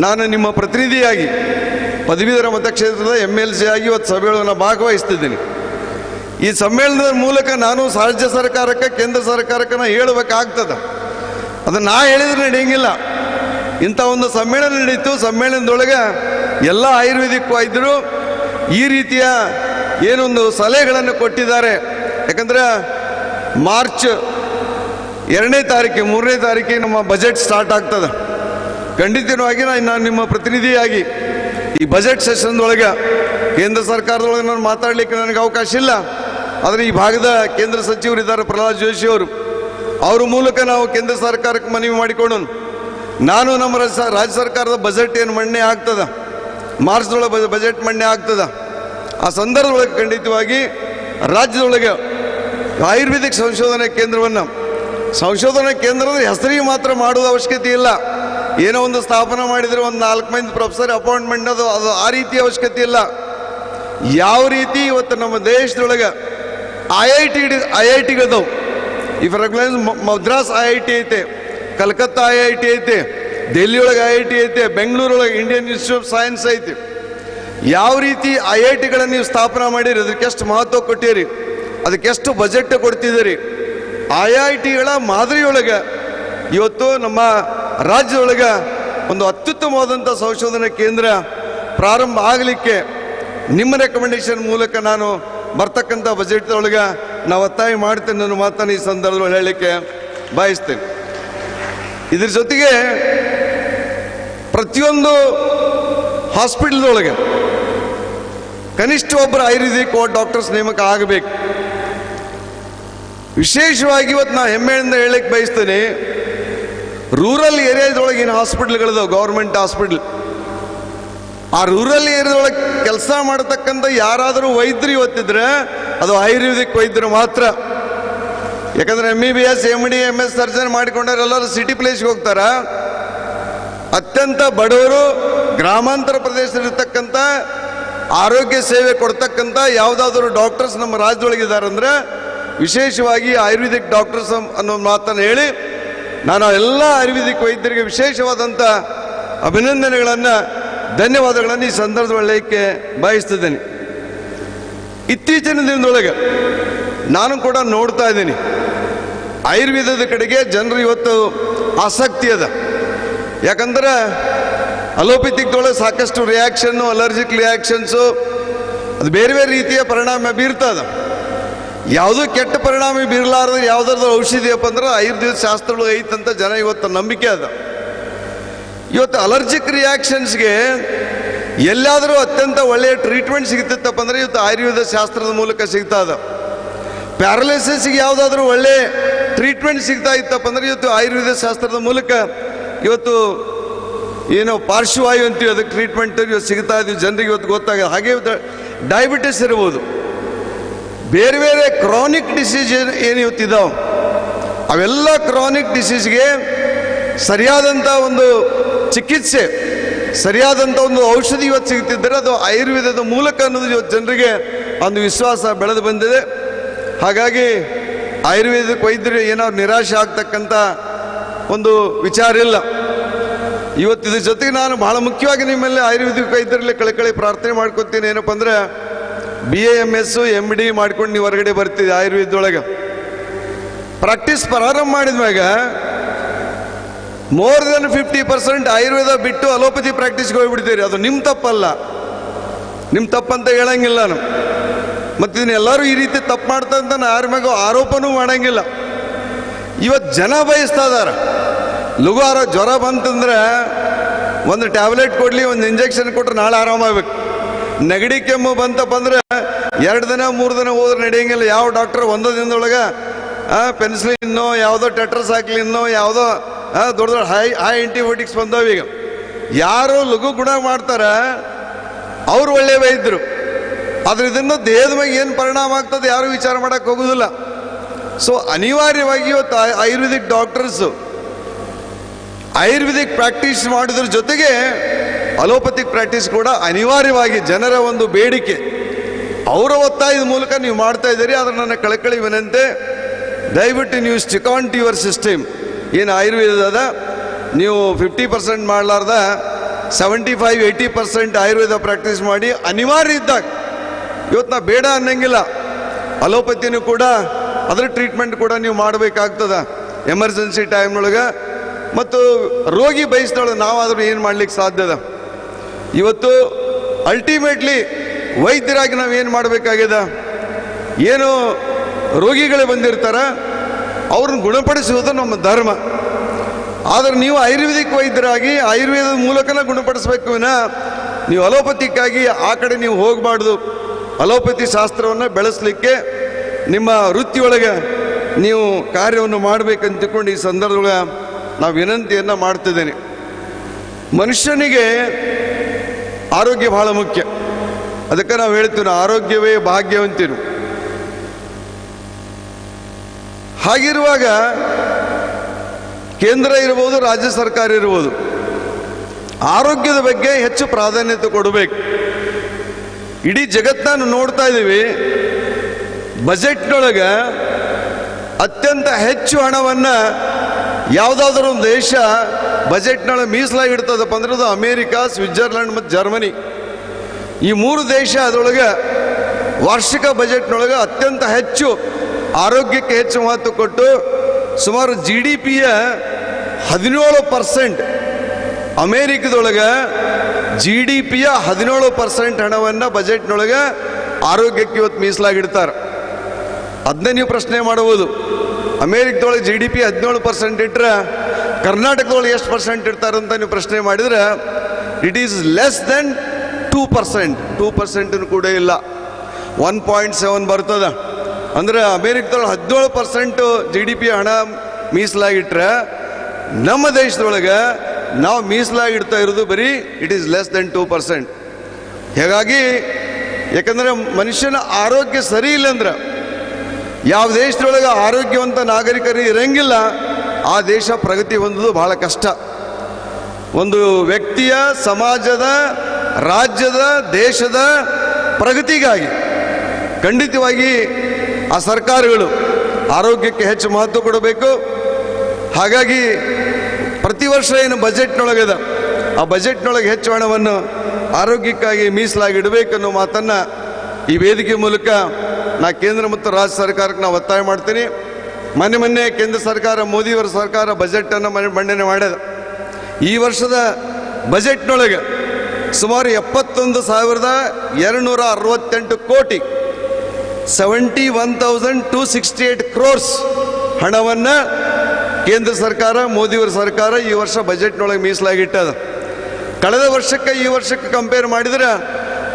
ನಾನು ನಿಮ್ಮ ಪ್ರತಿನಿಧಿಯಾಗಿ ಪದವೀಧರ ಮತಕ್ಷೇತ್ರದ MLC ಆಗಿ ಇವತ್ತು ಸಭೆಯೊಳಗೆ ಭಾಗವಹಿಸ್ತಿದ್ದೀನಿ. ಈ ಸಮ್ಮೇಳನದ ಮೂಲಕ ನಾನು ರಾಜ್ಯ ಸರ್ಕಾರಕ್ಕೆ ಕೇಂದ್ರ ಸರ್ಕಾರಕ್ಕೆ ನಾನು ಹೇಳಬೇಕಾಗ್ತದೆ. ಅದನ್ನು ನಾ ಹೇಳಿದ್ರೆ ನಡೆಯಂಗಿಲ್ಲ. ಇಂಥ ಒಂದು ಸಮ್ಮೇಳನ ನಡೀತು. ಸಮ್ಮೇಳನದೊಳಗೆ ಎಲ್ಲ ಆಯುರ್ವೇದಿಕ್ ವೈದ್ಯರು ಈ ರೀತಿಯ ಏನೊಂದು ಸಲಹೆಗಳನ್ನು ಕೊಟ್ಟಿದ್ದಾರೆ. ಯಾಕಂದರೆ ಮಾರ್ಚ್ 2ನೇ ತಾರೀಕು 3ನೇ ತಾರೀಕಿಗೆ ನಮ್ಮ ಬಜೆಟ್ ಸ್ಟಾರ್ಟ್ ಆಗ್ತದೆ. ಖಂಡಿತವಾಗಿ ನಾನು ನಿಮ್ಮ ಪ್ರತಿನಿಧಿಯಾಗಿ ಈ ಬಜೆಟ್ ಸೆಷನ್ದೊಳಗೆ ಕೇಂದ್ರ ಸರ್ಕಾರದೊಳಗೆ ನಾನು ಮಾತಾಡಲಿಕ್ಕೆ ನನಗೆ ಅವಕಾಶ ಇಲ್ಲ. ಆದರೆ ಈ ಭಾಗದ ಕೇಂದ್ರ ಸಚಿವರಿದ್ದಾರೆ ಪ್ರಹ್ಲಾದ್ ಜೋಶಿ ಅವರು, ಅವ್ರ ಮೂಲಕ ನಾವು ಕೇಂದ್ರ ಸರ್ಕಾರಕ್ಕೆ ಮನವಿ ಮಾಡಿಕೊಂಡು ನಾನು ನಮ್ಮ ರಾಜ್ಯ ಸರ್ಕಾರದ ಬಜೆಟ್ ಏನು ಮಂಡನೆ ಆಗ್ತದೆ, ಮಾರ್ಚ್ದೊಳಗೆ ಬಜೆಟ್ ಮಂಡನೆ ಆಗ್ತದೆ, ಆ ಸಂದರ್ಭದೊಳಗೆ ಖಂಡಿತವಾಗಿ ರಾಜ್ಯದೊಳಗೆ ಆಯುರ್ವೇದಿಕ್ ಸಂಶೋಧನಾ ಕೇಂದ್ರವನ್ನು ಸಂಶೋಧನಾ ಕೇಂದ್ರದ ಹೆಸರಿಗೆ ಮಾತ್ರ ಮಾಡುವ ಅವಶ್ಯಕತೆ ಇಲ್ಲ. ಏನೋ ಒಂದು ಸ್ಥಾಪನೆ ಮಾಡಿದರೆ ಒಂದು 4 ಮಂದಿ ಪ್ರೊಫೆಸರ್ ಅಪಾಯಿಂಟ್ಮೆಂಟ್ ಅದು ಆ ರೀತಿ ಅವಶ್ಯಕತೆ ಇಲ್ಲ. ಯಾವ ರೀತಿ ಇವತ್ತು ನಮ್ಮ ದೇಶದೊಳಗೆ IITಗಳದವು. ಈ ಫಾರ್ ಎಕ್ಸಾಂಪಲ್ ಮದ್ರಾಸ್ IIT ಐತೆ, ಕಲ್ಕತ್ತಾ IIT ಐತೆ, ದೆಹಲಿಯೊಳಗೆ IIT ಐತೆ, ಬೆಂಗಳೂರೊಳಗೆ ಇಂಡಿಯನ್ ಇನ್ಸ್ಟಿಟ್ಯೂಟ್ ಆಫ್ ಸೈನ್ಸ್ ಐತೆ. ಯಾವ ರೀತಿ IITಗಳನ್ನು ನೀವು ಸ್ಥಾಪನೆ ಮಾಡಿರಿ, ಅದಕ್ಕೆಷ್ಟು ಮಹತ್ವ ಕೊಟ್ಟಿರಿ, ಅದಕ್ಕೆಷ್ಟು ಬಜೆಟ್ ಕೊಡ್ತಿದ್ದೀರಿ. IITಗಳ ಮಾದರಿಯೊಳಗೆ ಇವತ್ತು ನಮ್ಮ ರಾಜ್ಯದೊಳಗೆ ಒಂದು ಅತ್ಯುತ್ತಮವಾದಂಥ ಸಂಶೋಧನಾ ಕೇಂದ್ರ ಪ್ರಾರಂಭ ಆಗಲಿಕ್ಕೆ ನಿಮ್ಮ ರೆಕಮೆಂಡೇಶನ್ ಮೂಲಕ ನಾನು ಬರ್ತಕ್ಕಂಥ ಬಜೆಟ್ ಒಳಗೆ ನಾವು ಒತ್ತಾಯ ಮಾಡ್ತೇನೆ. ನನ್ನ ಮಾತನ್ನು ಈ ಸಂದರ್ಭದಲ್ಲಿ ಹೇಳಲಿಕ್ಕೆ ಬಯಸ್ತೇನೆ. ಇದ್ರ ಜೊತೆಗೆ ಪ್ರತಿಯೊಂದು ಹಾಸ್ಪಿಟಲ್ದೊಳಗೆ ಕನಿಷ್ಠ ಒಬ್ಬರು ಆಯುರ್ವೇದಿಕ್ ಡಾಕ್ಟರ್ಸ್ ನೇಮಕ ಆಗಬೇಕು. ವಿಶೇಷವಾಗಿ ಇವತ್ತು ನಾವು ಹೆಮ್ಮೆಯಿಂದ ಹೇಳಕ್ಕೆ ಬಯಸ್ತೇನೆ, ರೂರಲ್ ಏರಿಯಾದೊಳಗೆ ಏನು ಹಾಸ್ಪಿಟ್ಲ್ಗಳಿದಾವೆ, ಗೌರ್ಮೆಂಟ್ ಹಾಸ್ಪಿಟ್ಲ್, ಆ ರೂರಲ್ ಏರಿಯಾದೊಳಗೆ ಕೆಲಸ ಮಾಡತಕ್ಕಂಥ ಯಾರಾದರೂ ವೈದ್ಯರು ಇವತ್ತಿದ್ರೆ ಅದು ಆಯುರ್ವೇದಿಕ್ ವೈದ್ಯರು ಮಾತ್ರ. ಯಾಕಂದರೆ MBBS MD MS ಸರ್ಜನ್ ಮಾಡಿಕೊಂಡವರೆಲ್ಲರೂ ಸಿಟಿ ಪ್ಲೇಸ್ಗೆ ಹೋಗ್ತಾರ. ಅತ್ಯಂತ ಬಡವರು ಗ್ರಾಮಾಂತರ ಪ್ರದೇಶದಲ್ಲಿರ್ತಕ್ಕಂಥ ಆರೋಗ್ಯ ಸೇವೆ ಕೊಡ್ತಕ್ಕಂಥ ಯಾವುದಾದ್ರೂ ಡಾಕ್ಟರ್ಸ್ ನಮ್ಮ ರಾಜ್ಯದೊಳಗಿದ್ದಾರೆ ಅಂದರೆ ವಿಶೇಷವಾಗಿ ಆಯುರ್ವೇದಿಕ್ ಡಾಕ್ಟರ್ಸ್ ಅನ್ನೋ ಮಾತನ್ನು ಹೇಳಿ ನಾನು ಎಲ್ಲ ಆಯುರ್ವೇದಿಕ್ ವೈದ್ಯರಿಗೆ ವಿಶೇಷವಾದಂಥ ಅಭಿನಂದನೆಗಳನ್ನು ಧನ್ಯವಾದಗಳನ್ನು ಈ ಸಂದರ್ಭದೊಳಕ್ಕೆ ಬಯಸ್ತಿದ್ದೇನೆ. ಇತ್ತೀಚಿನ ದಿನದೊಳಗೆ ನಾನು ಕೂಡ ನೋಡ್ತಾ ಇದ್ದೀನಿ ಆಯುರ್ವೇದದ ಕಡೆಗೆ ಜನರು ಇವತ್ತು ಆಸಕ್ತಿ ಅದ. ಯಾಕಂದ್ರೆ ಅಲೋಪತಿಕ್ದೊಳಗೆ ಸಾಕಷ್ಟು ರಿಯಾಕ್ಷನ್ನು, ಅಲರ್ಜಿಕ್ ರಿಯಾಕ್ಷನ್ಸು, ಅದು ಬೇರೆ ಬೇರೆ ರೀತಿಯ ಪರಿಣಾಮ ಬೀರ್ತದ. ಯಾವುದೂ ಕೆಟ್ಟ ಪರಿಣಾಮ ಬೀರಲಾರ್ದು ಯಾವುದಾದ್ರು ಔಷಧಿಯಪ್ಪ ಅಂದ್ರೆ ಆಯುರ್ವೇದ ಶಾಸ್ತ್ರಗಳು ಐತಂತ ಜನ ಇವತ್ತು ನಂಬಿಕೆ ಅದ. ಇವತ್ತು ಅಲರ್ಜಿಕ್ ರಿಯಾಕ್ಷನ್ಸ್ಗೆ ಎಲ್ಲಾದರೂ ಅತ್ಯಂತ ಒಳ್ಳೆಯ ಟ್ರೀಟ್ಮೆಂಟ್ ಸಿಗ್ತಿತ್ತಪ್ಪ ಅಂದರೆ ಇವತ್ತು ಆಯುರ್ವೇದ ಶಾಸ್ತ್ರದ ಮೂಲಕ ಸಿಗ್ತಾ ಇದೆ. ಪ್ಯಾರಲೈಸಿಸ್ಗೆ ಯಾವುದಾದ್ರೂ ಒಳ್ಳೆ ಟ್ರೀಟ್ಮೆಂಟ್ ಸಿಗ್ತಾ ಇತ್ತಪ್ಪ ಅಂದರೆ ಇವತ್ತು ಆಯುರ್ವೇದ ಶಾಸ್ತ್ರದ ಮೂಲಕ ಇವತ್ತು ಏನೋ ಪಾರ್ಶ್ವವಾಯು ಅಂತೀವಿ, ಅದಕ್ಕೆ ಟ್ರೀಟ್ಮೆಂಟ್ ಇವತ್ತು ಸಿಗ್ತಾ ಇದ್ದೀವಿ ಜನರಿಗೆ ಇವತ್ತು ಗೊತ್ತಾಗ. ಹಾಗೆ ಇವತ್ತು ಡಯಾಬಿಟಿಸ್ ಇರ್ಬೋದು, ಬೇರೆ ಬೇರೆ ಕ್ರಾನಿಕ್ ಡಿಸೀಸ್ ಏನು ಇವತ್ತಿದ್ದಾವೆ, ಅವೆಲ್ಲ ಕ್ರಾನಿಕ್ ಡಿಸೀಸ್ಗೆ ಸರಿಯಾದಂಥ ಒಂದು ಚಿಕಿತ್ಸೆ, ಸರಿಯಾದಂಥ ಒಂದು ಔಷಧಿ ಇವತ್ತು ಸಿಗ್ತಿದ್ದರೆ ಅದು ಆಯುರ್ವೇದದ ಮೂಲಕ ಅನ್ನೋದು ಇವತ್ತು ಜನರಿಗೆ ಒಂದು ವಿಶ್ವಾಸ ಬೆಳೆದು ಬಂದಿದೆ. ಹಾಗಾಗಿ ಆಯುರ್ವೇದಿಕ್ ವೈದ್ಯರು ಏನಾದ್ರು ನಿರಾಶೆ ಆಗ್ತಕ್ಕಂಥ ಒಂದು ವಿಚಾರ ಇಲ್ಲ. ಇವತ್ತು ಇದ್ರ ಜೊತೆಗೆ ನಾನು ಬಹಳ ಮುಖ್ಯವಾಗಿ ನಿಮ್ಮಲ್ಲಿ ಆಯುರ್ವೇದಿಕ್ ವೈದ್ಯರಲ್ಲಿ ಕಳಕಳಿ ಪ್ರಾರ್ಥನೆ ಮಾಡ್ಕೊತೀನಿ. ಏನಪ್ಪ ಅಂದರೆ BA MS MD ಮಾಡ್ಕೊಂಡು ನೀವು ಹೊರಗಡೆ ಬರ್ತೀವಿ. ಆಯುರ್ವೇದದೊಳಗೆ ಪ್ರಾಕ್ಟೀಸ್ ಪ್ರಾರಂಭ ಮಾಡಿದ್ಮ್ಯಾಗ ಮೋರ್ ದೆನ್ 50% ಆಯುರ್ವೇದ ಬಿಟ್ಟು ಅಲೋಪತಿ ಪ್ರಾಕ್ಟೀಸ್ಗೆ ಹೋಗ್ಬಿಡ್ತೀರಿ. ಅದು ನಿಮ್ಮ ತಪ್ಪಲ್ಲ, ನಿಮ್ಮ ತಪ್ಪಂತ ಹೇಳಂಗಿಲ್ಲ ನಾನು. ಮತ್ತು ಇದನ್ನ ಎಲ್ಲರೂ ಈ ರೀತಿ ತಪ್ಪು ಮಾಡ್ತಾ ಅಂತ ನಾನು ಯಾರ ಮ್ಯಾಗ ಆರೋಪನೂ ಮಾಡಂಗಿಲ್ಲ. ಇವತ್ತು ಜನ ಬಯಸ್ತಾ ಇದಾರೆ, ಲಘು ಜ್ವರ ಬಂತಂದ್ರೆ ಒಂದು ಟ್ಯಾಬ್ಲೆಟ್ ಕೊಡಲಿ, ಒಂದು ಇಂಜೆಕ್ಷನ್ ಕೊಟ್ಟರೆ ನಾಳೆ ಆರಾಮಾಗಬೇಕು. ನೆಗಡಿ ಕೆಮ್ಮು ಬಂತಪ್ಪ ಅಂದ್ರೆ 2 ದಿನ 3 ದಿನ ಹೋದ್ರೆ ನಡೆಯಂಗಿಲ್ಲ. ಯಾವ ಡಾಕ್ಟರ್ ಒಂದೋ ದಿನದೊಳಗೆ ಪೆನ್ಸಿಲಿನ್ನೋ ಯಾವುದೋ ಟೆಟ್ರಾಸೈಕ್ಲಿನ್ನೋ ಯಾವುದೋ ದೊಡ್ಡ ದೊಡ್ಡ ಹೈ ಆಂಟಿಬಯೋಟಿಕ್ಸ್ ಬಂದವು. ಈಗ ಯಾರು ಲಘು ಗುಣ ಮಾಡ್ತಾರೆ ಅವರು ಒಳ್ಳೆಯ ವೈದ್ಯರು. ಆದ್ರೆ ಇದನ್ನು ದೇಹದ ಮೇಲೆ ಏನು ಪರಿಣಾಮ ಆಗ್ತದೆ ಯಾರು ವಿಚಾರ ಮಾಡೋಕ್ಕೆ ಹೋಗೋದಿಲ್ಲ. ಸೊ ಅನಿವಾರ್ಯವಾಗಿ ಇವತ್ತು ಆಯುರ್ವೇದಿಕ್ ಡಾಕ್ಟರ್ಸು ಆಯುರ್ವೇದಿಕ್ ಪ್ರಾಕ್ಟೀಸ್ ಮಾಡೋದ್ರ ಜೊತೆಗೆ ಅಲೋಪತಿಕ್ ಪ್ರಾಕ್ಟೀಸ್ ಕೂಡ ಅನಿವಾರ್ಯವಾಗಿ ಜನರ ಒಂದು ಬೇಡಿಕೆ, ಅವರ ಒತ್ತಾಯದ ಮೂಲಕ ನೀವು ಮಾಡ್ತಾ ಇದ್ದೀರಿ. ಆದರೆ ನನ್ನ ಕಳಕಳಿ ವಿನಂತಿ, ದಯವಿಟ್ಟು ನೀವು stick on to your system. ಏನು ಆಯುರ್ವೇದದ ನೀವು 50% ಮಾಡಲಾರ್ದ 75-80% ಆಯುರ್ವೇದ ಪ್ರಾಕ್ಟೀಸ್ ಮಾಡಿ ಅನಿವಾರ್ಯ ಇದ್ದಾಗ, ಇವತ್ತು ನಾ ಬೇಡ ಅನ್ನಂಗಿಲ್ಲ, ಅಲೋಪತಿನೂ ಕೂಡ ಅದರ ಟ್ರೀಟ್ಮೆಂಟ್ ಕೂಡ ನೀವು ಮಾಡಬೇಕಾಗ್ತದ ಎಮರ್ಜೆನ್ಸಿ ಟೈಮ್ನೊಳಗೆ. ಮತ್ತು ರೋಗಿ ಬಯಸಿದೊಳಗೆ ನಾವಾದರೂ ಏನು ಮಾಡ್ಲಿಕ್ಕೆ ಸಾಧ್ಯದ? ಇವತ್ತು ಅಲ್ಟಿಮೇಟ್ಲಿ ವೈದ್ಯರಾಗಿ ನಾವು ಏನು ಮಾಡಬೇಕಾಗ್ಯದ? ಏನು ರೋಗಿಗಳೇ ಬಂದಿರ್ತಾರ ಅವ್ರನ್ನ ಗುಣಪಡಿಸುವುದು ನಮ್ಮ ಧರ್ಮ. ಆದರೆ ನೀವು ಆಯುರ್ವೇದಿಕ್ ವೈದ್ಯರಾಗಿ ಆಯುರ್ವೇದದ ಮೂಲಕನೇ ಗುಣಪಡಿಸಬೇಕು ವಿನ ನೀವು ಅಲೋಪತಿಕ್ಕಾಗಿ ಆ ಕಡೆ ನೀವು ಹೋಗಬಾರ್ದು. ಅಲೋಪತಿ ಶಾಸ್ತ್ರವನ್ನು ಬೆಳೆಸಲಿಕ್ಕೆ ನಿಮ್ಮ ವೃತ್ತಿಯೊಳಗೆ ನೀವು ಕಾರ್ಯವನ್ನು ಮಾಡಬೇಕಂತ ತಿಳ್ಕೊಂಡು ಈ ಸಂದರ್ಭದೊಳಗೆ ನಾವು ವಿನಂತಿಯನ್ನು ಮಾಡ್ತಿದ್ದೇನೆ. ಮನುಷ್ಯನಿಗೆ ಆರೋಗ್ಯ ಬಹಳ ಮುಖ್ಯ. ಅದಕ್ಕೆ ನಾವು ಹೇಳ್ತೀವಿ, ಆರೋಗ್ಯವೇ ಭಾಗ್ಯವಂತೀವಿ. ಹಾಗಿರುವಾಗ ಕೇಂದ್ರ ಇರ್ಬೋದು, ರಾಜ್ಯ ಸರ್ಕಾರ ಇರ್ಬೋದು, ಆರೋಗ್ಯದ ಬಗ್ಗೆ ಹೆಚ್ಚು ಪ್ರಾಧಾನ್ಯತೆ ಕೊಡಬೇಕು. ಇಡೀ ಜಗತ್ತನ್ನು ನೋಡ್ತಾ ಇದ್ದೀವಿ. ಬಜೆಟ್ನೊಳಗೆ ಅತ್ಯಂತ ಹೆಚ್ಚು ಹಣವನ್ನು ಯಾವುದಾದ್ರೂ ಒಂದು ದೇಶ ಬಜೆಟ್ನೊಳಗೆ ಮೀಸಲಾಗಿಡ್ತದಪ್ಪ ಅಂದ್ರೆ ಅದು ಅಮೇರಿಕಾ, ಸ್ವಿಟ್ಜರ್ಲ್ಯಾಂಡ್ ಮತ್ತು ಜರ್ಮನಿ. ಈ ಮೂರು ದೇಶ ಅದರೊಳಗೆ ವಾರ್ಷಿಕ ಬಜೆಟ್ನೊಳಗೆ ಅತ್ಯಂತ ಹೆಚ್ಚು ಆರೋಗ್ಯಕ್ಕೆ ಹೆಚ್ಚು ಮಹತ್ವ ಕೊಟ್ಟು ಸುಮಾರು GDPಯ 17%, ಅಮೇರಿಕದೊಳಗೆ GDPಯ 17% ಹಣವನ್ನು ಬಜೆಟ್ನೊಳಗೆ ಆರೋಗ್ಯಕ್ಕೆ ಇವತ್ತು ಮೀಸಲಾಗಿಡ್ತಾರೆ. ಅದನ್ನೇ ನೀವು ಪ್ರಶ್ನೆ ಮಾಡಬಹುದು, ಅಮೇರಿಕದೊಳಗೆ GDP 17% ಇಟ್ಟರೆ ಕರ್ನಾಟಕದೊಳಗೆ ಎಷ್ಟು % ಇಡ್ತಾರೆ ಅಂತ ನೀವು ಪ್ರಶ್ನೆ ಮಾಡಿದರೆ ಇಟ್ ಈಸ್ ಲೆಸ್ ದೆನ್ 2%. 2% ಕೂಡ ಇಲ್ಲ, 1.7 ಬರ್ತದೆ. ಅಂದರೆ ಅಮೇರಿಕದೊಳಗೆ 17% GDP ಹಣ ಮೀಸಲಾಗಿಟ್ರೆ ನಮ್ಮ ದೇಶದೊಳಗೆ ನಾವು ಮೀಸಲಾಗಿಡ್ತಾ ಇರೋದು ಬರೀ ಇಟ್ ಈಸ್ ಲೆಸ್ ದೆನ್ 2%. ಹೀಗಾಗಿ ಯಾಕಂದರೆ ಮನುಷ್ಯನ ಆರೋಗ್ಯ ಸರಿ ಇಲ್ಲ ಅಂದ್ರೆ, ಯಾವ ದೇಶದೊಳಗೆ ಆರೋಗ್ಯವಂತ ನಾಗರಿಕರು ಇರಂಗಿಲ್ಲ ಆ ದೇಶ ಪ್ರಗತಿ ಹೊಂದೋದು ಬಹಳ ಕಷ್ಟ. ಒಂದು ವ್ಯಕ್ತಿಯ, ಸಮಾಜದ, ರಾಜ್ಯದ, ದೇಶದ ಪ್ರಗತಿಗಾಗಿ ಖಂಡಿತವಾಗಿ ಆ ಸರ್ಕಾರಗಳು ಆರೋಗ್ಯಕ್ಕೆ ಹೆಚ್ಚು ಮಹತ್ವ ಕೊಡಬೇಕು. ಹಾಗಾಗಿ ಪ್ರತಿ ವರ್ಷ ಏನು ಬಜೆಟ್ನೊಳಗದ ಆ ಬಜೆಟ್ನೊಳಗೆ ಹೆಚ್ಚು ಹಣವನ್ನು ಆರೋಗ್ಯಕ್ಕಾಗಿ ಮೀಸಲಾಗಿ ಇಡಬೇಕನ್ನೋ ಮಾತನ್ನು ಈ ವೇದಿಕೆ ಮೂಲಕ ನಾ ಕೇಂದ್ರ ಮತ್ತು ರಾಜ್ಯ ಸರ್ಕಾರಕ್ಕೆ ನಾವು ಒತ್ತಾಯ ಮಾಡ್ತೀನಿ. ಮೊನ್ನೆ ಕೇಂದ್ರ ಸರ್ಕಾರ, ಮೋದಿಯವರ ಸರ್ಕಾರ ಬಜೆಟನ್ನು ಮಂಡನೆ ಮಾಡ್ಯದ. ಈ ವರ್ಷದ ಬಜೆಟ್ನೊಳಗೆ ಸುಮಾರು 71,268 ಕೋಟಿ 71,268 crores ಹಣವನ್ನು ಕೇಂದ್ರ ಸರ್ಕಾರ, ಮೋದಿಯವರ ಸರ್ಕಾರ ಈ ವರ್ಷ ಬಜೆಟ್ನೊಳಗೆ ಮೀಸಲಾಗಿಟ್ಟದ. ಕಳೆದ ವರ್ಷಕ್ಕೆ ಈ ವರ್ಷಕ್ಕೆ ಕಂಪೇರ್ ಮಾಡಿದರೆ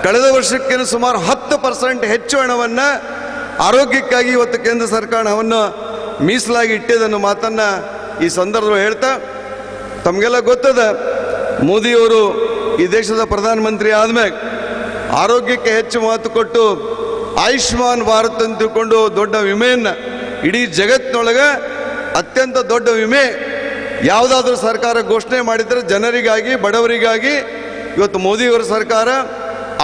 ಕಳೆದ ವರ್ಷಕ್ಕೇನು ಸುಮಾರು 10% ಹೆಚ್ಚು ಹಣವನ್ನು ಆರೋಗ್ಯಕ್ಕಾಗಿ ಇವತ್ತು ಕೇಂದ್ರ ಸರ್ಕಾರ ಹಣವನ್ನು ಮೀಸಲಾಗಿ ಇಟ್ಟಿದ್ದನ್ನು ಮಾತನ್ನು ಈ ಸಂದರ್ಭದಲ್ಲಿ ಹೇಳ್ತಾ, ತಮಗೆಲ್ಲ ಗೊತ್ತದ ಮೋದಿಯವರು ಈ ದೇಶದ ಪ್ರಧಾನಮಂತ್ರಿ ಆದಮೇಲೆ ಆರೋಗ್ಯಕ್ಕೆ ಹೆಚ್ಚು ಮಹತ್ವ ಕೊಟ್ಟು ಆಯುಷ್ಮಾನ್ ಭಾರತ್ ಅಂತ ತಿಳ್ಕೊಂಡು ದೊಡ್ಡ ವಿಮೆಯನ್ನು, ಇಡೀ ಜಗತ್ತಿನೊಳಗೆ ಅತ್ಯಂತ ದೊಡ್ಡ ವಿಮೆ ಯಾವುದಾದ್ರೂ ಸರ್ಕಾರ ಘೋಷಣೆ ಮಾಡಿದರೆ ಜನರಿಗಾಗಿ, ಬಡವರಿಗಾಗಿ, ಇವತ್ತು ಮೋದಿಯವರ ಸರ್ಕಾರ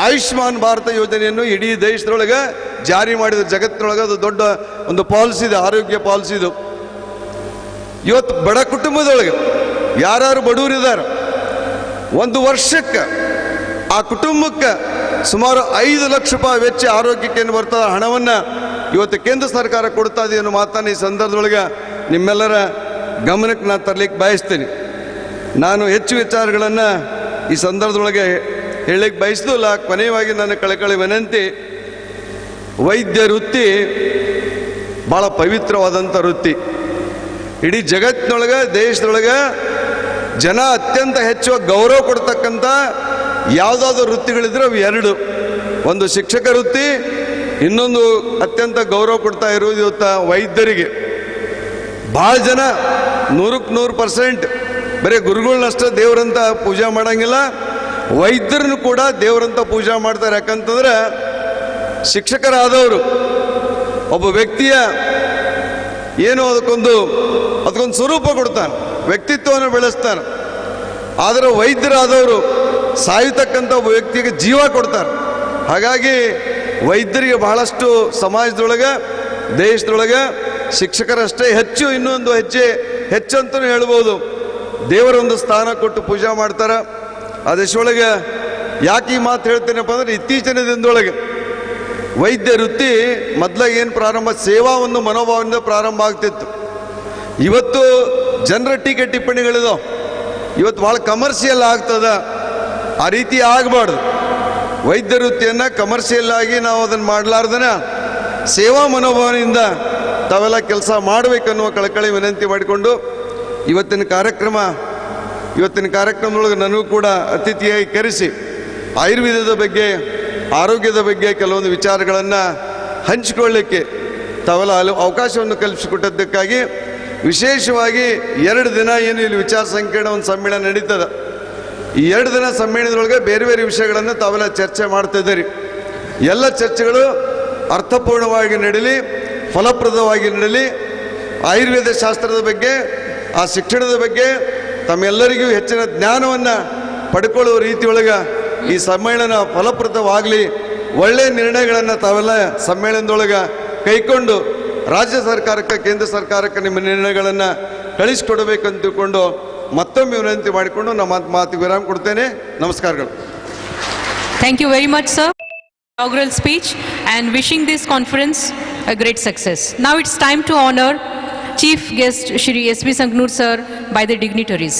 ಆಯುಷ್ಮಾನ್ ಭಾರತ ಯೋಜನೆಯನ್ನು ಇಡೀ ದೇಶದೊಳಗೆ ಜಾರಿ ಮಾಡಿದ. ಜಗತ್ತಿನೊಳಗೆ ಅದು ದೊಡ್ಡ ಒಂದು ಪಾಲಿಸಿ ಇದೆ, ಆರೋಗ್ಯ ಪಾಲಿಸಿ ಇದು. ಇವತ್ತು ಬಡ ಕುಟುಂಬದೊಳಗೆ ಯಾರು ಬಡವರಿದ್ದಾರೆ, ಒಂದು ವರ್ಷಕ್ಕೆ ಆ ಕುಟುಂಬಕ್ಕೆ ಸುಮಾರು 5 ಲಕ್ಷ ರೂಪಾಯಿ ವೆಚ್ಚ ಆರೋಗ್ಯಕ್ಕೆ ಏನು ಬರ್ತದೆ ಹಣವನ್ನು ಇವತ್ತು ಕೇಂದ್ರ ಸರ್ಕಾರ ಕೊಡ್ತಾ ಇದೆ ಅನ್ನೋ ಮಾತನ್ನು ಈ ಸಂದರ್ಭದೊಳಗೆ ನಿಮ್ಮೆಲ್ಲರ ಗಮನಕ್ಕೆ ನಾನು ತರಲಿಕ್ಕೆ ಬಯಸ್ತೀನಿ. ನಾನು ಹೆಚ್ಚು ವಿಚಾರಗಳನ್ನು ಈ ಸಂದರ್ಭದೊಳಗೆ ಹೇಳಲಿಕ್ಕೆ ಬಯಸೋದಿಲ್ಲ. ಕೊನೆಯವಾಗಿ ನನ್ನ ಕಳಕಳಿ ವಿನಂತಿ, ವೈದ್ಯ ವೃತ್ತಿ ಭಾಳ ಪವಿತ್ರವಾದಂಥ ವೃತ್ತಿ. ಇಡೀ ಜಗತ್ತಿನೊಳಗೆ, ದೇಶದೊಳಗೆ ಜನ ಅತ್ಯಂತ ಹೆಚ್ಚು ಗೌರವ ಕೊಡ್ತಕ್ಕಂಥ ಯಾವುದಾದ್ರೂ ವೃತ್ತಿಗಳಿದ್ರೆ ಅವು ಎರಡು. ಒಂದು ಶಿಕ್ಷಕ ವೃತ್ತಿ, ಇನ್ನೊಂದು ಅತ್ಯಂತ ಗೌರವ ಕೊಡ್ತಾ ಇರುವುದು ಇವತ್ತು ವೈದ್ಯರಿಗೆ. ಭಾಳ ಜನ 100% ಬರೀ ಗುರುಗಳನ್ನಷ್ಟೇ ದೇವರಂತ ಪೂಜೆ ಮಾಡೋಂಗಿಲ್ಲ, ವೈದ್ಯರನ್ನು ಕೂಡ ದೇವರಂತ ಪೂಜೆ ಮಾಡ್ತಾರೆ. ಯಾಕಂತಂದ್ರೆ ಶಿಕ್ಷಕರಾದವರು ಒಬ್ಬ ವ್ಯಕ್ತಿಯ ಏನು ಅದಕ್ಕೊಂದು ಸ್ವರೂಪ ಕೊಡ್ತಾನೆ, ವ್ಯಕ್ತಿತ್ವವನ್ನು ಬೆಳೆಸ್ತಾನೆ. ಆದರೆ ವೈದ್ಯರಾದವರು ಸಾಯ್ತಕ್ಕಂಥ ಒಬ್ಬ ವ್ಯಕ್ತಿಗೆ ಜೀವ ಕೊಡ್ತಾರೆ. ಹಾಗಾಗಿ ವೈದ್ಯರಿಗೆ ಬಹಳಷ್ಟು ಸಮಾಜದೊಳಗೆ, ದೇಶದೊಳಗೆ ಶಿಕ್ಷಕರಷ್ಟೇ ಹೆಚ್ಚು, ಇನ್ನೊಂದು ಹೆಚ್ಚೆ ಹೆಚ್ಚಂತಲೂ ಹೇಳ್ಬೋದು, ದೇವರೊಂದು ಸ್ಥಾನ ಕೊಟ್ಟು ಪೂಜೆ ಮಾಡ್ತಾರೆ. ಅದರೊಳಗೆ ಯಾಕೆ ಈ ಮಾತು ಹೇಳ್ತೇನಪ್ಪ ಅಂದರೆ ಇತ್ತೀಚಿನ ದಿನದೊಳಗೆ ವೈದ್ಯ ವೃತ್ತಿ ಮೊದಲಾಗ ಏನು ಪ್ರಾರಂಭ ಸೇವಾ ಒಂದು ಮನೋಭಾವದಿಂದ ಪ್ರಾರಂಭ ಆಗ್ತಿತ್ತು. ಇವತ್ತು ಜನರ ಟೀಕೆ ಟಿಪ್ಪಣಿಗಳಿದಾವೆ. ಇವತ್ತು ಭಾಳ ಕಮರ್ಷಿಯಲ್ ಆಗ್ತದ. ಆ ರೀತಿ ಆಗಬಾರ್ದು. ವೈದ್ಯ ವೃತ್ತಿಯನ್ನು ಕಮರ್ಷಿಯಲ್ ಆಗಿ ನಾವು ಅದನ್ನು ಮಾಡಲಾರ್ದನ ಸೇವಾ ಮನೋಭಾವನೆಯಿಂದ ತಾವೆಲ್ಲ ಕೆಲಸ ಮಾಡಬೇಕನ್ನುವ ಕಳಕಳಿ ವಿನಂತಿ ಮಾಡಿಕೊಂಡು ಇವತ್ತಿನ ಕಾರ್ಯಕ್ರಮದೊಳಗೆ ನನಗೂ ಕೂಡ ಅತಿಥಿಯಾಗಿ ಕರೆಸಿ ಆಯುರ್ವೇದದ ಬಗ್ಗೆ, ಆರೋಗ್ಯದ ಬಗ್ಗೆ ಕೆಲವೊಂದು ವಿಚಾರಗಳನ್ನು ಹಂಚಿಕೊಳ್ಳಲಿಕ್ಕೆ ತಾವೆಲ್ಲ ಅವಕಾಶವನ್ನು ಕಲ್ಪಿಸಿಕೊಟ್ಟದ್ದಕ್ಕಾಗಿ ವಿಶೇಷವಾಗಿ 2 ದಿನ ಏನು ಇಲ್ಲಿ ವಿಚಾರ ಸಂಕಿರಣ ಒಂದು ಸಮ್ಮೇಳನ ನಡೀತದೆ. ಈ 2 ದಿನ ಸಮ್ಮೇಳನದೊಳಗೆ ಬೇರೆ ಬೇರೆ ವಿಷಯಗಳನ್ನು ತಾವೆಲ್ಲ ಚರ್ಚೆ ಮಾಡ್ತಿದ್ದೀರಿ. ಎಲ್ಲ ಚರ್ಚೆಗಳು ಅರ್ಥಪೂರ್ಣವಾಗಿ ನಡೀಲಿ, ಫಲಪ್ರದವಾಗಿ ನಡೀಲಿ. ಆಯುರ್ವೇದ ಶಾಸ್ತ್ರದ ಬಗ್ಗೆ, ಆ ಶಿಕ್ಷಣದ ಬಗ್ಗೆ ತಮ್ಮೆಲ್ಲರಿಗೂ ಹೆಚ್ಚಿನ ಜ್ಞಾನವನ್ನು ಪಡ್ಕೊಳ್ಳುವ ರೀತಿಯೊಳಗೆ ಈ ಸಮ್ಮೇಳನ ಫಲಪ್ರದವಾಗಲಿ. ಒಳ್ಳೆಯ ನಿರ್ಣಯಗಳನ್ನು ತಾವೆಲ್ಲ ಸಮ್ಮೇಳನದೊಳಗೆ ಕೈಕೊಂಡು ರಾಜ್ಯ ಸರ್ಕಾರಕ್ಕೆ, ಕೇಂದ್ರ ಸರ್ಕಾರಕ್ಕೆ ನಿಮ್ಮ ನಿರ್ಣಯಗಳನ್ನು ಕಳಿಸಿಕೊಡಬೇಕಂತ ತಿಳ್ಕೊಂಡು ಮತ್ತೊಮ್ಮೆ ವಿನಂತಿ ಮಾಡಿಕೊಂಡು ನಮ್ಮ ಮಾತಿಗೆ ವಿರಾಮ ಕೊಡ್ತೇನೆ. ನಮಸ್ಕಾರಗಳು. Thank you very much, sir. Inaugural speech and wishing this conference a great success. Now it's time to honor Chief Guest Shri S.V. Sankanur sir by the dignitaries.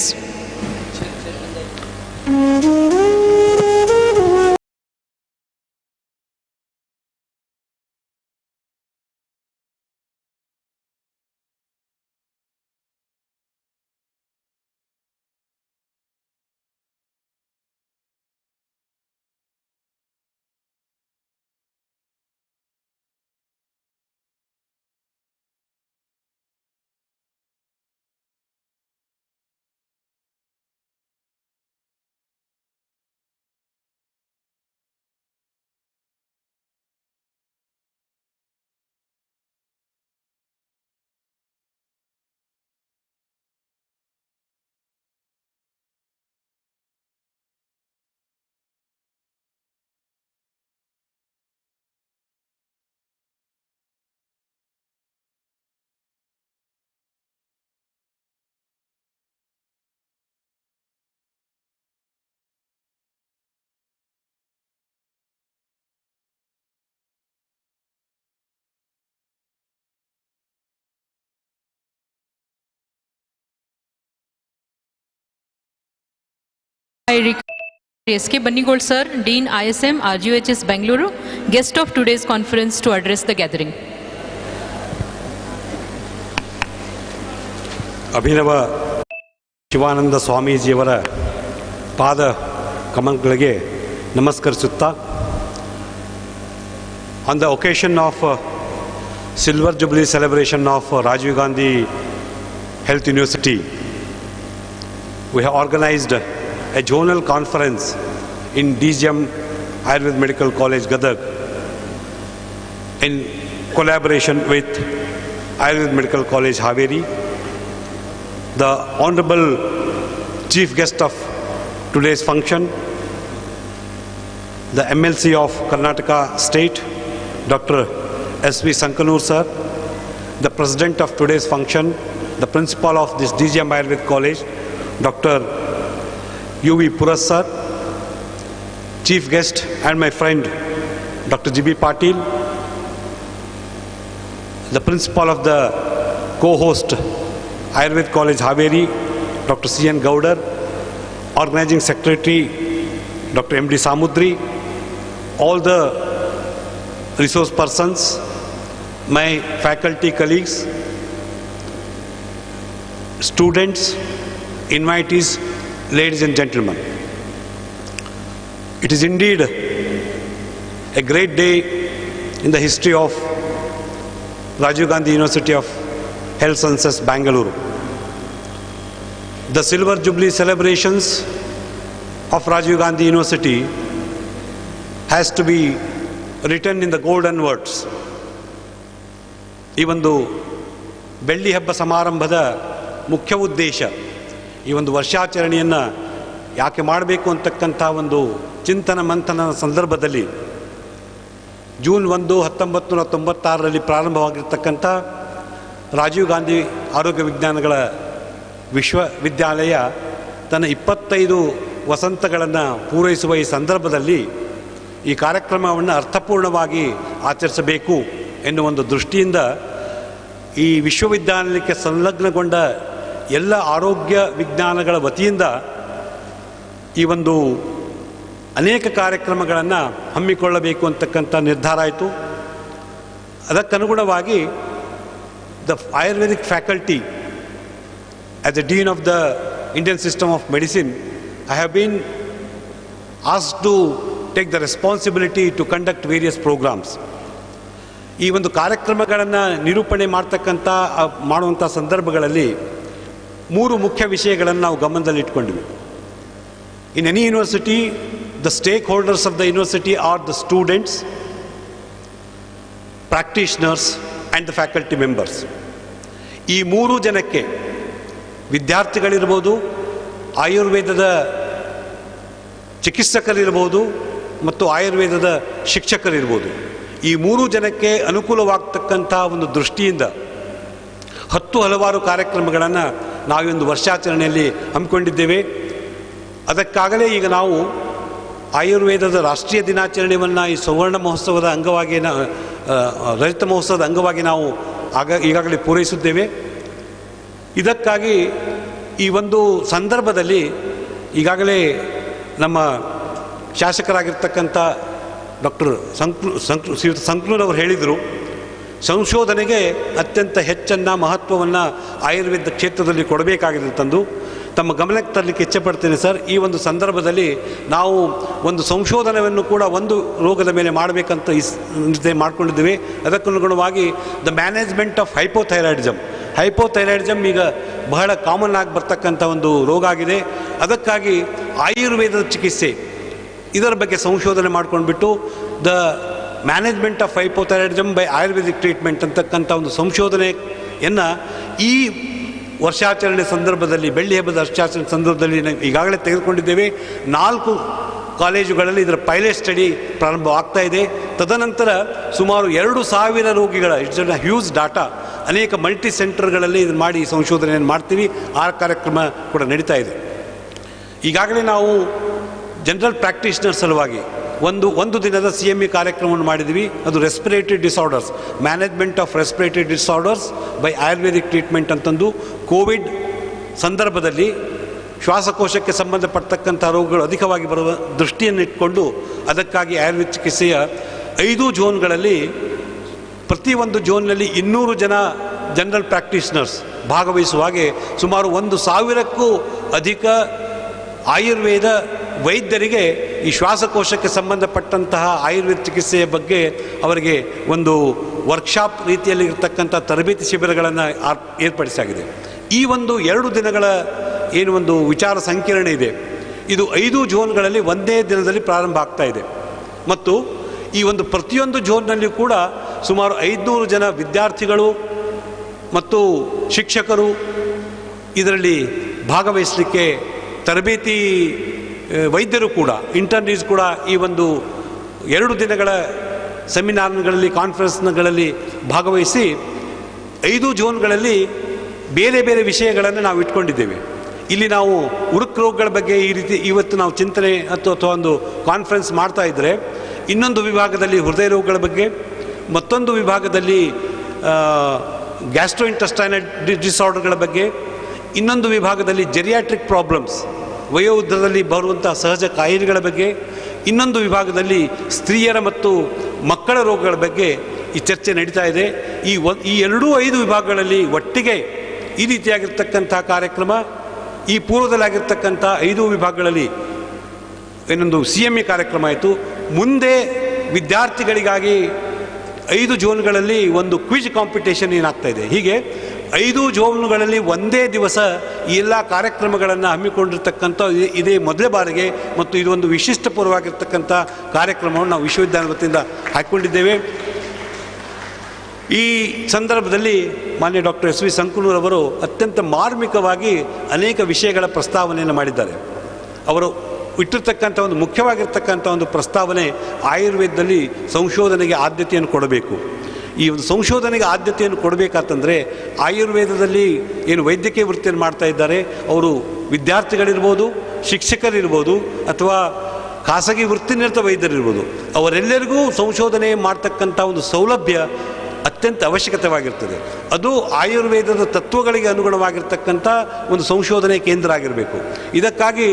I request S.K. Bannigold sir, Dean ISM, RGHS Bangalore, guest of today's conference to address the gathering. Abhinava Shivananda ಸ್ವಾಮೀಜಿಯವರ ಪಾದ ಕಮಲಗಳಿಗೆ ನಮಸ್ಕರಿಸುತ್ತಾ, on the occasion of Silver Jubilee celebration of Rajiv Gandhi Health University, we have organized a zonal conference in DGM Ayurveda Medical College Gadag in collaboration with Ayurveda Medical College Haveri. The Honorable Chief Guest of today's function, the MLC of Karnataka State, Dr. S.V. Sankanur sir, the President of today's function, the Principal of this DGM Ayurveda College, Dr. U.V. Puras sir, Chief Guest and my friend Dr. G.B. Patil, the Principal of the co-host Ayurveda College Haveri, Dr. C.N. Gaudar, Organizing Secretary Dr. M.D. Samudri, all the resource persons, my faculty colleagues, students, invitees, ladies and gentlemen. It is indeed a great day in the history of Rajiv Gandhi University of Health Sciences, Bangalore. The Silver Jubilee celebrations of Rajiv Gandhi University has to be written in the golden words. ಈ ಒಂದು ಬೆಳ್ಳಿ ಹಬ್ಬ ಸಮಾರಂಭದ ಮುಖ್ಯ ಉದ್ದೇಶ, ಈ ಒಂದು ವರ್ಷಾಚರಣೆಯನ್ನು ಯಾಕೆ ಮಾಡಬೇಕು ಅಂತಕ್ಕಂಥ ಒಂದು ಚಿಂತನ ಮಂಥನ ಸಂದರ್ಭದಲ್ಲಿ ಜೂನ್ 1, 1996ರಲ್ಲಿ ಪ್ರಾರಂಭವಾಗಿರ್ತಕ್ಕಂಥ ರಾಜೀವ್ ಗಾಂಧಿ ಆರೋಗ್ಯ ವಿಜ್ಞಾನಗಳ ವಿಶ್ವವಿದ್ಯಾಲಯ ತನ್ನ 25 ವಸಂತಗಳನ್ನು ಪೂರೈಸುವ ಈ ಸಂದರ್ಭದಲ್ಲಿ ಈ ಕಾರ್ಯಕ್ರಮವನ್ನು ಅರ್ಥಪೂರ್ಣವಾಗಿ ಆಚರಿಸಬೇಕು ಎನ್ನುವ ಒಂದು ದೃಷ್ಟಿಯಿಂದ ಈ ವಿಶ್ವವಿದ್ಯಾನಿಲಯಕ್ಕೆ ಸಂಲಗ್ನಗೊಂಡ ಎಲ್ಲ ಆರೋಗ್ಯ ವಿಜ್ಞಾನಗಳ ವತಿಯಿಂದ ಈ ಒಂದು ಅನೇಕ ಕಾರ್ಯಕ್ರಮಗಳನ್ನು ಹಮ್ಮಿಕೊಳ್ಳಬೇಕು ಅಂತಕ್ಕಂಥ ನಿರ್ಧಾರ ಆಯಿತು. ಅದಕ್ಕನುಗುಣವಾಗಿ the ayurvedic faculty as a dean of the Indian system of medicine I have been asked to take the responsibility to conduct various programmes. ಈ ಒಂದು ಕಾರ್ಯಕ್ರಮಗಳನ್ನು ನಿರೂಪಣೆ ಮಾಡುವಂಥ ಸಂದರ್ಭಗಳಲ್ಲಿ 3 ಮುಖ್ಯ ವಿಷಯಗಳನ್ನು ನಾವು ಗಮನದಲ್ಲಿ ಇಟ್ಕೊಂಡಿವಿ. In any university the stakeholders of the university are the students, practitioners and the faculty members. ಈ 3 ಜನಕ್ಕೆ ವಿದ್ಯಾರ್ಥಿಗಳಿರ್ಬೋದು, ಆಯುರ್ವೇದದ ಚಿಕಿತ್ಸಕರಿರ್ಬೋದು ಮತ್ತು ಆಯುರ್ವೇದದ ಶಿಕ್ಷಕರಿರ್ಬೋದು. ಈ 3 ಜನಕ್ಕೆ ಅನುಕೂಲವಾಗ್ತಕ್ಕಂಥ ಒಂದು ದೃಷ್ಟಿಯಿಂದ ಹಲವಾರು ಕಾರ್ಯಕ್ರಮಗಳನ್ನು ನಾವು ಒಂದು ವರ್ಷಾಚರಣೆಯಲ್ಲಿ ಹಮ್ಮಿಕೊಂಡಿದ್ದೇವೆ. ಅದಕ್ಕಾಗಲೇ ಈಗ ನಾವು ಆಯುರ್ವೇದದ ರಾಷ್ಟ್ರೀಯ ದಿನಾಚರಣೆಯನ್ನು ಈ ಸುವರ್ಣ ಮಹೋತ್ಸವದ ಅಂಗವಾಗಿ ರಜತ ಮಹೋತ್ಸವದ ಅಂಗವಾಗಿ ನಾವು ಈಗಾಗಲೇ ಪೂರೈಸಿದ್ದೇವೆ. ಇದಕ್ಕಾಗಿ ಈ ಒಂದು ಸಂದರ್ಭದಲ್ಲಿ ಈಗಾಗಲೇ ನಮ್ಮ ಶಾಸಕರಾಗಿರ್ತಕ್ಕಂಥ ಡಾಕ್ಟರ್ ಸಂಕ್ನೂರವರು ಹೇಳಿದರು, ಸಂಶೋಧನೆಗೆ ಅತ್ಯಂತ ಹೆಚ್ಚನ್ನು ಮಹತ್ವವನ್ನು ಆಯುರ್ವೇದ ಕ್ಷೇತ್ರದಲ್ಲಿ ಕೊಡಬೇಕಾಗಿದೆ ತಂದು ತಮ್ಮ ಗಮನಕ್ಕೆ ತರಲಿಕ್ಕೆ ಇಚ್ಛೆಪಡ್ತೇನೆ ಸರ್. ಈ ಒಂದು ಸಂದರ್ಭದಲ್ಲಿ ನಾವು ಒಂದು ಸಂಶೋಧನೆಯನ್ನು ಕೂಡ ಒಂದು ರೋಗದ ಮೇಲೆ ಮಾಡಬೇಕಂತ ನಿರ್ಣಯ ಮಾಡಿಕೊಂಡಿದ್ದೇವೆ. ಅದಕ್ಕನುಗುಣವಾಗಿ ದ ಮ್ಯಾನೇಜ್ಮೆಂಟ್ ಆಫ್ ಹೈಪೋಥೈರಾಯ್ಡಿಸಮ್ ಈಗ ಬಹಳ ಕಾಮನ್ ಆಗಿ ಬರ್ತಕ್ಕಂಥ ಒಂದು ರೋಗ ಆಗಿದೆ. ಅದಕ್ಕಾಗಿ ಆಯುರ್ವೇದದ ಚಿಕಿತ್ಸೆ ಇದರ ಬಗ್ಗೆ ಸಂಶೋಧನೆ ಮಾಡ್ಕೊಂಡ್ಬಿಟ್ಟು the management of hypothyroidism by Ayurvedic treatment ಅಂತಕ್ಕಂಥ ಒಂದು ಸಂಶೋಧನೆಯನ್ನು ಈ ವರ್ಷಾಚರಣೆ ಸಂದರ್ಭದಲ್ಲಿ, ಬೆಳ್ಳಿ ಹಬ್ಬದ ವರ್ಷಾಚರಣೆ ಸಂದರ್ಭದಲ್ಲಿ ಈಗಾಗಲೇ ತೆಗೆದುಕೊಂಡಿದ್ದೇವೆ. 4 ಕಾಲೇಜುಗಳಲ್ಲಿ ಇದರ ಪೈಲಟ್ ಸ್ಟಡಿ ಪ್ರಾರಂಭವಾಗ್ತಾ ಇದೆ. ತದನಂತರ ಸುಮಾರು 2,000 ರೋಗಿಗಳ ಇಟ್ಸ್ ಅ ಹ್ಯೂಜ್ ಡಾಟಾ ಅನೇಕ ಮಲ್ಟಿ ಸೆಂಟರ್ಗಳಲ್ಲಿ ಇದನ್ನು ಮಾಡಿ ಸಂಶೋಧನೆಯನ್ನು ಮಾಡ್ತೀವಿ. ಆ ಕಾರ್ಯಕ್ರಮ ಕೂಡ ನಡೀತಾ ಇದೆ. ಈಗಾಗಲೇ ನಾವು ಜನರಲ್ ಪ್ರಾಕ್ಟೀಷನರ್ ಸಲುವಾಗಿ ಒಂದು ದಿನದ CME ಕಾರ್ಯಕ್ರಮವನ್ನು ಮಾಡಿದ್ವಿ. ಅದು respiratory disorders, management of respiratory disorders by Ayurvedic treatment ಅಂತಂದು ಕೋವಿಡ್ ಸಂದರ್ಭದಲ್ಲಿ ಶ್ವಾಸಕೋಶಕ್ಕೆ ಸಂಬಂಧಪಟ್ಟತಕ್ಕಂಥ ರೋಗಗಳು ಅಧಿಕವಾಗಿ ಬರುವ ದೃಷ್ಟಿಯನ್ನು ಇಟ್ಕೊಂಡು ಅದಕ್ಕಾಗಿ ಆಯುರ್ವೇದ ಚಿಕಿತ್ಸೆಯ 5 ಝೋನ್ಗಳಲ್ಲಿ ಪ್ರತಿಯೊಂದು ಝೋನ್ನಲ್ಲಿ 200 ಜನ ಜನರಲ್ ಪ್ರಾಕ್ಟೀಷನರ್ಸ್ ಭಾಗವಹಿಸುವ ಹಾಗೆ ಸುಮಾರು 1,000ಕ್ಕೂ ಅಧಿಕ ಆಯುರ್ವೇದ ವೈದ್ಯರಿಗೆ ಈ ಶ್ವಾಸಕೋಶಕ್ಕೆ ಸಂಬಂಧಪಟ್ಟಂತಹ ಆಯುರ್ವೇದ ಚಿಕಿತ್ಸೆಯ ಬಗ್ಗೆ ಅವರಿಗೆ ಒಂದು ವರ್ಕ್ಶಾಪ್ ರೀತಿಯಲ್ಲಿ ಇರತಕ್ಕಂಥ ತರಬೇತಿ ಶಿಬಿರಗಳನ್ನು ಏರ್ಪಡಿಸಲಾಗಿದೆ. ಈ ಒಂದು 2 ದಿನಗಳ ಏನು ಒಂದು ವಿಚಾರ ಸಂಕಿರಣ ಇದೆ, ಇದು 5 ಝೋನ್ಗಳಲ್ಲಿ ಒಂದೇ ದಿನದಲ್ಲಿ ಪ್ರಾರಂಭ ಆಗ್ತಾ ಇದೆ. ಮತ್ತು ಈ ಒಂದು ಪ್ರತಿಯೊಂದು ಝೋನ್ನಲ್ಲಿ ಕೂಡ ಸುಮಾರು 500 ಜನ ವಿದ್ಯಾರ್ಥಿಗಳು ಮತ್ತು ಶಿಕ್ಷಕರು ಇದರಲ್ಲಿ ಭಾಗವಹಿಸಲಿಕ್ಕೆ ತರಬೇತಿ ವೈದ್ಯರು ಕೂಡ ಇಂಟರ್ನೀಸ್ ಕೂಡ ಈ ಒಂದು 2 ದಿನಗಳ ಸೆಮಿನಾರ್ಗಳಲ್ಲಿ ಕಾನ್ಫರೆನ್ಸ್ಗಳಲ್ಲಿ ಭಾಗವಹಿಸಿ 5 ಝೋನ್ಗಳಲ್ಲಿ ಬೇರೆ ಬೇರೆ ವಿಷಯಗಳನ್ನು ನಾವು ಇಟ್ಕೊಂಡಿದ್ದೇವೆ. ಇಲ್ಲಿ ನಾವು ಉರುಕ್ ರೋಗಗಳ ಬಗ್ಗೆ ಈ ರೀತಿ ಇವತ್ತು ನಾವು ಚಿಂತನೆ ಅಥವಾ ಒಂದು ಕಾನ್ಫರೆನ್ಸ್ ಮಾಡ್ತಾ ಇದ್ದರೆ, ಇನ್ನೊಂದು ವಿಭಾಗದಲ್ಲಿ ಹೃದಯ ರೋಗಗಳ ಬಗ್ಗೆ, ಮತ್ತೊಂದು ವಿಭಾಗದಲ್ಲಿ ಗ್ಯಾಸ್ಟ್ರೋಇಂಟೆಸ್ಟೈನಲ್ ಡಿಸಾರ್ಡರ್ಗಳ ಬಗ್ಗೆ, ಇನ್ನೊಂದು ವಿಭಾಗದಲ್ಲಿ ಜೆರಿಯಾಟ್ರಿಕ್ ಪ್ರಾಬ್ಲಮ್ಸ್ ವಯೋವೃದ್ಧದಲ್ಲಿ ಬರುವಂಥ ಸಹಜ ಕಾಯಿಲೆಗಳ ಬಗ್ಗೆ, ಇನ್ನೊಂದು ವಿಭಾಗದಲ್ಲಿ ಸ್ತ್ರೀಯರ ಮತ್ತು ಮಕ್ಕಳ ರೋಗಗಳ ಬಗ್ಗೆ ಈ ಚರ್ಚೆ ನಡೀತಾ ಇದೆ. ಈ 5 ವಿಭಾಗಗಳಲ್ಲಿ ಒಟ್ಟಿಗೆ ಈ ರೀತಿಯಾಗಿರ್ತಕ್ಕಂಥ ಕಾರ್ಯಕ್ರಮ ಈ ಪೂರ್ವದಲ್ಲಾಗಿರ್ತಕ್ಕಂಥ 5 ವಿಭಾಗಗಳಲ್ಲಿ ಇನ್ನೊಂದು CME ಕಾರ್ಯಕ್ರಮ ಆಯಿತು. ಮುಂದೆ ವಿದ್ಯಾರ್ಥಿಗಳಿಗಾಗಿ 5 ಝೋನ್ಗಳಲ್ಲಿ ಒಂದು ಕ್ವಿಜ್ ಕಾಂಪಿಟೇಷನ್ ಏನಾಗ್ತಾ ಇದೆ. ಹೀಗೆ 5 ಝೋನ್ಗಳಲ್ಲಿ ಒಂದೇ ದಿವಸ ಈ ಎಲ್ಲ ಕಾರ್ಯಕ್ರಮಗಳನ್ನು ಹಮ್ಮಿಕೊಂಡಿರ್ತಕ್ಕಂಥ ಇದೇ ಮೊದಲೇ ಬಾರಿಗೆ ಮತ್ತು ಇದು ಒಂದು ವಿಶಿಷ್ಟಪೂರ್ವವಾಗಿರ್ತಕ್ಕಂಥ ಕಾರ್ಯಕ್ರಮವನ್ನು ನಾವು ವಿಶ್ವವಿದ್ಯಾಲಯದ ವತಿಯಿಂದ ಹಾಕಿಕೊಂಡಿದ್ದೇವೆ. ಈ ಸಂದರ್ಭದಲ್ಲಿ ಮಾನ್ಯ ಡಾಕ್ಟರ್ SV ಸಂಕನೂರವರು ಅತ್ಯಂತ ಮಾರ್ಮಿಕವಾಗಿ ಅನೇಕ ವಿಷಯಗಳ ಪ್ರಸ್ತಾವನೆಯನ್ನು ಮಾಡಿದ್ದಾರೆ. ಅವರು ಇಟ್ಟಿರ್ತಕ್ಕಂಥ ಒಂದು ಮುಖ್ಯವಾಗಿರ್ತಕ್ಕಂಥ ಒಂದು ಪ್ರಸ್ತಾವನೆ ಆಯುರ್ವೇದದಲ್ಲಿ ಸಂಶೋಧನೆಗೆ ಆದ್ಯತೆಯನ್ನು ಕೊಡಬೇಕು. ಈ ಒಂದು ಸಂಶೋಧನೆಗೆ ಆದ್ಯತೆಯನ್ನು ಕೊಡಬೇಕಂತಂದರೆ ಆಯುರ್ವೇದದಲ್ಲಿ ಏನು ವೈದ್ಯಕೀಯ ವೃತ್ತಿಯನ್ನು ಮಾಡ್ತಾ ಇದ್ದಾರೆ ಅವರು ವಿದ್ಯಾರ್ಥಿಗಳಿರ್ಬೋದು ಶಿಕ್ಷಕರಿರ್ಬೋದು ಅಥವಾ ಖಾಸಗಿ ವೃತ್ತಿನಿರತ ವೈದ್ಯರಿರ್ಬೋದು, ಅವರೆಲ್ಲರಿಗೂ ಸಂಶೋಧನೆ ಮಾಡ್ತಕ್ಕಂಥ ಒಂದು ಸೌಲಭ್ಯ ಅತ್ಯಂತ ಅವಶ್ಯಕತೆವಾಗಿರ್ತದೆ. ಅದು ಆಯುರ್ವೇದದ ತತ್ವಗಳಿಗೆ ಅನುಗುಣವಾಗಿರ್ತಕ್ಕಂಥ ಒಂದು ಸಂಶೋಧನೆ ಕೇಂದ್ರ ಆಗಿರಬೇಕು. ಇದಕ್ಕಾಗಿ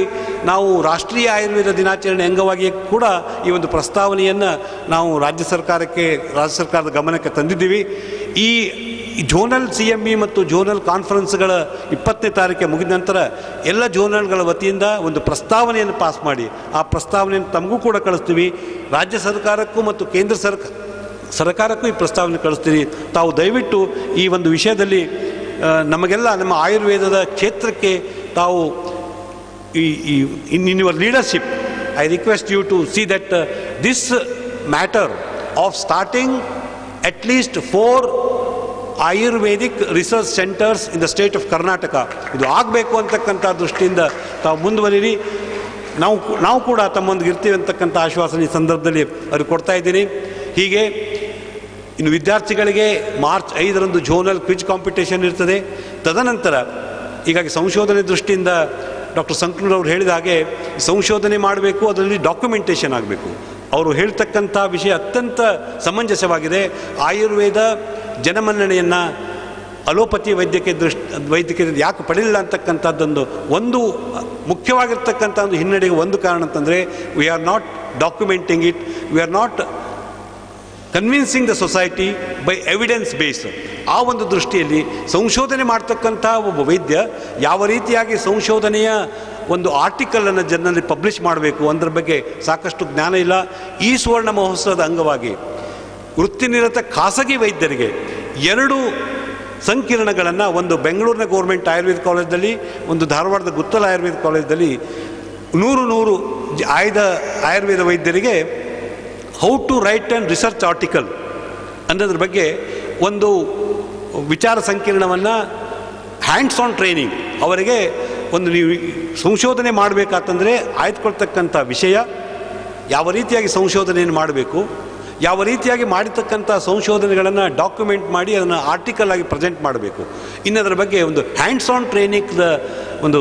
ನಾವು ರಾಷ್ಟ್ರೀಯ ಆಯುರ್ವೇದ ದಿನಾಚರಣೆ ಅಂಗವಾಗಿ ಕೂಡ ಈ ಒಂದು ಪ್ರಸ್ತಾವನೆಯನ್ನು ನಾವು ರಾಜ್ಯ ಸರ್ಕಾರದ ಗಮನಕ್ಕೆ ತಂದಿದ್ದೀವಿ. ಈ ಝೋನಲ್ CME ಮತ್ತು ಝೋನಲ್ ಕಾನ್ಫರೆನ್ಸ್ಗಳ 20ನೇ ತಾರೀಕಿಗೆ ಮುಗಿದ ನಂತರ ಎಲ್ಲ ಝೋನಲ್ಗಳ ವತಿಯಿಂದ ಒಂದು ಪ್ರಸ್ತಾವನೆಯನ್ನು ಪಾಸ್ ಮಾಡಿ ಆ ಪ್ರಸ್ತಾವನೆಯನ್ನು ತಮಗೂ ಕೂಡ ಕಳಿಸ್ತೀವಿ. ರಾಜ್ಯ ಸರ್ಕಾರಕ್ಕೂ ಮತ್ತು ಕೇಂದ್ರ ಸರ್ಕಾರಕ್ಕೂ ಈ ಪ್ರಸ್ತಾವನೆ ಕಳಿಸ್ತೀರಿ. ತಾವು ದಯವಿಟ್ಟು ಈ ಒಂದು ವಿಷಯದಲ್ಲಿ ನಮಗೆಲ್ಲ ನಮ್ಮ ಆಯುರ್ವೇದದ ಕ್ಷೇತ್ರಕ್ಕೆ ತಾವು in your leadership I request you to see that this matter of starting at least 4 Ayurvedic research centres in the state of Karnataka ಇದು ಆಗಬೇಕು ಅಂತಕ್ಕಂಥ ದೃಷ್ಟಿಯಿಂದ ತಾವು ಮುಂದುವರಿರಿ. ನಾವು ಕೂಡ ತಮ್ಮೊಂದಿಗೆ ಇರ್ತೀವಿ ಅಂತಕ್ಕಂಥ ಆಶ್ವಾಸನೆ ಈ ಸಂದರ್ಭದಲ್ಲಿ ಅವ್ರಿಗೆ ಕೊಡ್ತಾ ಇದ್ದೀನಿ. ಹೀಗೆ ಇನ್ನು ವಿದ್ಯಾರ್ಥಿಗಳಿಗೆ ಮಾರ್ಚ್ 5ರಂದು ಝೋನಲ್ ಕ್ವಿಜ್ ಕಾಂಪಿಟೇಷನ್ ಇರ್ತದೆ. ತದನಂತರ ಹೀಗಾಗಿ ಸಂಶೋಧನೆ ದೃಷ್ಟಿಯಿಂದ ಡಾಕ್ಟರ್ ಸಂಕನೂರ್ ಅವರು ಹೇಳಿದ ಹಾಗೆ ಸಂಶೋಧನೆ ಮಾಡಬೇಕು, ಅದರಲ್ಲಿ ಡಾಕ್ಯುಮೆಂಟೇಷನ್ ಆಗಬೇಕು. ಅವರು ಹೇಳ್ತಕ್ಕಂಥ ವಿಷಯ ಅತ್ಯಂತ ಸಮಂಜಸವಾಗಿದೆ. ಆಯುರ್ವೇದ ಜನಮನ್ನಣೆಯನ್ನು ಅಲೋಪತಿ ವೈದ್ಯಕೀಯದಲ್ಲಿ ಯಾಕೆ ಪಡೆಯಲಿಲ್ಲ ಅಂತಕ್ಕಂಥದ್ದೊಂದು ಒಂದು ಮುಖ್ಯವಾಗಿರ್ತಕ್ಕಂಥ ಒಂದು ಹಿನ್ನಡೆಗೆ ಒಂದು ಕಾರಣ ಅಂತಂದರೆ we are not documenting it, we are not convincing the society by evidence based. ಆ ಒಂದು ದೃಷ್ಟಿಯಲ್ಲಿ ಸಂಶೋಧನೆ ಮಾಡ್ತಕ್ಕಂಥ ಒಬ್ಬ ವೈದ್ಯ ಯಾವ ರೀತಿಯಾಗಿ ಸಂಶೋಧನೆಯ ಒಂದು ಆರ್ಟಿಕಲನ್ನು ಜರ್ನಲ್ಲಿ ಪಬ್ಲಿಷ್ ಮಾಡಬೇಕು ಅದರ ಬಗ್ಗೆ ಸಾಕಷ್ಟು ಜ್ಞಾನ ಇಲ್ಲ. ಈ ಸುವರ್ಣ ಮಹೋತ್ಸವದ ಅಂಗವಾಗಿ ವೃತ್ತಿನಿರತ ಖಾಸಗಿ ವೈದ್ಯರಿಗೆ 2 ಸಂಕಿರಣಗಳನ್ನು, ಒಂದು ಬೆಂಗಳೂರಿನ ಗೌರ್ಮೆಂಟ್ ಆಯುರ್ವೇದ ಕಾಲೇಜಲ್ಲಿ, ಒಂದು ಧಾರವಾಡದ ಗುತ್ತಲ ಆಯುರ್ವೇದ ಕಾಲೇಜಲ್ಲಿ 100 ಆಯ್ದ ಆಯುರ್ವೇದ ವೈದ್ಯರಿಗೆ how to write and research article ಅನ್ನೋದ್ರ ಬಗ್ಗೆ ಒಂದು ವಿಚಾರ ಸಂಕಿರಣವನ್ನು ಹ್ಯಾಂಡ್ಸ್ ಆನ್ ಟ್ರೈನಿಂಗ್ ಅವರಿಗೆ ಒಂದು ನೀವು ಸಂಶೋಧನೆ ಮಾಡಬೇಕಾತಂದರೆ ಆಯ್ದುಕೊಳ್ತಕ್ಕಂಥ ವಿಷಯ, ಯಾವ ರೀತಿಯಾಗಿ ಸಂಶೋಧನೆಯನ್ನು ಮಾಡಬೇಕು, ಯಾವ ರೀತಿಯಾಗಿ ಮಾಡಿರ್ತಕ್ಕಂಥ ಸಂಶೋಧನೆಗಳನ್ನು ಡಾಕ್ಯುಮೆಂಟ್ ಮಾಡಿ ಅದನ್ನು ಆರ್ಟಿಕಲ್ ಆಗಿ ಪ್ರೆಸೆಂಟ್ ಮಾಡಬೇಕು. ಇನ್ನದರ ಬಗ್ಗೆ ಒಂದು ಹ್ಯಾಂಡ್ಸ್ ಆನ್ ಟ್ರೈನಿಂಗ್ದ ಒಂದು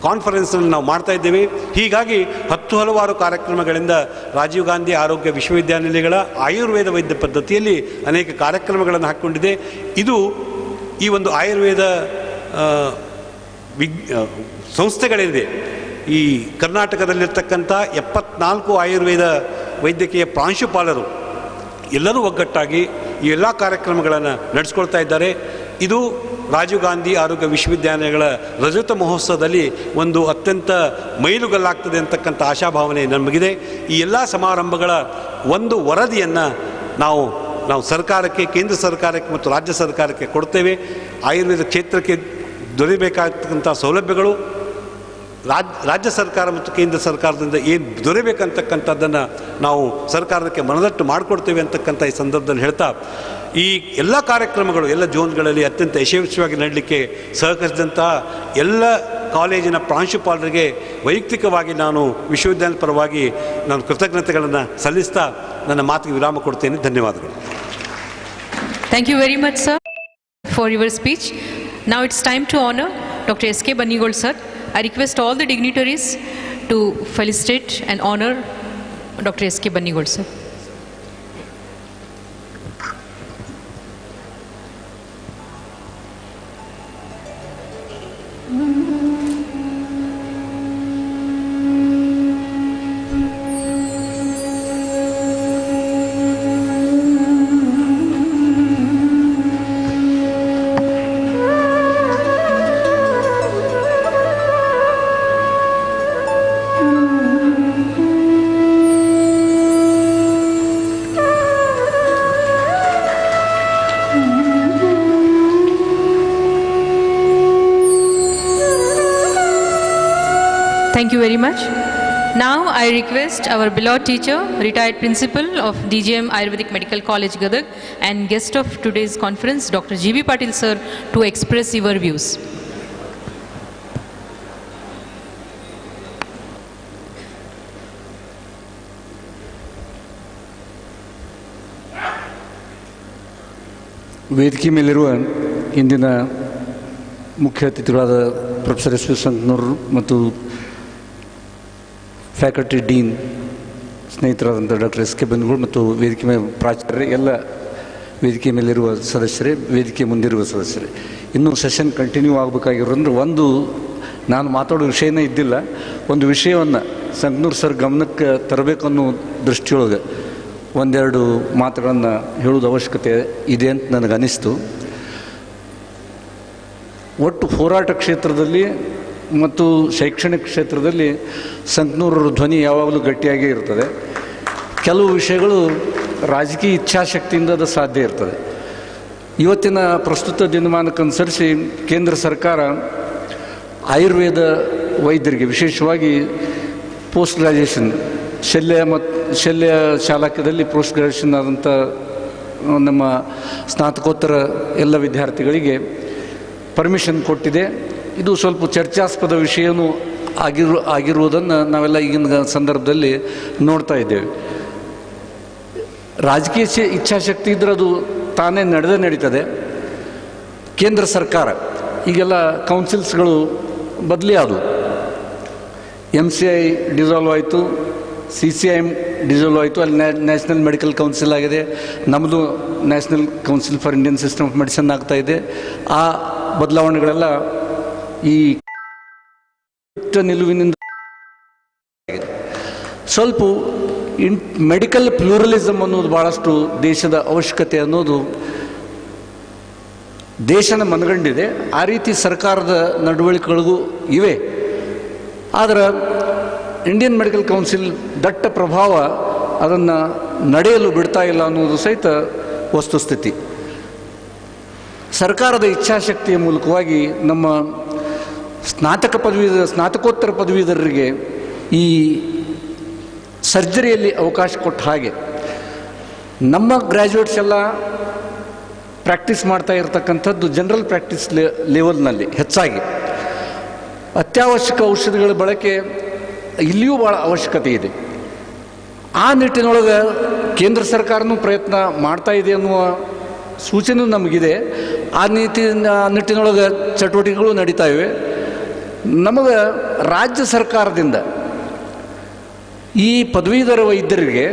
ಕಾನ್ಫರೆನ್ಸನ್ನು ನಾವು ಮಾಡ್ತಾ ಇದ್ದೇವೆ. ಹೀಗಾಗಿ ಹಲವಾರು ಕಾರ್ಯಕ್ರಮಗಳಿಂದ ರಾಜೀವ್ ಗಾಂಧಿ ಆರೋಗ್ಯ ವಿಶ್ವವಿದ್ಯಾನಿಲಯಗಳ ಆಯುರ್ವೇದ ವೈದ್ಯ ಪದ್ಧತಿಯಲ್ಲಿ ಅನೇಕ ಕಾರ್ಯಕ್ರಮಗಳನ್ನು ಹಾಕ್ಕೊಂಡಿದೆ. ಇದು ಈ ಒಂದು ಆಯುರ್ವೇದ ಸಂಸ್ಥೆಗಳಿದೆ. ಈ ಕರ್ನಾಟಕದಲ್ಲಿರ್ತಕ್ಕಂಥ 74 ಆಯುರ್ವೇದ ವೈದ್ಯಕೀಯ ಪ್ರಾಂಶುಪಾಲರು ಎಲ್ಲರೂ ಒಗ್ಗಟ್ಟಾಗಿ ಈ ಎಲ್ಲ ಕಾರ್ಯಕ್ರಮಗಳನ್ನು ನಡೆಸ್ಕೊಳ್ತಾ ಇದ್ದಾರೆ. ಇದು ರಾಜೀವ್ ಗಾಂಧಿ ಆರೋಗ್ಯ ವಿಶ್ವವಿದ್ಯಾಲಯಗಳ ರಜತ ಮಹೋತ್ಸವದಲ್ಲಿ ಒಂದು ಅತ್ಯಂತ ಮೈಲುಗಲ್ಲಾಗ್ತದೆ ಅಂತಕ್ಕಂಥ ಆಶಾಭಾವನೆ ನಮಗಿದೆ. ಈ ಎಲ್ಲ ಸಮಾರಂಭಗಳ ಒಂದು ವರದಿಯನ್ನು ನಾವು ಸರ್ಕಾರಕ್ಕೆ, ಕೇಂದ್ರ ಸರ್ಕಾರಕ್ಕೆ ಮತ್ತು ರಾಜ್ಯ ಸರ್ಕಾರಕ್ಕೆ ಕೊಡ್ತೇವೆ. ಆಯುರ್ವೇದ ಕ್ಷೇತ್ರಕ್ಕೆ ದೊರೆಯಬೇಕಾಗ್ತಕ್ಕಂಥ ಸೌಲಭ್ಯಗಳು ರಾಜ್ಯ ಸರ್ಕಾರ ಮತ್ತು ಕೇಂದ್ರ ಸರ್ಕಾರದಿಂದ ಏನು ದೊರೆಯಬೇಕಂತಕ್ಕಂಥದ್ದನ್ನು ನಾವು ಸರ್ಕಾರಕ್ಕೆ ಮನದಟ್ಟು ಮಾಡಿಕೊಡ್ತೇವೆ ಅಂತಕ್ಕಂಥ ಈ ಸಂದರ್ಭದಲ್ಲಿ ಹೇಳ್ತಾ, ಈ ಎಲ್ಲ ಕಾರ್ಯಕ್ರಮಗಳು ಎಲ್ಲ ಝೋನ್ಗಳಲ್ಲಿ ಅತ್ಯಂತ ಯಶಸ್ವಿಯಾಗಿ ನಡೆಯಲಿಕ್ಕೆ ಸಹಕರಿಸಿದಂಥ ಎಲ್ಲ ಕಾಲೇಜಿನ ಪ್ರಾಂಶುಪಾಲರಿಗೆ ವೈಯಕ್ತಿಕವಾಗಿ ನಾನು ವಿಶ್ವವಿದ್ಯಾಲಯದ ಪರವಾಗಿ ನಾನು ಕೃತಜ್ಞತೆಗಳನ್ನು ಸಲ್ಲಿಸ್ತಾ ನನ್ನ ಮಾತಿಗೆ ವಿರಾಮ ಕೊಡ್ತೇನೆ. ಧನ್ಯವಾದಗಳು. Thank you very much, sir, for your speech. Now it's time to honor Dr. S.K. Bannigold, sir. I request all the dignitaries to felicitate and honor Dr. S.K. Bannigold, sir. Thank you very much. Now I request our beloved teacher, retired principal of DGM Ayurvedic Medical College Gadag and guest of today's conference, Dr. G.B. Patil sir, to express your views. ವೇದಿಕೆ ಮೇಲಿರುವ ಇಂದಿನ ಮುಖ್ಯ ಅತಿಥಿಗಳಾದ professor S V Sankanur ಮತ್ತು faculty dean ಸ್ನೇಹಿತರಾದಂಥ doctor S K ಬಂಧುಗಳು ಮತ್ತು ವೇದಿಕೆ ಮೇಲೆ ಪ್ರಾಚಾರ್ಯರೇ, ಎಲ್ಲ ವೇದಿಕೆ ಮೇಲಿರುವ ಸದಸ್ಯರೇ, ವೇದಿಕೆ ಮುಂದಿರುವ ಸದಸ್ಯರೇ, ಇನ್ನೂ ಸೆಷನ್ ಕಂಟಿನ್ಯೂ ಆಗಬೇಕಾಗಿರೋದ್ರೆ ಒಂದು ನಾನು ಮಾತಾಡೋ ವಿಷಯನೇ ಇದ್ದಿಲ್ಲ, ಒಂದು ವಿಷಯವನ್ನು ಸಂಕನೂರು ಸರ್ ಗಮನಕ್ಕೆ ತರಬೇಕು ಅನ್ನೋ ದೃಷ್ಟಿಯೊಳಗೆ ಒಂದೆರಡು ಮಾತುಗಳನ್ನು ಹೇಳೋದು ಅವಶ್ಯಕತೆ ಇದೆ ಅಂತ ನನಗೆ ಅನ್ನಿಸ್ತು. ಒಟ್ಟು ಹೋರಾಟ ಕ್ಷೇತ್ರದಲ್ಲಿ ಮತ್ತು ಶೈಕ್ಷಣಿಕ ಕ್ಷೇತ್ರದಲ್ಲಿ ಸಂಕನೂರರ ಧ್ವನಿ ಯಾವಾಗಲೂ ಗಟ್ಟಿಯಾಗೇ ಇರ್ತದೆ. ಕೆಲವು ವಿಷಯಗಳು ರಾಜಕೀಯ ಇಚ್ಛಾಶಕ್ತಿಯಿಂದ ಅದು ಸಾಧ್ಯ ಇರ್ತದೆ. ಇವತ್ತಿನ ಪ್ರಸ್ತುತ ದಿನಮಾನಕ್ಕನುಸರಿಸಿ ಕೇಂದ್ರ ಸರ್ಕಾರ ಆಯುರ್ವೇದ ವೈದ್ಯರಿಗೆ, ವಿಶೇಷವಾಗಿ ಪೋಸ್ಟ್ ಗ್ರ್ಯಾಜುಯೇಷನ್ ಶಲ್ಯ ಶಾಲಾಕ್ಯದಲ್ಲಿ ಪೋಸ್ಟ್ ಗ್ರ್ಯಾಜುಯೇಷನ್ ಆದಂಥ ನಮ್ಮ ಸ್ನಾತಕೋತ್ತರ ಎಲ್ಲ ವಿದ್ಯಾರ್ಥಿಗಳಿಗೆ ಪರ್ಮಿಷನ್ ಕೊಟ್ಟಿದೆ. ಇದು ಸ್ವಲ್ಪ ಚರ್ಚಾಸ್ಪದ ವಿಷಯವೂ ಆಗಿರುವುದನ್ನು ನಾವೆಲ್ಲ ಈಗಿನ ಸಂದರ್ಭದಲ್ಲಿ ನೋಡ್ತಾ ಇದ್ದೇವೆ. ರಾಜಕೀಯ ಇಚ್ಛಾಶಕ್ತಿ ಇದ್ದರೆ ಅದು ತಾನೇ ನಡೀತದೆ. ಕೇಂದ್ರ ಸರ್ಕಾರ ಈಗೆಲ್ಲ ಕೌನ್ಸಿಲ್ಸ್ಗಳು ಬದಲಿ ಆದವು. MCI ಡಿಸಾಲ್ವ್ ಆಯಿತು, CCIM ಡಿಸಾಲ್ವ್ ಆಯಿತು, ಅಲ್ಲಿ ನ್ಯಾಷನಲ್ ಮೆಡಿಕಲ್ ಕೌನ್ಸಿಲ್ ಆಗಿದೆ. ನಮ್ಮದು national council for Indian system of medicine ಆಗ್ತಾ ಇದೆ. ಆ ಬದಲಾವಣೆಗಳೆಲ್ಲ ಈ ನಿಲುವಿನಿಂದ ಸ್ವಲ್ಪ ಮೆಡಿಕಲ್ ಪ್ಲೂರಲಿಸಮ್ ಅನ್ನೋದು ಭಾಳಷ್ಟು ದೇಶದ ಅವಶ್ಯಕತೆ ಅನ್ನೋದು ದೇಶನ ಮನಗಂಡಿದೆ. ಆ ರೀತಿ ಸರ್ಕಾರದ ನಡವಳಿಕೆಗಳಿಗೂ ಇವೆ. ಆದರೆ ಇಂಡಿಯನ್ ಮೆಡಿಕಲ್ ಕೌನ್ಸಿಲ್ ದಟ್ಟ ಪ್ರಭಾವ ಅದನ್ನು ನಡೆಯಲು ಬಿಡ್ತಾ ಇಲ್ಲ ಅನ್ನೋದು ಸಹಿತ ವಸ್ತುಸ್ಥಿತಿ. ಸರ್ಕಾರದ ಇಚ್ಛಾಶಕ್ತಿಯ ಮೂಲಕವಾಗಿ ನಮ್ಮ ಸ್ನಾತಕೋತ್ತರ ಪದವೀಧರರಿಗೆ ಈ ಸರ್ಜರಿಯಲ್ಲಿ ಅವಕಾಶ ಕೊಟ್ಟ ಹಾಗೆ ನಮ್ಮ ಗ್ರ್ಯಾಜುಯೇಟ್ಸ್ ಎಲ್ಲ ಪ್ರಾಕ್ಟೀಸ್ ಮಾಡ್ತಾ ಇರತಕ್ಕಂಥದ್ದು ಜನರಲ್ ಪ್ರಾಕ್ಟೀಸ್ ಲೆವೆಲ್ನಲ್ಲಿ ಹೆಚ್ಚಾಗಿ ಅತ್ಯವಶ್ಯಕ ಔಷಧಿಗಳ ಬಳಕೆ ಇಲ್ಲಿಯೂ ಭಾಳ ಅವಶ್ಯಕತೆ ಇದೆ. ಆ ನಿಟ್ಟಿನೊಳಗೆ ಕೇಂದ್ರ ಸರ್ಕಾರನೂ ಪ್ರಯತ್ನ ಮಾಡ್ತಾ ಇದೆ ಅನ್ನುವ ಸೂಚನೆ ನಮಗಿದೆ. ಆ ನಿಟ್ಟಿನೊಳಗೆ ಚಟುವಟಿಕೆಗಳು ನಡೀತಾ ಇವೆ. ನಮಗೆ ರಾಜ್ಯ ಸರ್ಕಾರದಿಂದ ಈ ಪದವೀಧರ ವೈದ್ಯರಿಗೆ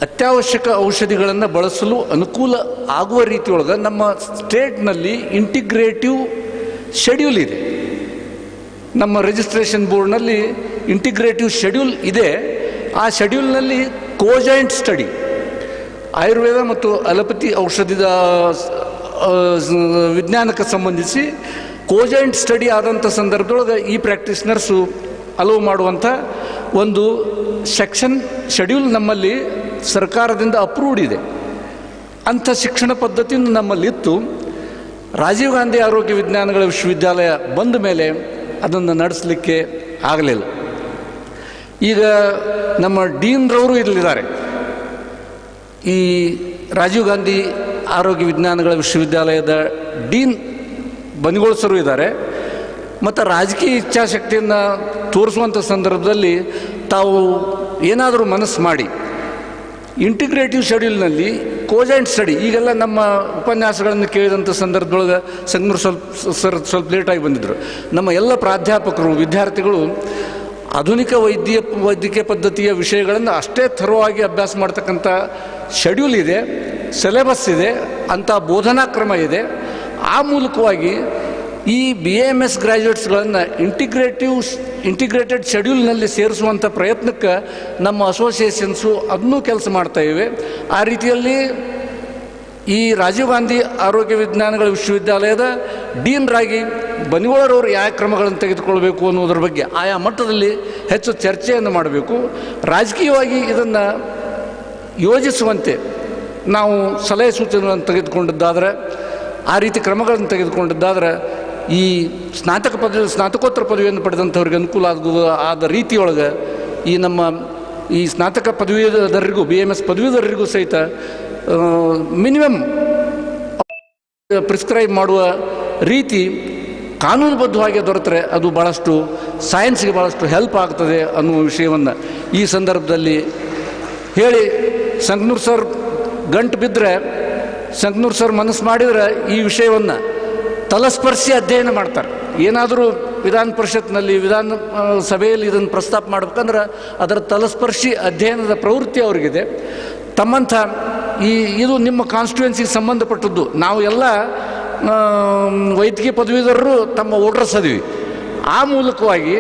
ಅತ್ಯವಶ್ಯಕ ಔಷಧಿಗಳನ್ನು ಬಳಸಲು ಅನುಕೂಲ ಆಗುವ ರೀತಿಯೊಳಗೆ ನಮ್ಮ ಸ್ಟೇಟ್ನಲ್ಲಿ ಇಂಟಿಗ್ರೇಟಿವ್ ಶೆಡ್ಯೂಲ್ ಇದೆ. ನಮ್ಮ ರಿಜಿಸ್ಟ್ರೇಷನ್ ಬೋರ್ಡ್ನಲ್ಲಿ ಇಂಟಿಗ್ರೇಟಿವ್ ಶೆಡ್ಯೂಲ್ ಇದೆ. ಆ ಶೆಡ್ಯೂಲ್ನಲ್ಲಿ ಕೋಜಾಯಿಂಟ್ ಸ್ಟಡಿ, ಆಯುರ್ವೇದ ಮತ್ತು ಅಲೋಪತಿ ಔಷಧದ ವಿಜ್ಞಾನಕ್ಕೆ ಸಂಬಂಧಿಸಿ ಕೋಜಾಯಿಂಟ್ ಸ್ಟಡಿ ಆದಂಥ ಸಂದರ್ಭದೊಳಗೆ ಈ ಪ್ರಾಕ್ಟೀಸ್ನರ್ಸು ಅಲೋವ್ ಮಾಡುವಂಥ ಒಂದು ಸೆಕ್ಷನ್ ಶೆಡ್ಯೂಲ್ ನಮ್ಮಲ್ಲಿ ಸರ್ಕಾರದಿಂದ ಅಪ್ರೂವ್ಡ್ ಇದೆ. ಅಂಥ ಶಿಕ್ಷಣ ಪದ್ಧತಿ ನಮ್ಮಲ್ಲಿತ್ತು. ರಾಜೀವ್ ಗಾಂಧಿ ಆರೋಗ್ಯ ವಿಜ್ಞಾನಗಳ ವಿಶ್ವವಿದ್ಯಾಲಯ ಬಂದ ಮೇಲೆ ಅದನ್ನು ನಡೆಸಲಿಕ್ಕೆ ಆಗಲಿಲ್ಲ. ಈಗ ನಮ್ಮ ಡೀನ್ರವರು ಇರಲಿದ್ದಾರೆ. ಈ ರಾಜೀವ್ ಗಾಂಧಿ ಆರೋಗ್ಯ ವಿಜ್ಞಾನಗಳ ವಿಶ್ವವಿದ್ಯಾಲಯದ ಡೀನ್ ಬನಿಗೋಳ್ಸರು ಇದ್ದಾರೆ. ಮತ್ತು ರಾಜಕೀಯ ಇಚ್ಛಾಶಕ್ತಿಯನ್ನು ತೋರಿಸುವಂಥ ಸಂದರ್ಭದಲ್ಲಿ ತಾವು ಏನಾದರೂ ಮನಸ್ಸು ಮಾಡಿ ಇಂಟಿಗ್ರೇಟಿವ್ ಶೆಡ್ಯೂಲ್ನಲ್ಲಿ ಕೋಜಾಯಿಂಟ್ ಸ್ಟಡಿ, ಈಗೆಲ್ಲ ನಮ್ಮ ಉಪನ್ಯಾಸಗಳನ್ನು ಕೇಳಿದಂಥ ಸಂದರ್ಭದೊಳಗೆ ಸಂಗನೂರು ಸ್ವಲ್ಪ ಲೇಟಾಗಿ ಬಂದಿದ್ದರು. ನಮ್ಮ ಎಲ್ಲ ಪ್ರಾಧ್ಯಾಪಕರು, ವಿದ್ಯಾರ್ಥಿಗಳು ಆಧುನಿಕ ವೈದ್ಯಕೀಯ ಪದ್ಧತಿಯ ವಿಷಯಗಳನ್ನು ಅಷ್ಟೇ ಥರವಾಗಿ ಅಭ್ಯಾಸ ಮಾಡ್ತಕ್ಕಂಥ ಶೆಡ್ಯೂಲ್ ಇದೆ, ಸಿಲೆಬಸ್ ಇದೆ, ಅಂಥ ಬೋಧನಾ ಕ್ರಮ ಇದೆ. ಆ ಮೂಲಕವಾಗಿ ಈ BAMS ಗ್ರ್ಯಾಜುಯೇಟ್ಸ್ಗಳನ್ನು ಇಂಟಿಗ್ರೇಟೆಡ್ ಶೆಡ್ಯೂಲ್ನಲ್ಲಿ ಸೇರಿಸುವಂಥ ಪ್ರಯತ್ನಕ್ಕೆ ನಮ್ಮ ಅಸೋಸಿಯೇಷನ್ಸು ಅದನ್ನೂ ಕೆಲಸ ಮಾಡ್ತಾ ಇವೆ. ಆ ರೀತಿಯಲ್ಲಿ ಈ ರಾಜೀವ್ ಗಾಂಧಿ ಆರೋಗ್ಯ ವಿಜ್ಞಾನಗಳ ವಿಶ್ವವಿದ್ಯಾಲಯದ ಡೀನ್ರಾಗಿ ಬನಿಗೋಳರವರು ಯಾವ ಕ್ರಮಗಳನ್ನು ತೆಗೆದುಕೊಳ್ಬೇಕು ಅನ್ನೋದ್ರ ಬಗ್ಗೆ ಆಯಾ ಮಟ್ಟದಲ್ಲಿ ಹೆಚ್ಚು ಚರ್ಚೆಯನ್ನು ಮಾಡಬೇಕು. ರಾಜಕೀಯವಾಗಿ ಇದನ್ನು ಯೋಜಿಸುವಂತೆ ನಾವು ಸಲಹೆ ಸೂಚನೆಗಳನ್ನು ತೆಗೆದುಕೊಂಡಿದ್ದಾದರೆ, ಆ ರೀತಿ ಕ್ರಮಗಳನ್ನು ತೆಗೆದುಕೊಂಡಿದ್ದಾದರೆ ಈ ಸ್ನಾತಕೋತ್ತರ ಪದವಿಯನ್ನು ಪಡೆದಂಥವ್ರಿಗೆ ಅನುಕೂಲ ಆದ ರೀತಿಯೊಳಗೆ ಈ ನಮ್ಮ ಈ ಸ್ನಾತಕ ಪದವೀಧರರಿಗೂ BAMS ಪದವೀಧರರಿಗೂ ಸಹಿತ ಮಿನಿಮಮ್ ಪ್ರಿಸ್ಕ್ರೈಬ್ ಮಾಡುವ ರೀತಿ ಕಾನೂನುಬದ್ಧವಾಗಿ ದೊರೆತರೆ ಅದು ಭಾಳಷ್ಟು ಸೈನ್ಸ್ಗೆ ಭಾಳಷ್ಟು ಹೆಲ್ಪ್ ಆಗ್ತದೆ ಅನ್ನುವ ವಿಷಯವನ್ನು ಈ ಸಂದರ್ಭದಲ್ಲಿ ಹೇಳಿ, ಸಂಕನೂರು ಸರ್ ಗಂಟು ಬಿದ್ದರೆ, ಸಂಕನೂರು ಸರ್ ಮನಸ್ಸು ಮಾಡಿದರೆ ಈ ವಿಷಯವನ್ನು ತಲಸ್ಪರ್ಶಿ ಅಧ್ಯಯನ ಮಾಡ್ತಾರೆ. ಏನಾದರೂ ವಿಧಾನ ಪರಿಷತ್ನಲ್ಲಿ ವಿಧಾನ ಸಭೆಯಲ್ಲಿ ಇದನ್ನು ಪ್ರಸ್ತಾಪ ಮಾಡ್ಬೇಕಂದ್ರೆ ಅದರ ತಲಸ್ಪರ್ಶಿ ಅಧ್ಯಯನದ ಪ್ರವೃತ್ತಿ ಅವ್ರಿಗಿದೆ. ತಮ್ಮಂಥ ಇದು ನಿಮ್ಮ ಕಾನ್ಸ್ಟಿಟ್ಯೂನ್ಸಿಗೆ ಸಂಬಂಧಪಟ್ಟದ್ದು. ನಾವು ಎಲ್ಲ ವೈದ್ಯಕೀಯ ಪದವೀಧರರು ತಮ್ಮ ವೋಟರ್ಸ್ ಅದೀವಿ. ಆ ಮೂಲಕವಾಗಿ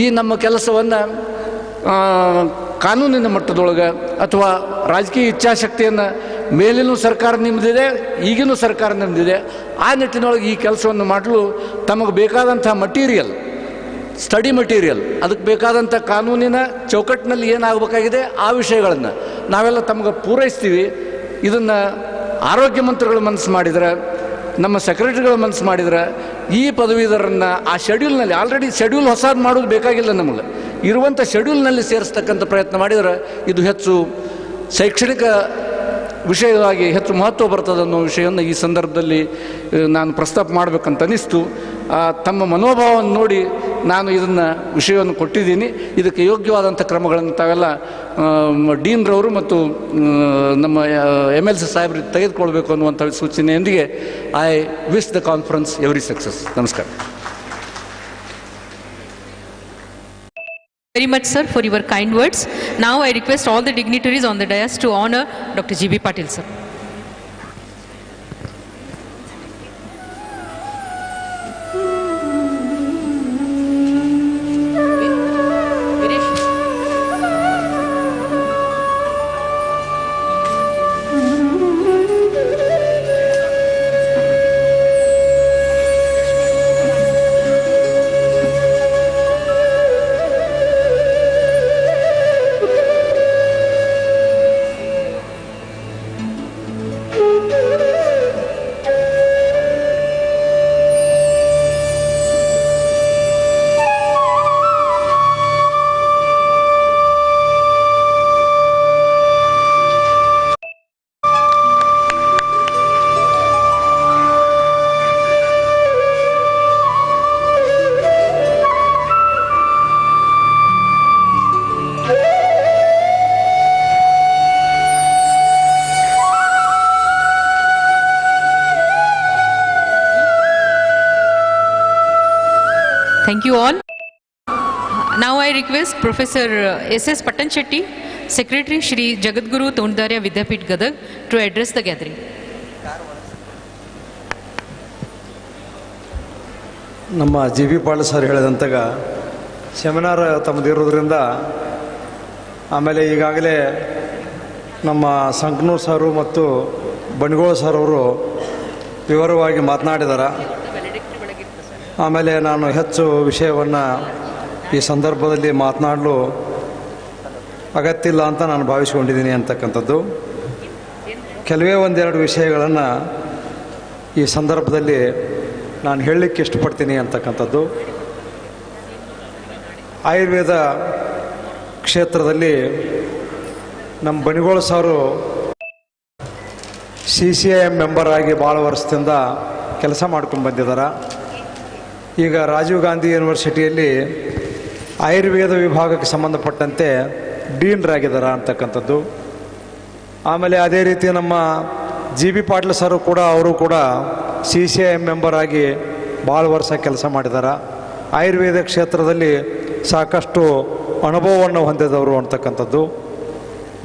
ಈ ನಮ್ಮ ಕೆಲಸವನ್ನು ಕಾನೂನಿನ ಮಟ್ಟದೊಳಗೆ ಅಥವಾ ರಾಜಕೀಯ ಇಚ್ಛಾಶಕ್ತಿಯನ್ನು ಮೇಲಿನೂ ಸರ್ಕಾರ ನಿಮ್ಮದಿದೆ, ಈಗಿನೂ ಸರ್ಕಾರ ನಿಮ್ಮದಿದೆ. ಆ ನಿಟ್ಟಿನೊಳಗೆ ಈ ಕೆಲಸವನ್ನು ಮಾಡಲು ತಮಗೆ ಬೇಕಾದಂಥ ಮಟೀರಿಯಲ್, ಸ್ಟಡಿ ಮಟೀರಿಯಲ್, ಅದಕ್ಕೆ ಬೇಕಾದಂಥ ಕಾನೂನಿನ ಚೌಕಟ್ಟಿನಲ್ಲಿ ಏನಾಗಬೇಕಾಗಿದೆ ಆ ವಿಷಯಗಳನ್ನು ನಾವೆಲ್ಲ ತಮಗೆ ಪೂರೈಸ್ತೀವಿ. ಇದನ್ನು ಆರೋಗ್ಯ ಮಂತ್ರಿಗಳು ಮನಸ್ಸು ಮಾಡಿದ್ರೆ, ನಮ್ಮ ಸೆಕ್ರೆಟರಿಗಳು ಮನಸ್ಸು ಮಾಡಿದ್ರೆ ಈ ಪದವೀಧರನ್ನು ಆ ಶೆಡ್ಯೂಲ್ನಲ್ಲಿ, ಆಲ್ರೆಡಿ ಶೆಡ್ಯೂಲ್ ಹೊಸದು ಮಾಡೋದು ಬೇಕಾಗಿಲ್ಲ, ನಮಗೆ ಇರುವಂಥ ಶೆಡ್ಯೂಲ್ನಲ್ಲಿ ಸೇರಿಸ್ತಕ್ಕಂಥ ಪ್ರಯತ್ನ ಮಾಡಿದರೆ ಇದು ಹೆಚ್ಚು ಶೈಕ್ಷಣಿಕ ವಿಷಯವಾಗಿ ಹೆಚ್ಚು ಮಹತ್ವ ಬರ್ತದೆ ಅನ್ನೋ ವಿಷಯವನ್ನು ಈ ಸಂದರ್ಭದಲ್ಲಿ ನಾನು ಪ್ರಸ್ತಾಪ ಮಾಡಬೇಕಂತ ಅನ್ನಿಸ್ತು. ತಮ್ಮ ಮನೋಭಾವವನ್ನು ನೋಡಿ ನಾನು ಇದನ್ನು ವಿಷಯವನ್ನು ಕೊಟ್ಟಿದ್ದೀನಿ. ಇದಕ್ಕೆ ಯೋಗ್ಯವಾದಂಥ ಕ್ರಮಗಳನ್ನು ತಾವೆಲ್ಲ ಡೀನ್ರವರು ಮತ್ತು ನಮ್ಮ MLC ಸಾಹೇಬ್ರಿಗೆ ತೆಗೆದುಕೊಳ್ಬೇಕು ಅನ್ನುವಂಥ ಸೂಚನೆಯೊಂದಿಗೆ I wish the conference every success. ನಮಸ್ಕಾರ. Very much, sir, for your kind words. Now I request all the dignitaries on the dais to honor Dr. G.B. Patil, sir. Thank you all. Now I request Professor S.S. Patan Shetty, Secretary Shri Jagadguru Tondarya Vidyapit Gadag, to address the gathering. ನಮ್ಮ G.B. Patil sir ಹೇಳಿದಂತಾಗ seminar ತಮ್ಮದಿರೋದ್ರಿಂದ, ಆಮೇಲೆ ಈಗಾಗಲೇ ನಮ್ಮ ಸಂಕನೂರು ಸಾರು ಮತ್ತು ಬಂಡ್ಗೋಳ sir ಅವರು ವಿವರವಾಗಿ ಮಾತನಾಡಿದ್ದಾರೆ. ಆಮೇಲೆ ನಾನು ಹೆಚ್ಚು ವಿಷಯವನ್ನು ಈ ಸಂದರ್ಭದಲ್ಲಿ ಮಾತನಾಡಲು ಅಗತ್ಯ ಇಲ್ಲ ಅಂತ ನಾನು ಭಾವಿಸಿಕೊಂಡಿದ್ದೀನಿ ಅಂತಕ್ಕಂಥದ್ದು. ಕೆಲವೇ ಒಂದೆರಡು ವಿಷಯಗಳನ್ನು ಈ ಸಂದರ್ಭದಲ್ಲಿ ನಾನು ಹೇಳಲಿಕ್ಕೆ ಇಷ್ಟಪಡ್ತೀನಿ ಅಂತಕ್ಕಂಥದ್ದು. ಆಯುರ್ವೇದ ಕ್ಷೇತ್ರದಲ್ಲಿ ನಮ್ಮ ಬಣಿಗೋಳ ಸಾರು CCIM ಮೆಂಬರ್ ಆಗಿ ಭಾಳ ವರ್ಷದಿಂದ ಕೆಲಸ ಮಾಡ್ಕೊಂಡು ಬಂದಿದ್ದಾರೆ. ಈಗ ರಾಜೀವ್ ಗಾಂಧಿ ಯೂನಿವರ್ಸಿಟಿಯಲ್ಲಿ ಆಯುರ್ವೇದ ವಿಭಾಗಕ್ಕೆ ಸಂಬಂಧಪಟ್ಟಂತೆ ಡೀನ್ರಾಗಿದ್ದಾರೆ ಅಂತಕ್ಕಂಥದ್ದು. ಆಮೇಲೆ ಅದೇ ರೀತಿ ನಮ್ಮ G.B. ಪಾಟೀಲ್ ಸರು ಕೂಡ, ಅವರು ಕೂಡ CCIM ಮೆಂಬರ್ ಆಗಿ ಭಾಳ ವರ್ಷ ಕೆಲಸ ಮಾಡಿದ್ದಾರೆ. ಆಯುರ್ವೇದ ಕ್ಷೇತ್ರದಲ್ಲಿ ಸಾಕಷ್ಟು ಅನುಭವವನ್ನು ಹೊಂದಿದವರು ಅಂತಕ್ಕಂಥದ್ದು.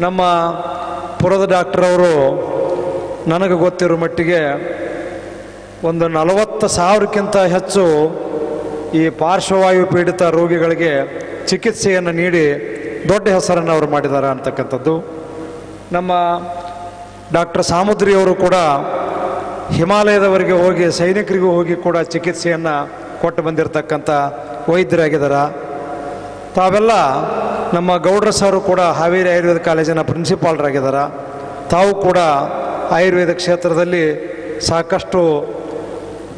ನಮ್ಮ ಪುರದ ಡಾಕ್ಟ್ರವರು ನನಗೆ ಗೊತ್ತಿರೋ ಮಟ್ಟಿಗೆ ಒಂದು 40,000ಕ್ಕಿಂತ ಹೆಚ್ಚು ಈ ಪಾರ್ಶ್ವವಾಯು ಪೀಡಿತ ರೋಗಿಗಳಿಗೆ ಚಿಕಿತ್ಸೆಯನ್ನು ನೀಡಿ ದೊಡ್ಡ ಹೆಸರನ್ನು ಅವರು ಮಾಡಿದ್ದಾರೆ ಅಂತಕ್ಕಂಥದ್ದು. ನಮ್ಮ ಡಾಕ್ಟರ್ ಸಾಮುದ್ರಿಯವರು ಕೂಡ ಹಿಮಾಲಯದವರೆಗೆ ಹೋಗಿ, ಸೈನಿಕರಿಗೂ ಹೋಗಿ ಕೂಡ ಚಿಕಿತ್ಸೆಯನ್ನು ಕೊಟ್ಟು ಬಂದಿರತಕ್ಕಂಥ ವೈದ್ಯರಾಗಿದ್ದಾರೆ. ತಾವೆಲ್ಲ ನಮ್ಮ ಗೌಡ್ರ ಸಾರು ಕೂಡ ಹಾವೇರಿ ಆಯುರ್ವೇದ ಕಾಲೇಜಿನ ಪ್ರಿನ್ಸಿಪಾಲ್ರಾಗಿದ್ದಾರೆ. ತಾವು ಕೂಡ ಆಯುರ್ವೇದ ಕ್ಷೇತ್ರದಲ್ಲಿ ಸಾಕಷ್ಟು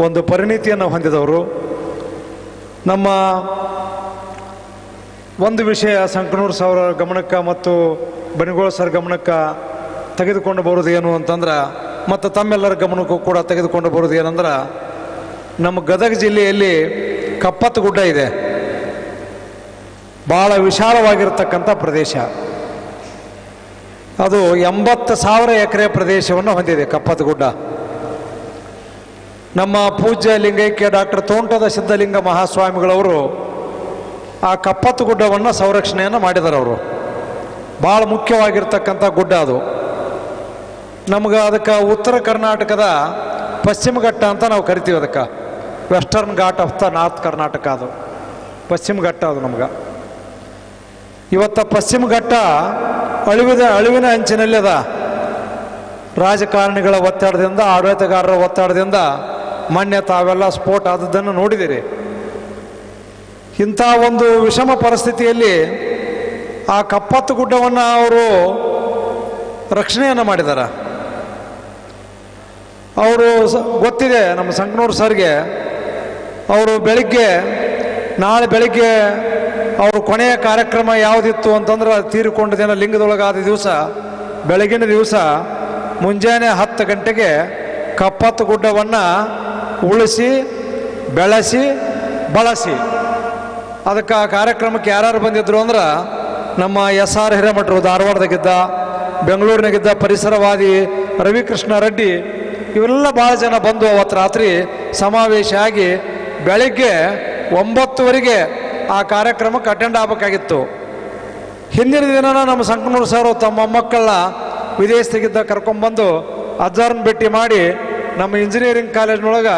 ಒಂದು ಪರಿಣಿತಿಯನ್ನು ಹೊಂದಿದವರು. ನಮ್ಮ ಒಂದು ವಿಷಯ ಸಂಕನೂರು ಸಾವರ ಗಮನಕ್ಕೆ ಮತ್ತು ಬಣಿಗೋಳ ಸರ್ ಗಮನಕ್ಕೆ ತೆಗೆದುಕೊಂಡು ಬರೋದು ಏನು ಅಂತಂದ್ರೆ, ಮತ್ತು ತಮ್ಮೆಲ್ಲರ ಗಮನಕ್ಕೂ ಕೂಡ ತೆಗೆದುಕೊಂಡು ಬರೋದು ಏನಂದ್ರೆ, ನಮ್ಮ ಗದಗ ಜಿಲ್ಲೆಯಲ್ಲಿ ಕಪ್ಪತ್ತು ಗುಡ್ಡ ಇದೆ. ಭಾಳ ವಿಶಾಲವಾಗಿರ್ತಕ್ಕಂಥ ಪ್ರದೇಶ. ಅದು 80,000 ಎಕರೆ ಪ್ರದೇಶವನ್ನು ಹೊಂದಿದೆ ಕಪ್ಪತ್ತು ಗುಡ್ಡ. ನಮ್ಮ ಪೂಜ್ಯ ಲಿಂಗೈಕ್ಯ ಡಾಕ್ಟರ್ ತೋಂಟದ ಸಿದ್ಧಲಿಂಗ ಮಹಾಸ್ವಾಮಿಗಳವರು ಆ ಕಪ್ಪತ್ತು ಗುಡ್ಡವನ್ನು ಸಂರಕ್ಷಣೆಯನ್ನು ಮಾಡಿದ್ದಾರೆ. ಅವರು ಭಾಳ ಮುಖ್ಯವಾಗಿರ್ತಕ್ಕಂಥ ಗುಡ್ಡ ಅದು. ನಮ್ಗೆ ಅದಕ್ಕೆ ಉತ್ತರ ಕರ್ನಾಟಕದ ಪಶ್ಚಿಮ ಘಟ್ಟ ಅಂತ ನಾವು ಕರಿತೀವಿ. ಅದಕ್ಕೆ western ghat of the north Karnataka, ಅದು ಪಶ್ಚಿಮ ಘಟ್ಟ. ಅದು ನಮ್ಗೆ ಇವತ್ತು ಪಶ್ಚಿಮ ಘಟ್ಟ ಅಳಿವಿನ ಅಂಚಿನಲ್ಲಿ ಅದ. ರಾಜಕಾರಣಿಗಳ ಒತ್ತಡದಿಂದ, ಆಡಳಿತಗಾರರ ಒತ್ತಡದಿಂದ ಮೊನ್ನೆ ತಾವೆಲ್ಲ ಸ್ಫೋಟ ಆದದ್ದನ್ನು ನೋಡಿದಿರಿ. ಇಂಥ ಒಂದು ವಿಷಮ ಪರಿಸ್ಥಿತಿಯಲ್ಲಿ ಆ ಕಪ್ಪತ್ತು ಗುಡ್ಡವನ್ನು ಅವರು ರಕ್ಷಣೆಯನ್ನು ಮಾಡಿದ್ದಾರೆ. ಅವರು ಗೊತ್ತಿದೆ ನಮ್ಮ ಸಂಕನೂರು ಸರ್ಗೆ. ಅವರು ನಾಳೆ ಬೆಳಿಗ್ಗೆ ಅವರು ಕೊನೆಯ ಕಾರ್ಯಕ್ರಮ ಯಾವುದಿತ್ತು ಅಂತಂದ್ರೆ ತೀರಿಕೊಂಡ ದಿನ ಲಿಂಗದೊಳಗಾದ ದಿವಸ ಬೆಳಗಿನ ದಿವಸ ಮುಂಜಾನೆ 10 ಗಂಟೆಗೆ ಕಪ್ಪತ್ತು ಗುಡ್ಡವನ್ನು ಉಳಿಸಿ ಬೆಳೆಸಿ ಬಳಸಿ. ಅದಕ್ಕೆ ಆ ಕಾರ್ಯಕ್ರಮಕ್ಕೆ ಯಾರು ಬಂದಿದ್ರು ಅಂದ್ರೆ ನಮ್ಮ SR ಹಿರೇಮಠರು ಧಾರವಾಡದಾಗಿದ್ದ, ಬೆಂಗಳೂರಿನಾಗಿದ್ದ ಪರಿಸರವಾದಿ ರವಿಕೃಷ್ಣ ರೆಡ್ಡಿ, ಇವರೆಲ್ಲ ಭಾಳ ಜನ ಬಂದು ಅವತ್ತು ರಾತ್ರಿ ಸಮಾವೇಶ ಆಗಿ ಬೆಳಗ್ಗೆ 9 ಆ ಕಾರ್ಯಕ್ರಮಕ್ಕೆ ಅಟೆಂಡ್ ಆಗಬೇಕಾಗಿತ್ತು. ಹಿಂದಿನ ದಿನ ನಮ್ಮ ಸಂಕನೂರು ಸರ್ ತಮ್ಮ ಮೊಮ್ಮಕ್ಕಳನ್ನ ವಿದೇಶದಾಗಿದ್ದ ಕರ್ಕೊಂಡ್ಬಂದು ಅಜ್ಜಾರನ್ನ ಭೇಟಿ ಮಾಡಿ ನಮ್ಮ ಇಂಜಿನಿಯರಿಂಗ್ ಕಾಲೇಜ್ನೊಳಗೆ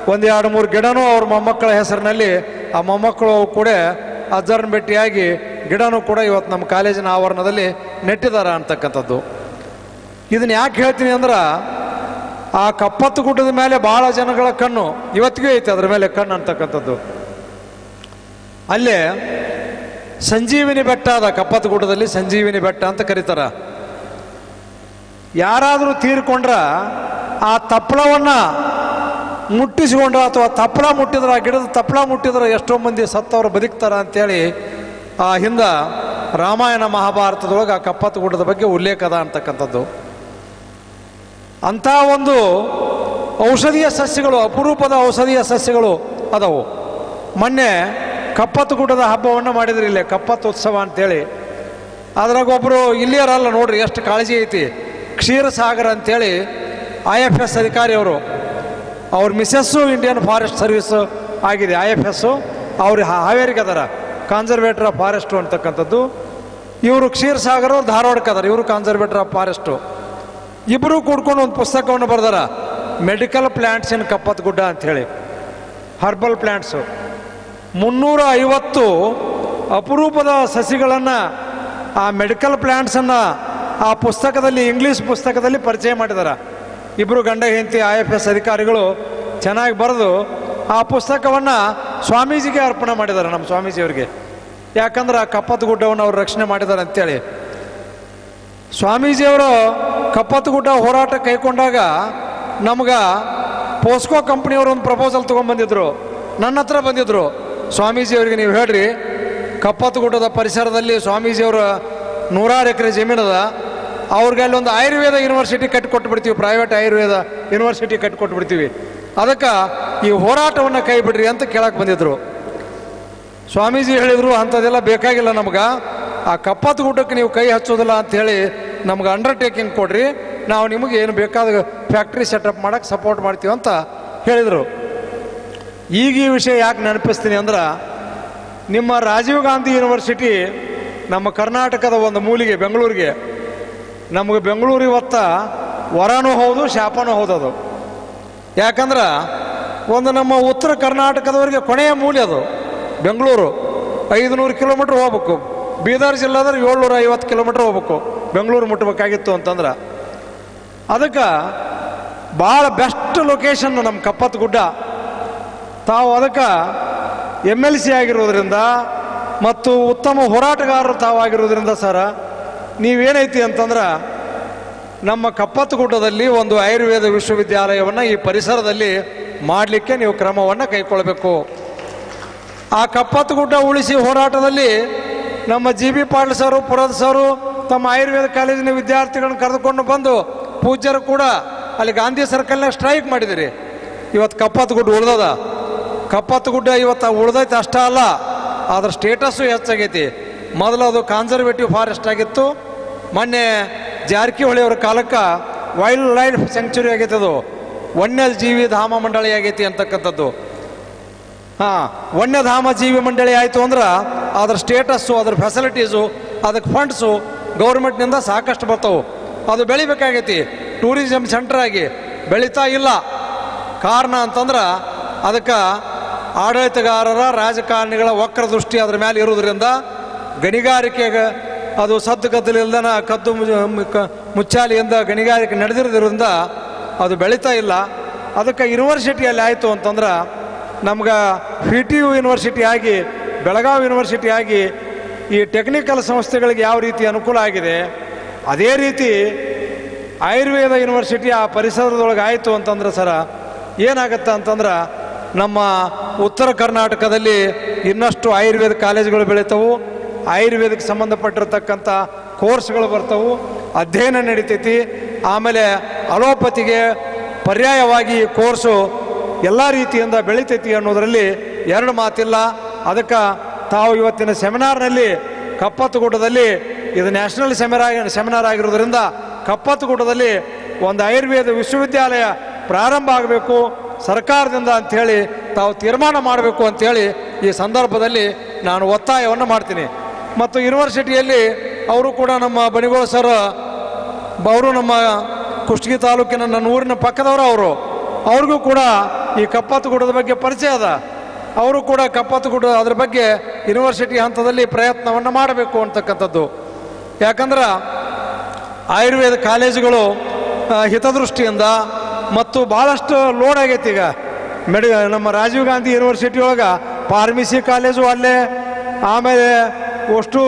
1-2-3 ಗಿಡನೂ ಅವ್ರ ಮೊಮ್ಮಕ್ಕಳ ಹೆಸರಿನಲ್ಲಿ ಆ ಮೊಮ್ಮಕ್ಕಳು ಕೂಡ ಅಜ್ಜಾರನ್ನ ಭೇಟಿಯಾಗಿ ಗಿಡನೂ ಕೂಡ ಇವತ್ತು ನಮ್ಮ ಕಾಲೇಜಿನ ಆವರಣದಲ್ಲಿ ನೆಟ್ಟಿದ್ದಾರೆ ಅಂತಕ್ಕಂಥದ್ದು. ಇದನ್ನು ಯಾಕೆ ಹೇಳ್ತೀನಿ ಅಂದ್ರೆ ಆ ಕಪ್ಪತ್ತು ಗುಡ್ಡದ ಮೇಲೆ ಭಾಳ ಜನಗಳ ಕಣ್ಣು ಇವತ್ತಿಗೂ ಐತೆ, ಅದ್ರ ಮೇಲೆ ಕಣ್ಣು ಅಂತಕ್ಕಂಥದ್ದು. ಅಲ್ಲೇ ಸಂಜೀವಿನಿ ಬೆಟ್ಟ ಅದ, ಕಪ್ಪತ್ತು ಗುಡ್ಡದಲ್ಲಿ ಸಂಜೀವಿನಿ ಬೆಟ್ಟ ಅಂತ ಕರೀತಾರ. ಯಾರಾದರೂ ತೀರ್ಕೊಂಡ್ರ ಆ ತಪ್ಪಳವನ್ನು ಮುಟ್ಟಿಸಿಕೊಂಡ್ರ ಅಥವಾ ತಪ್ಪಳ ಮುಟ್ಟಿದ್ರೆ, ಆ ಗಿಡದ ತಪ್ಪಳ ಮುಟ್ಟಿದ್ರೆ ಎಷ್ಟೋ ಮಂದಿ ಸತ್ತವರು ಬದುಕ್ತಾರ ಅಂತೇಳಿ ಆ ಹಿಂದೆ ರಾಮಾಯಣ ಮಹಾಭಾರತದೊಳಗೆ ಆ ಕಪ್ಪತ್ತು ಗುಡ್ಡದ ಬಗ್ಗೆ ಉಲ್ಲೇಖ ಅದ ಅಂತಕ್ಕಂಥದ್ದು. ಅಂಥ ಒಂದು ಔಷಧೀಯ ಸಸ್ಯಗಳು, ಅಪರೂಪದ ಔಷಧೀಯ ಸಸ್ಯಗಳು ಅದಾವು. ಮೊನ್ನೆ ಕಪ್ಪತ್ತು ಗುಡ್ಡದ ಹಬ್ಬವನ್ನು ಮಾಡಿದ್ರಿ ಇಲ್ಲೇ, ಕಪ್ಪತ್ತು ಉತ್ಸವ ಅಂತೇಳಿ. ಅದ್ರಾಗ ಒಬ್ಬರು ಇಲ್ಲಿಯರಲ್ಲ ನೋಡ್ರಿ ಎಷ್ಟು ಕಾಳಜಿ ಐತಿ. ಕ್ಷೀರಸಾಗರ ಅಂತೇಳಿ IFS ಅಧಿಕಾರಿ ಅವ್ರ ಮಿಸಸ್ಸು ಇಂಡಿಯನ್ ಫಾರೆಸ್ಟ್ ಸರ್ವಿಸ್ ಆಗಿದೆ, IFS. ಅವ್ರು ಹಾವೇರಿಗೆ ಅದಾರ, ಕಾನ್ಸರ್ವೇಟರ್ ಆಫ್ ಫಾರೆಸ್ಟು ಅಂತಕ್ಕಂಥದ್ದು. ಇವರು ಕ್ಷೀರಸಾಗರ ಧಾರವಾಡಕ್ಕೆ ಅದಾರ, ಇವರು ಕಾನ್ಸರ್ವೇಟರ್ ಆಫ್ ಫಾರೆಸ್ಟು. ಇಬ್ಬರು ಕೂಡ್ಕೊಂಡು ಒಂದು ಪುಸ್ತಕವನ್ನು ಬರೆದಾರ, ಮೆಡಿಕಲ್ ಪ್ಲ್ಯಾಂಟ್ಸ್ ಇನ್ ಕಪ್ಪತ್ತು ಗುಡ್ಡ ಅಂಥೇಳಿ, ಹರ್ಬಲ್ ಪ್ಲ್ಯಾಂಟ್ಸು. 350 ಅಪರೂಪದ ಸಸಿಗಳನ್ನು, ಆ ಮೆಡಿಕಲ್ ಪ್ಲ್ಯಾಂಟ್ಸನ್ನು ಆ ಪುಸ್ತಕದಲ್ಲಿ, ಇಂಗ್ಲೀಷ್ ಪುಸ್ತಕದಲ್ಲಿ ಪರಿಚಯ ಮಾಡಿದ್ದಾರೆ. ಇಬ್ಬರು ಗಂಡ ಹೆಂಡತಿ IFS ಅಧಿಕಾರಿಗಳು ಚೆನ್ನಾಗಿ ಬರೆದು ಆ ಪುಸ್ತಕವನ್ನು ಸ್ವಾಮೀಜಿಗೆ ಅರ್ಪಣೆ ಮಾಡಿದ್ದಾರೆ, ನಮ್ಮ ಸ್ವಾಮೀಜಿಯವರಿಗೆ. ಯಾಕಂದ್ರೆ ಆ ಕಪ್ಪತ್ತು ಗುಡ್ಡವನ್ನು ಅವರು ರಕ್ಷಣೆ ಮಾಡಿದ್ದಾರೆ ಅಂತೇಳಿ. ಸ್ವಾಮೀಜಿಯವರು ಕಪ್ಪತ್ತು ಗುಡ್ಡ ಹೋರಾಟ ಕೈಗೊಂಡಾಗ ನಮ್ಗೆ ಪೋಸ್ಕೋ ಕಂಪ್ನಿಯವರು ಒಂದು ಪ್ರಪೋಸಲ್ ತೊಗೊಂಡ್ಬಂದಿದ್ರು, ನನ್ನ ಹತ್ರ ಬಂದಿದ್ರು. ಸ್ವಾಮೀಜಿಯವರಿಗೆ ನೀವು ಹೇಳ್ರಿ, ಕಪ್ಪತ್ತು ಗುಡ್ಡದ ಪರಿಸರದಲ್ಲಿ ಸ್ವಾಮೀಜಿಯವರ 100 ಎಕರೆ ಜಮೀನದ, ಅವ್ರಿಗೆ ಅಲ್ಲಿ ಒಂದು ಆಯುರ್ವೇದ ಯೂನಿವರ್ಸಿಟಿ ಕಟ್ಟಿಕೊಟ್ಬಿಡ್ತೀವಿ, ಪ್ರೈವೇಟ್ ಆಯುರ್ವೇದ ಯೂನಿವರ್ಸಿಟಿ ಕಟ್ಟಿಕೊಟ್ಬಿಡ್ತೀವಿ, ಅದಕ್ಕೆ ಈ ಹೋರಾಟವನ್ನು ಕೈ ಬಿಡ್ರಿ ಅಂತ ಕೇಳಕ್ಕೆ ಬಂದಿದ್ರು. ಸ್ವಾಮೀಜಿ ಹೇಳಿದರು, ಅಂಥದ್ದೆಲ್ಲ ಬೇಕಾಗಿಲ್ಲ ನಮ್ಗೆ, ಆ ಕಪ್ಪತ್ತು ಗುಡ್ಡಕ್ಕೆ ನೀವು ಕೈ ಹಚ್ಚೋದಿಲ್ಲ ಅಂಥೇಳಿ ನಮ್ಗೆ ಅಂಡರ್ಟೇಕಿಂಗ್ ಕೊಡ್ರಿ, ನಾವು ನಿಮಗೆ ಏನು ಬೇಕಾದ ಫ್ಯಾಕ್ಟ್ರಿ ಸೆಟಪ್ ಮಾಡೋಕ್ಕೆ ಸಪೋರ್ಟ್ ಮಾಡ್ತೀವಿ ಅಂತ ಹೇಳಿದರು. ಈಗ ಈ ವಿಷಯ ಯಾಕೆ ನೆನಪಿಸ್ತೀನಿ ಅಂದ್ರೆ, ನಿಮ್ಮ ರಾಜೀವ್ ಗಾಂಧಿ ಯೂನಿವರ್ಸಿಟಿ ನಮ್ಮ ಕರ್ನಾಟಕದ ಒಂದು ಮೂಲಿಗೆ, ಬೆಂಗಳೂರಿಗೆ. ನಮಗೆ ಬೆಂಗಳೂರು ಇವತ್ತು ವರನೂ ಹೌದು, ಶಾಪನೂ ಹೌದು ಅದು. ಯಾಕಂದ್ರೆ ಒಂದು ನಮ್ಮ ಉತ್ತರ ಕರ್ನಾಟಕದವರಿಗೆ ಕೊನೆಯ ಮೂಲೆ ಅದು ಬೆಂಗಳೂರು. 500 ಕಿಲೋಮೀಟ್ರ್ ಹೋಗ್ಬೇಕು. ಬೀದರ್ ಜಿಲ್ಲಾದ್ರೆ 750 ಕಿಲೋಮೀಟ್ರ್ ಹೋಗ್ಬೇಕು ಬೆಂಗಳೂರು ಮುಟ್ಟಬೇಕಾಗಿತ್ತು ಅಂತಂದ್ರೆ. ಅದಕ್ಕೆ ಭಾಳ ಬೆಸ್ಟ್ ಲೊಕೇಶನ್ ನಮ್ಮ ಕಪ್ಪತ್ತು ಗುಡ್ಡ. ತಾವು ಅದಕ್ಕೆ MLC ಆಗಿರೋದ್ರಿಂದ ಮತ್ತು ಉತ್ತಮ ಹೋರಾಟಗಾರರು ತಾವಾಗಿರೋದ್ರಿಂದ ಸರ, ನೀವೇನೈತಿ ಅಂತಂದ್ರೆ ನಮ್ಮ ಕಪ್ಪತ್ತು ಗುಡ್ಡದಲ್ಲಿ ಒಂದು ಆಯುರ್ವೇದ ವಿಶ್ವವಿದ್ಯಾಲಯವನ್ನು ಈ ಪರಿಸರದಲ್ಲಿ ಮಾಡಲಿಕ್ಕೆ ನೀವು ಕ್ರಮವನ್ನು ಕೈಗೊಳ್ಳಬೇಕು. ಆ ಕಪ್ಪತ್ತು ಗುಡ್ಡ ಉಳಿಸಿ ಹೋರಾಟದಲ್ಲಿ ನಮ್ಮ GB ಪಾಟೀಲ್ ಸರು, ಪುರದ ಸರು ತಮ್ಮ ಆಯುರ್ವೇದ ಕಾಲೇಜಿನ ವಿದ್ಯಾರ್ಥಿಗಳನ್ನ ಕರೆದುಕೊಂಡು ಬಂದು ಪೂಜ್ಯರು ಕೂಡ ಅಲ್ಲಿ ಗಾಂಧಿ ಸರ್ಕಲ್ನಾಗ ಸ್ಟ್ರೈಕ್ ಮಾಡಿದಿರಿ. ಇವತ್ತು ಕಪ್ಪತ್ತು ಗುಡ್ಡ ಉಳ್ದದ. ಕಪ್ಪತ್ತು ಗುಡ್ಡ ಇವತ್ತು ಉಳ್ದೈತೆ ಅಷ್ಟೇ ಅಲ್ಲ, ಅದರ ಸ್ಟೇಟಸ್ಸು ಹೆಚ್ಚಾಗೈತಿ. ಮೊದಲು ಅದು ಕಾನ್ಸರ್ವೇಟಿವ್ ಫಾರೆಸ್ಟ್ ಆಗಿತ್ತು. ಮೊನ್ನೆ ಜಾರಕಿಹೊಳಿ ಅವರ ಕಾಲಕ್ಕೆ ವೈಲ್ಡ್ ಲೈಫ್ ಸ್ಯಾಂಕ್ಚುರಿ ಆಗೈತೆ. ಅದು ವನ್ಯಜೀವಿ ಧಾಮ ಮಂಡಳಿ ಆಗೈತಿ ಅಂತಕ್ಕಂಥದ್ದು. ವನ್ಯಧಾಮ ಜೀವಿ ಮಂಡಳಿ ಆಯಿತು ಅಂದ್ರೆ ಅದ್ರ ಸ್ಟೇಟಸ್ಸು, ಅದ್ರ ಫೆಸಿಲಿಟೀಸು, ಅದಕ್ಕೆ ಫಂಡ್ಸು ಗೌರ್ಮೆಂಟ್ನಿಂದ ಸಾಕಷ್ಟು ಬರ್ತಾವೆ. ಅದು ಬೆಳಿಬೇಕಾಗೈತಿ. ಟೂರಿಸಂ ಸೆಂಟರ್ ಆಗಿ ಬೆಳೀತಾ ಇಲ್ಲ. ಕಾರಣ ಅಂತಂದ್ರೆ ಅದಕ್ಕೆ ಆಡಳಿತಗಾರರ ರಾಜಕಾರಣಿಗಳ ವಕ್ರ ದೃಷ್ಟಿ ಅದ್ರ ಮೇಲೆ ಇರೋದ್ರಿಂದ ಗಣಿಗಾರಿಕೆಗೆ ಅದು ಸದ್ದು ಗದ್ದಲಿಲ್ದನ ಕದ್ದು ಮುಚ್ಚಾಲಿಯಿಂದ ಗಣಿಗಾರಿಕೆ ನಡೆದಿರೋದ್ರಿಂದ ಅದು ಬೆಳೀತಾ ಇಲ್ಲ. ಅದಕ್ಕೆ ಯೂನಿವರ್ಸಿಟಿಯಲ್ಲಿ ಆಯಿತು ಅಂತಂದ್ರೆ ನಮ್ಗೆ PTU ಯೂನಿವರ್ಸಿಟಿ ಆಗಿ, ಬೆಳಗಾವಿ ಯೂನಿವರ್ಸಿಟಿ ಆಗಿ ಈ ಟೆಕ್ನಿಕಲ್ ಸಂಸ್ಥೆಗಳಿಗೆ ಯಾವ ರೀತಿ ಅನುಕೂಲ ಆಗಿದೆ, ಅದೇ ರೀತಿ ಆಯುರ್ವೇದ ಯೂನಿವರ್ಸಿಟಿ ಆ ಪರಿಸರದೊಳಗೆ ಆಯಿತು ಅಂತಂದ್ರೆ ಸರ ಏನಾಗತ್ತೆ ಅಂತಂದ್ರೆ ನಮ್ಮ ಉತ್ತರ ಕರ್ನಾಟಕದಲ್ಲಿ ಇನ್ನಷ್ಟು ಆಯುರ್ವೇದ ಕಾಲೇಜುಗಳು ಬೆಳೀತವು, ಆಯುರ್ವೇದಕ್ಕೆ ಸಂಬಂಧಪಟ್ಟಿರ್ತಕ್ಕಂಥ ಕೋರ್ಸ್ಗಳು ಬರ್ತವು, ಅಧ್ಯಯನ ನಡೀತೈತಿ. ಆಮೇಲೆ ಅಲೋಪತಿಗೆ ಪರ್ಯಾಯವಾಗಿ ಕೋರ್ಸು ಎಲ್ಲ ರೀತಿಯಿಂದ ಬೆಳೀತೈತಿ ಅನ್ನೋದರಲ್ಲಿ ಎರಡು ಮಾತಿಲ್ಲ. ಅದಕ್ಕೆ ತಾವು ಇವತ್ತಿನ ಸೆಮಿನಾರ್ನಲ್ಲಿ ಕಪ್ಪತ್ತಗುಡ್ಡದಲ್ಲಿ, ಇದು ನ್ಯಾಷನಲ್ ಸೆಮಿನಾರ್ ಆಗಿರೋದ್ರಿಂದ ಕಪ್ಪತ್ತಗುಡ್ಡದಲ್ಲಿ ಒಂದು ಆಯುರ್ವೇದ ವಿಶ್ವವಿದ್ಯಾಲಯ ಪ್ರಾರಂಭ ಆಗಬೇಕು ಸರ್ಕಾರದಿಂದ ಅಂಥೇಳಿ ತಾವು ತೀರ್ಮಾನ ಮಾಡಬೇಕು ಅಂಥೇಳಿ ಈ ಸಂದರ್ಭದಲ್ಲಿ ನಾನು ಒತ್ತಾಯವನ್ನು ಮಾಡ್ತೀನಿ. ಮತ್ತು ಯೂನಿವರ್ಸಿಟಿಯಲ್ಲಿ ಅವರು ಕೂಡ ನಮ್ಮ ಬಣಿಗೋಳ ಸರ್, ಅವರು ನಮ್ಮ ಕುಷ್ಟಗಿ ತಾಲೂಕಿನ ನನ್ನ ಊರಿನ ಪಕ್ಕದವರು, ಅವ್ರಿಗೂ ಕೂಡ ಈ ಕಪ್ಪತ್ತಗುಡ್ಡದ ಬಗ್ಗೆ ಪರಿಚಯ ಅದ. ಅವರು ಕೂಡ ಕಪ್ಪತ್ತಗುಡ್ಡ ಅದ್ರ ಬಗ್ಗೆ ಯೂನಿವರ್ಸಿಟಿ ಹಂತದಲ್ಲಿ ಪ್ರಯತ್ನವನ್ನು ಮಾಡಬೇಕು ಅಂತಕ್ಕಂಥದ್ದು. ಯಾಕಂದ್ರೆ ಆಯುರ್ವೇದ ಕಾಲೇಜುಗಳು ಹಿತದೃಷ್ಟಿಯಿಂದ ಮತ್ತು ಭಾಳಷ್ಟು ಲೋಡ್ ಆಗೈತಿ. ಈಗ ನಮ್ಮ ರಾಜೀವ್ ಗಾಂಧಿ ಯೂನಿವರ್ಸಿಟಿ ಒಳಗೆ ಫಾರ್ಮಸಿ ಕಾಲೇಜು ಅಲ್ಲೇ, ಆಮೇಲೆ ಅಷ್ಟು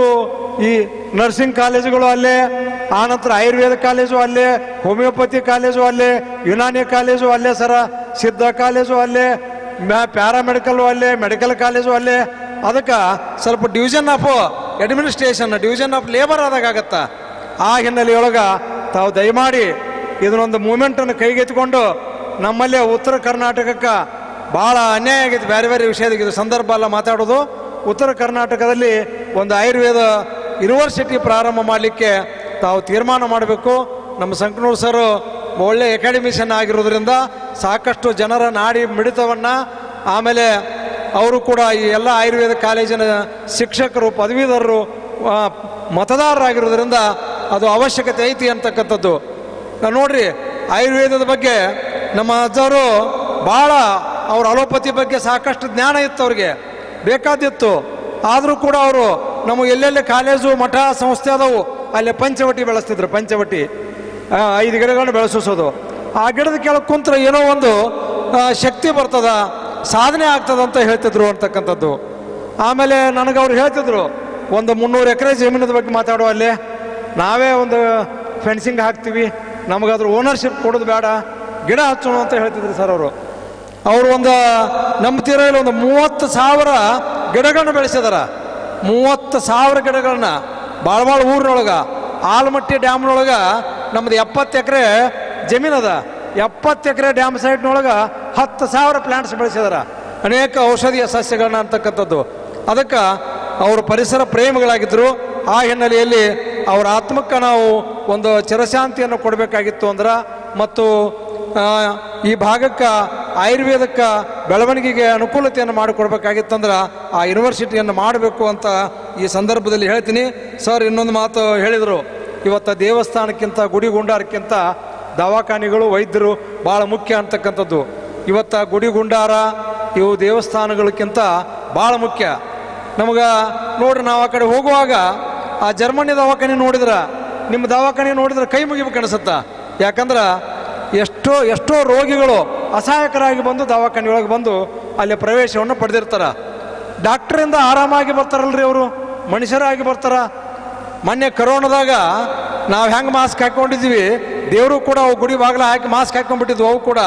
ಈ ನರ್ಸಿಂಗ್ ಕಾಲೇಜುಗಳು ಅಲ್ಲೇ, ಆನಂತರ ಆಯುರ್ವೇದ ಕಾಲೇಜು ಅಲ್ಲೇ, ಹೋಮಿಯೋಪತಿ ಕಾಲೇಜು ಅಲ್ಲೇ, ಯುನಾನಿ ಕಾಲೇಜು ಅಲ್ಲೇ ಸರ, ಸಿದ್ಧ ಕಾಲೇಜು ಅಲ್ಲೇ, ಪ್ಯಾರಾಮೆಡಿಕಲ್ ಅಲ್ಲೇ, ಮೆಡಿಕಲ್ ಕಾಲೇಜು ಅಲ್ಲೇ. ಅದಕ್ಕೆ ಸ್ವಲ್ಪ division of administration, division of labour ಆದಾಗತ್ತ. ಆ ಹಿನ್ನೆಲೆಯೊಳಗೆ ತಾವು ದಯಮಾಡಿ ಇದನ್ನೊಂದು ಮೂಮೆಂಟನ್ನು ಕೈಗೆತ್ತಿಕೊಂಡು ನಮ್ಮಲ್ಲೇ ಉತ್ತರ ಕರ್ನಾಟಕಕ್ಕೆ ಭಾಳ ಅನ್ಯಾಯ ಆಗೈತಿ. ಬೇರೆ ಬೇರೆ ವಿಷಯದಾಗ ಇದು ಸಂದರ್ಭ ಅಲ್ಲ ಮಾತಾಡೋದು. ಉತ್ತರ ಕರ್ನಾಟಕದಲ್ಲಿ ಒಂದು ಆಯುರ್ವೇದ ಯೂನಿವರ್ಸಿಟಿ ಪ್ರಾರಂಭ ಮಾಡಲಿಕ್ಕೆ ತಾವು ತೀರ್ಮಾನ ಮಾಡಬೇಕು. ನಮ್ಮ ಸಂಕನೂರು ಸರ್ ಒಳ್ಳೆ ಅಕಾಡೆಮಿಷನ್ ಆಗಿರೋದ್ರಿಂದ ಸಾಕಷ್ಟು ಜನರ ನಾಡಿ ಮಿಡಿತವನ್ನು, ಆಮೇಲೆ ಅವರು ಕೂಡ ಈ ಎಲ್ಲ ಆಯುರ್ವೇದ ಕಾಲೇಜಿನ ಶಿಕ್ಷಕರು, ಪದವೀಧರರು, ಮತದಾರರಾಗಿರೋದ್ರಿಂದ ಅದು ಅವಶ್ಯಕತೆ ಐತಿ ಅಂತಕ್ಕಂಥದ್ದು. ನೋಡ್ರಿ, ಆಯುರ್ವೇದದ ಬಗ್ಗೆ ನಮ್ಮ ಅಜ್ಜವರು ಭಾಳ, ಅವ್ರ ಅಲೋಪತಿ ಬಗ್ಗೆ ಸಾಕಷ್ಟು ಜ್ಞಾನ ಇತ್ತು, ಅವ್ರಿಗೆ ಬೇಕಾದಿತ್ತು. ಆದರೂ ಕೂಡ ಅವರು ನಮಗೆ ಎಲ್ಲೆಲ್ಲಿ ಕಾಲೇಜು, ಮಠ, ಸಂಸ್ಥೆ ಅದಾವು ಅಲ್ಲೇ ಪಂಚವಟಿ ಬೆಳೆಸ್ತಿದ್ರು. ಪಂಚವಟಿ 5 ಗಿಡಗಳನ್ನು ಬೆಳೆಸೋದು. ಆ ಗಿಡದ ಕೆಳಗೆ ಕುಂತ್ರೆ ಏನೋ ಒಂದು ಶಕ್ತಿ ಬರ್ತದ, ಸಾಧನೆ ಆಗ್ತದ ಅಂತ ಹೇಳ್ತಿದ್ರು ಅಂತಕ್ಕಂಥದ್ದು. ಆಮೇಲೆ ನನಗೆ ಅವ್ರು ಹೇಳ್ತಿದ್ರು, ಒಂದು 300 ಎಕರೆ ಜಮೀನದ ಬಗ್ಗೆ ಮಾತಾಡೋ, ಅಲ್ಲೇ ನಾವೇ ಒಂದು ಫೆನ್ಸಿಂಗ್ ಹಾಕ್ತೀವಿ, ನಮಗಾದ್ರ ಓನರ್ಶಿಪ್ ಕೊಡೋದು ಬೇಡ, ಗಿಡ ಹಚ್ಚೋಣ ಅಂತ ಹೇಳ್ತಿದ್ರು ಸರ್ ಅವರು. ಒಂದು ನಮ್ಮ ತೀರಲ್ಲಿ ಒಂದು 30,000 ಗಿಡಗಳನ್ನ ಬೆಳೆಸಿದಾರ. 30,000 ಗಿಡಗಳನ್ನ ಭಾಳ ಊರಿನೊಳಗೆ, ಆಲಮಟ್ಟಿ ಡ್ಯಾಮ್ನೊಳಗೆ ನಮ್ದು 70 ಎಕರೆ ಜಮೀನದ. 70 ಎಕರೆ ಡ್ಯಾಮ್ ಸೈಟ್ನೊಳಗೆ 10,000 ಪ್ಲಾಂಟ್ಸ್ ಬೆಳೆಸಿದಾರ, ಅನೇಕ ಔಷಧೀಯ ಸಸ್ಯಗಳನ್ನ ಅಂತಕ್ಕಂಥದ್ದು. ಅದಕ್ಕೆ ಅವರು ಪರಿಸರ ಪ್ರೇಮಿಗಳಾಗಿದ್ದರು. ಆ ಹಿನ್ನೆಲೆಯಲ್ಲಿ ಅವರ ಆತ್ಮಕ್ಕೆ ನಾವು ಒಂದು ಚಿರಶಾಂತಿಯನ್ನು ಕೊಡಬೇಕಾಗಿತ್ತು ಅಂದ್ರೆ, ಮತ್ತು ಈ ಭಾಗಕ್ಕೆ ಆಯುರ್ವೇದಕ್ಕೆ ಬೆಳವಣಿಗೆಗೆ ಅನುಕೂಲತೆಯನ್ನು ಮಾಡಿಕೊಡ್ಬೇಕಾಗಿತ್ತಂದ್ರೆ ಆ ಯೂನಿವರ್ಸಿಟಿಯನ್ನು ಮಾಡಬೇಕು ಅಂತ ಈ ಸಂದರ್ಭದಲ್ಲಿ ಹೇಳ್ತೀನಿ. ಸರ್ ಇನ್ನೊಂದು ಮಾತು ಹೇಳಿದರು, ಇವತ್ತು ದೇವಸ್ಥಾನಕ್ಕಿಂತ ಗುಡಿ ಗುಂಡಾರಕ್ಕಿಂತ ದವಾಖಾನೆಗಳು, ವೈದ್ಯರು ಭಾಳ ಮುಖ್ಯ ಅಂತಕ್ಕಂಥದ್ದು. ಇವತ್ತು ಗುಡಿ ಗುಂಡಾರ ಇವು ದೇವಸ್ಥಾನಗಳಕ್ಕಿಂತ ಭಾಳ ಮುಖ್ಯ. ನಮಗೆ ನೋಡ್ರಿ, ನಾವು ಆ ಕಡೆ ಹೋಗುವಾಗ ಆ ಜರ್ಮನಿ ದವಾಖಾನೆ ನೋಡಿದ್ರೆ, ನಿಮ್ಮ ದವಾಖಾನೆ ನೋಡಿದ್ರೆ ಕೈ ಮುಗಿಬೇಕು ಅನಿಸುತ್ತಾ. ಯಾಕಂದ್ರೆ ಎಷ್ಟೋ ರೋಗಿಗಳು ಅಸಹಾಯಕರಾಗಿ ಬಂದು ದವಾಖಾನೆಯೊಳಗೆ ಬಂದು ಅಲ್ಲಿ ಪ್ರವೇಶವನ್ನು ಪಡೆದಿರ್ತಾರೆ. ಡಾಕ್ಟ್ರಿಂದ ಆರಾಮಾಗಿ ಬರ್ತಾರಲ್ರಿ, ಅವರು ಮನುಷ್ಯರಾಗಿ ಬರ್ತಾರ. ಮೊನ್ನೆ ಕರೋನಾದಾಗ ನಾವು ಹೆಂಗೆ ಮಾಸ್ಕ್ ಹಾಕ್ಕೊಂಡಿದ್ವಿ, ದೇವರು ಕೂಡ ಅವು ಗುಡಿ ಬಾಗಿಲ ಹಾಕಿ ಮಾಸ್ಕ್ ಹಾಕ್ಕೊಂಡ್ಬಿಟ್ಟಿದ್ವು. ಅವು ಕೂಡ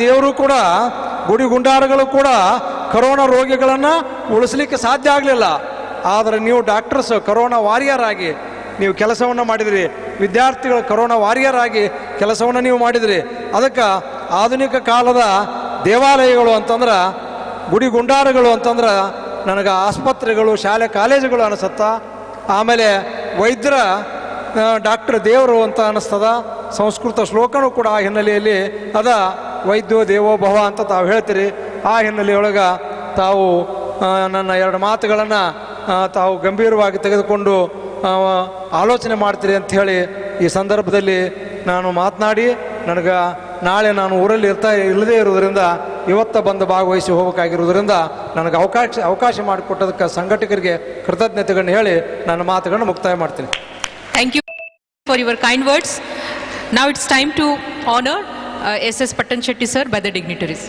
ದೇವರು ಕೂಡ, ಗುಡಿ ಗುಂಡಾರಗಳು ಕೂಡ ಕರೋನಾ ರೋಗಿಗಳನ್ನು ಉಳಿಸ್ಲಿಕ್ಕೆ ಸಾಧ್ಯ ಆಗಲಿಲ್ಲ. ಆದರೆ ನೀವು ಡಾಕ್ಟರ್ಸ್ ಕರೋನಾ ವಾರಿಯರ್ ಆಗಿ ನೀವು ಕೆಲಸವನ್ನು ಮಾಡಿದ್ರಿ, ವಿದ್ಯಾರ್ಥಿಗಳು ಕರೋನಾ ವಾರಿಯರ್ ಆಗಿ ಕೆಲಸವನ್ನು ನೀವು ಮಾಡಿದ್ರಿ. ಅದಕ್ಕೆ ಆಧುನಿಕ ಕಾಲದ ದೇವಾಲಯಗಳು ಅಂತಂದ್ರೆ, ಗುಡಿ ಗುಂಡಾರಗಳು ಅಂತಂದ್ರೆ ನನಗೆ ಆಸ್ಪತ್ರೆಗಳು, ಶಾಲೆ ಕಾಲೇಜುಗಳು ಅನಿಸುತ್ತಾ. ಆಮೇಲೆ ವೈದ್ಯರ ಡಾಕ್ಟರ್ ದೇವರು ಅಂತ ಅನ್ನಿಸ್ತದ. ಸಂಸ್ಕೃತ ಶ್ಲೋಕನೂ ಕೂಡ ಆ ಹಿನ್ನೆಲೆಯಲ್ಲಿ ಅದ ವೈದ್ಯೋ ದೇವೋ ಭವ ಅಂತ ತಾವು ಹೇಳ್ತೀರಿ. ಆ ಹಿನ್ನೆಲೆಯೊಳಗೆ ತಾವು ನನ್ನ ಎರಡು ಮಾತುಗಳನ್ನು ತಾವು ಗಂಭೀರವಾಗಿ ತೆಗೆದುಕೊಂಡು ಆಲೋಚನೆ ಮಾಡ್ತೀರಿ ಅಂಥೇಳಿ ಈ ಸಂದರ್ಭದಲ್ಲಿ ನಾನು ಮಾತನಾಡಿ, ನನಗೆ ನಾಳೆ ನಾನು ಊರಲ್ಲಿ ಇಲ್ಲದೇ ಇರೋದರಿಂದ ಇವತ್ತು ಬಂದು ಭಾಗವಹಿಸಿ ಹೋಗಬೇಕಾಗಿರೋದ್ರಿಂದ ನನಗೆ ಅವಕಾಶ ಮಾಡಿಕೊಟ್ಟದಕ್ಕೆ ಸಂಘಟಕರಿಗೆ ಕೃತಜ್ಞತೆಗಳನ್ನು ಹೇಳಿ ನನ್ನ ಮಾತುಗಳನ್ನು ಮುಕ್ತಾಯ ಮಾಡ್ತೀನಿ. Thank you for your kind words. Now it's time to honor S.S. Pattan Shetty sir by the dignitaries.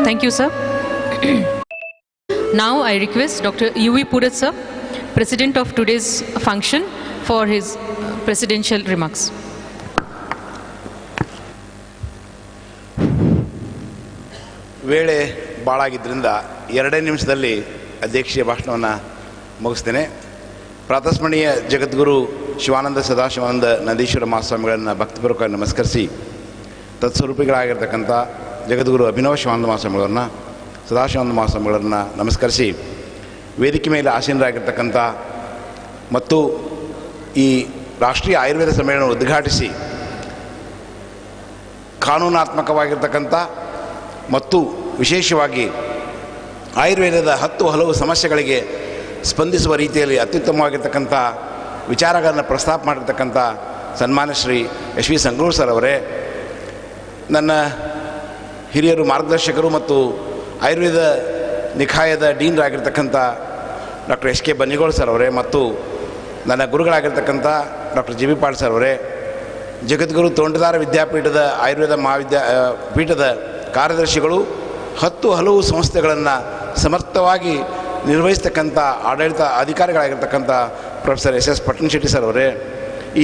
Thank you, sir. Now I request Dr. U.V. Purat, sir, President of today's function, for his presidential remarks. ವೇಳೆ ಭಾಳಾಗಿದ್ದರಿಂದ 2 ನಿಮಿಷದಲ್ಲಿ ಅಧ್ಯಕ್ಷೀಯ ಭಾಷಣವನ್ನು ಮುಗಿಸ್ತೇನೆ. ಪ್ರಾತಸ್ಮರಣೀಯ ಜಗದ್ಗುರು ಶಿವಾನಂದ ಸದಾಶಿವಾನಂದ ನಂದೀಶ್ವರ ಮಹಾಸ್ವಾಮಿಗಳನ್ನು ಭಕ್ತಿಪೂರ್ವಕವಾಗಿ ನಮಸ್ಕರಿಸಿ, ತತ್ಸ್ವರೂಪಿಗಳಾಗಿರ್ತಕ್ಕಂಥ ಜಗದ್ಗುರು ಅಭಿನವ ಶಿವಾನಂದ ಮಹಾಸ್ವಾಮಿಗಳನ್ನ, ಸದಾಶಿವಾನಂದ ಮಹಾಸ್ವಾಮಿಗಳನ್ನು ನಮಸ್ಕರಿಸಿ, ವೇದಿಕೆ ಮೇಲೆ ಆಸೀನರಾಗಿರ್ತಕ್ಕಂಥ ಮತ್ತು ಈ ರಾಷ್ಟ್ರೀಯ ಆಯುರ್ವೇದ ಸಮ್ಮೇಳನ ಉದ್ಘಾಟಿಸಿ ಕಾನೂನಾತ್ಮಕವಾಗಿರ್ತಕ್ಕಂಥ ಮತ್ತು ವಿಶೇಷವಾಗಿ ಆಯುರ್ವೇದದ 10 ಹಲವು ಸಮಸ್ಯೆಗಳಿಗೆ ಸ್ಪಂದಿಸುವ ರೀತಿಯಲ್ಲಿ ಅತ್ಯುತ್ತಮವಾಗಿರ್ತಕ್ಕಂಥ ವಿಚಾರಗಳನ್ನು ಪ್ರಸ್ತಾಪ ಮಾಡಿರ್ತಕ್ಕಂಥ ಸನ್ಮಾನ್ಯ Shri S V Sankanur sir ಅವರೇ, ನನ್ನ ಹಿರಿಯರು ಮಾರ್ಗದರ್ಶಕರು ಮತ್ತು ಆಯುರ್ವೇದ ನಿಕಾಯದ ಡೀನ್ರಾಗಿರ್ತಕ್ಕಂಥ doctor S K Bannigol sir ಅವರೇ, ಮತ್ತು ನನ್ನ ಗುರುಗಳಾಗಿರ್ತಕ್ಕಂಥ doctor G B Pal sir ಅವರೇ, ಜಗದ್ಗುರು ತೋಂಟದಾರ ವಿದ್ಯಾಪೀಠದ ಆಯುರ್ವೇದ ಪೀಠದ ಕಾರ್ಯದರ್ಶಿಗಳು, 10 ಹಲವು ಸಂಸ್ಥೆಗಳನ್ನು ಸಮರ್ಥವಾಗಿ ನಿರ್ವಹಿಸ್ತಕ್ಕಂಥ ಆಡಳಿತ ಅಧಿಕಾರಿಗಳಾಗಿರ್ತಕ್ಕಂಥ ಪ್ರೊಫೆಸರ್ ಎಸ್ ಎಸ್ ಪಟ್ಟಣ ಶೆಟ್ಟಿ ಸರ್ ಅವರೇ,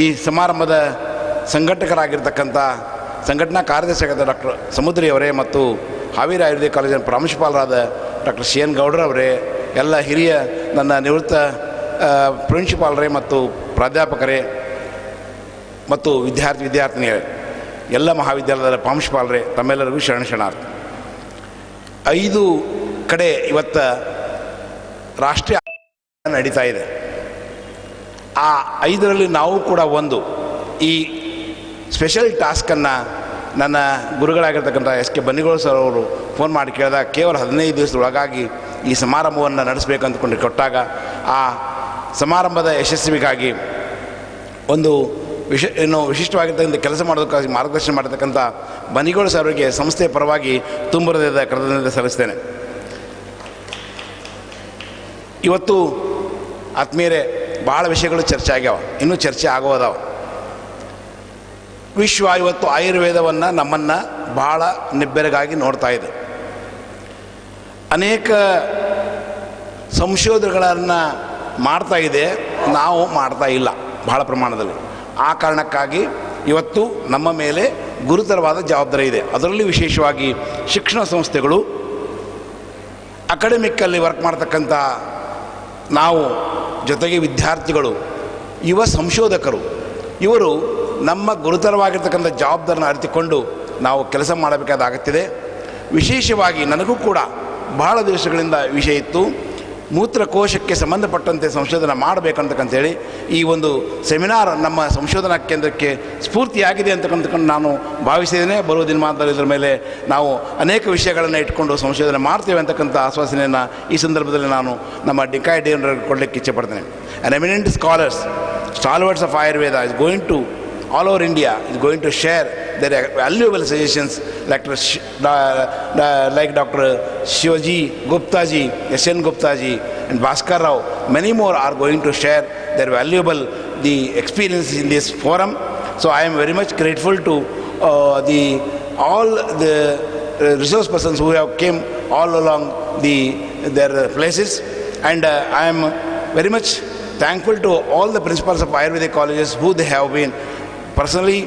ಈ ಸಮಾರಂಭದ ಸಂಘಟಕರಾಗಿರ್ತಕ್ಕಂಥ ಸಂಘಟನಾ ಕಾರ್ಯದರ್ಶಿಯಾದ ಡಾಕ್ಟರ್ ಸಮುದ್ರಿ ಅವರೇ, ಮತ್ತು ಹಾವೇರಿ ಆಯುರ್ವೇದ ಕಾಲೇಜಿನ ಪ್ರಾಂಶುಪಾಲರಾದ ಡಾಕ್ಟರ್ ಸಿ ಎನ್ ಗೌಡ್ರವರೇ, ಎಲ್ಲ ಹಿರಿಯ ನನ್ನ ನಿವೃತ್ತ ಪ್ರಿನ್ಸಿಪಾಲರೇ ಮತ್ತು ಪ್ರಾಧ್ಯಾಪಕರೇ ಮತ್ತು ವಿದ್ಯಾರ್ಥಿನಿಯರೇ, ಎಲ್ಲ ಮಹಾವಿದ್ಯಾಲಯದ ಪ್ರಾಂಶುಪಾಲರೇ, ತಮ್ಮೆಲ್ಲರಿಗೂ ಶರಣಾರ್ಥಿ. 5 ಕಡೆ ಇವತ್ತು ರಾಷ್ಟ್ರೀಯ ನಡೀತಾ ಇದೆ. ಆ 5ರಲ್ಲಿ ನಾವು ಕೂಡ ಒಂದು ಈ ಸ್ಪೆಷಲ್ ಟಾಸ್ಕನ್ನು ನನ್ನ ಗುರುಗಳಾಗಿರ್ತಕ್ಕಂಥ ಎಸ್ ಕೆ ಬನ್ನಿಗೋಳ್ ಸರ್ ಅವರು ಫೋನ್ ಮಾಡಿ ಕೇಳಿದಾಗ ಕೇವಲ 15 ದಿವಸದೊಳಗಾಗಿ ಈ ಸಮಾರಂಭವನ್ನು ನಡೆಸಬೇಕಂತಕೊಂಡು ಕೊಟ್ಟಾಗ ಆ ಸಮಾರಂಭದ ಯಶಸ್ವಿಗಾಗಿ ಒಂದು ವಿಶಿಷ್ಟವಾಗಿರ್ತಕ್ಕಂಥ ಕೆಲಸ ಮಾಡೋದಕ್ಕಾಗಿ ಮಾರ್ಗದರ್ಶನ ಮಾಡತಕ್ಕಂಥ ಬನ್ನಿಗೋಳ್ ಸರ್ ಅವರಿಗೆ ಸಂಸ್ಥೆಯ ಪರವಾಗಿ ತುಂಬ ಹೃದಯದ ಕೃತಜ್ಞತೆ ಸಲ್ಲಿಸ್ತೇನೆ. ಇವತ್ತು ಆತ್ಮೀಯರೇ, ಭಾಳ ವಿಷಯಗಳು ಚರ್ಚೆ ಆಗ್ಯಾವ, ಇನ್ನೂ ಚರ್ಚೆ ಆಗೋದಾವ. ವಿಶ್ವ ಇವತ್ತು ಆಯುರ್ವೇದವನ್ನು ನಮ್ಮನ್ನು ಭಾಳ ನಿಬ್ಬೆರಗಾಗಿ ನೋಡ್ತಾ ಇದೆ. ಅನೇಕ ಸಂಶೋಧನೆಗಳನ್ನು ಮಾಡ್ತಾ ಇದೆ, ನಾವು ಮಾಡ್ತಾ ಇಲ್ಲ ಭಾಳ ಪ್ರಮಾಣದಲ್ಲಿ. ಆ ಕಾರಣಕ್ಕಾಗಿ ಇವತ್ತು ನಮ್ಮ ಮೇಲೆ ಗುರುತರವಾದ ಜವಾಬ್ದಾರಿ ಇದೆ. ಅದರಲ್ಲಿ ವಿಶೇಷವಾಗಿ ಶಿಕ್ಷಣ ಸಂಸ್ಥೆಗಳು, ಅಕಾಡೆಮಿಕ್ಕಲ್ಲಿ ವರ್ಕ್ ಮಾಡ್ತಕ್ಕಂಥ ನಾವು, ಜೊತೆಗೆ ವಿದ್ಯಾರ್ಥಿಗಳು, ಯುವ ಸಂಶೋಧಕರು, ಇವರು ನಮ್ಮ ಗುರುತರವಾಗಿರ್ತಕ್ಕಂಥ ಜವಾಬ್ದಾರಿನ ಅರಿತುಕೊಂಡು ನಾವು ಕೆಲಸ ಮಾಡಬೇಕಾದಾಗುತ್ತಿದೆ. ವಿಶೇಷವಾಗಿ ನನಗೂ ಕೂಡ ಬಹಳ ದಿವಸಗಳಿಂದ ವಿಷಯ ಇತ್ತು, ಮೂತ್ರಕೋಶಕ್ಕೆ ಸಂಬಂಧಪಟ್ಟಂತೆ ಸಂಶೋಧನೆ ಮಾಡಬೇಕಂತಕ್ಕಂಥೇಳಿ ಈ ಒಂದು ಸೆಮಿನಾರ್ ನಮ್ಮ ಸಂಶೋಧನಾ ಕೇಂದ್ರಕ್ಕೆ ಸ್ಫೂರ್ತಿಯಾಗಿದೆ ಅಂತಕ್ಕಂಥಕೊಂಡು ನಾನು ಭಾವಿಸಿದ್ದೇನೆ. ಬರುವ ದಿನಮಾನದಲ್ಲಿ ಇದರ ಮೇಲೆ ನಾವು ಅನೇಕ ವಿಷಯಗಳನ್ನು ಇಟ್ಕೊಂಡು ಸಂಶೋಧನೆ ಮಾಡ್ತೇವೆ ಅಂತಕ್ಕಂಥ ಆಶ್ವಾಸನೆಯನ್ನು ಈ ಸಂದರ್ಭದಲ್ಲಿ ನಾನು ನಮ್ಮ ಡಿಕಾಯ್ ಡೇನರಿಗೆ ಕೊಡಲಿಕ್ಕೆ ಇಚ್ಛೆಪಡ್ತೇನೆ. An eminent scholars, stalwarts of Ayurveda is going to all over India, is going to share their valuable suggestions like Dr. Shivaji Gupta ji, S.N. Gupta ji and Bhaskar Rao. Many more are going to share their valuable experiences in this forum. So I am very much grateful to the all the resource persons who have came all along their places, and I am very much thankful to all the principals of Ayurvedic colleges who they have been. Personally,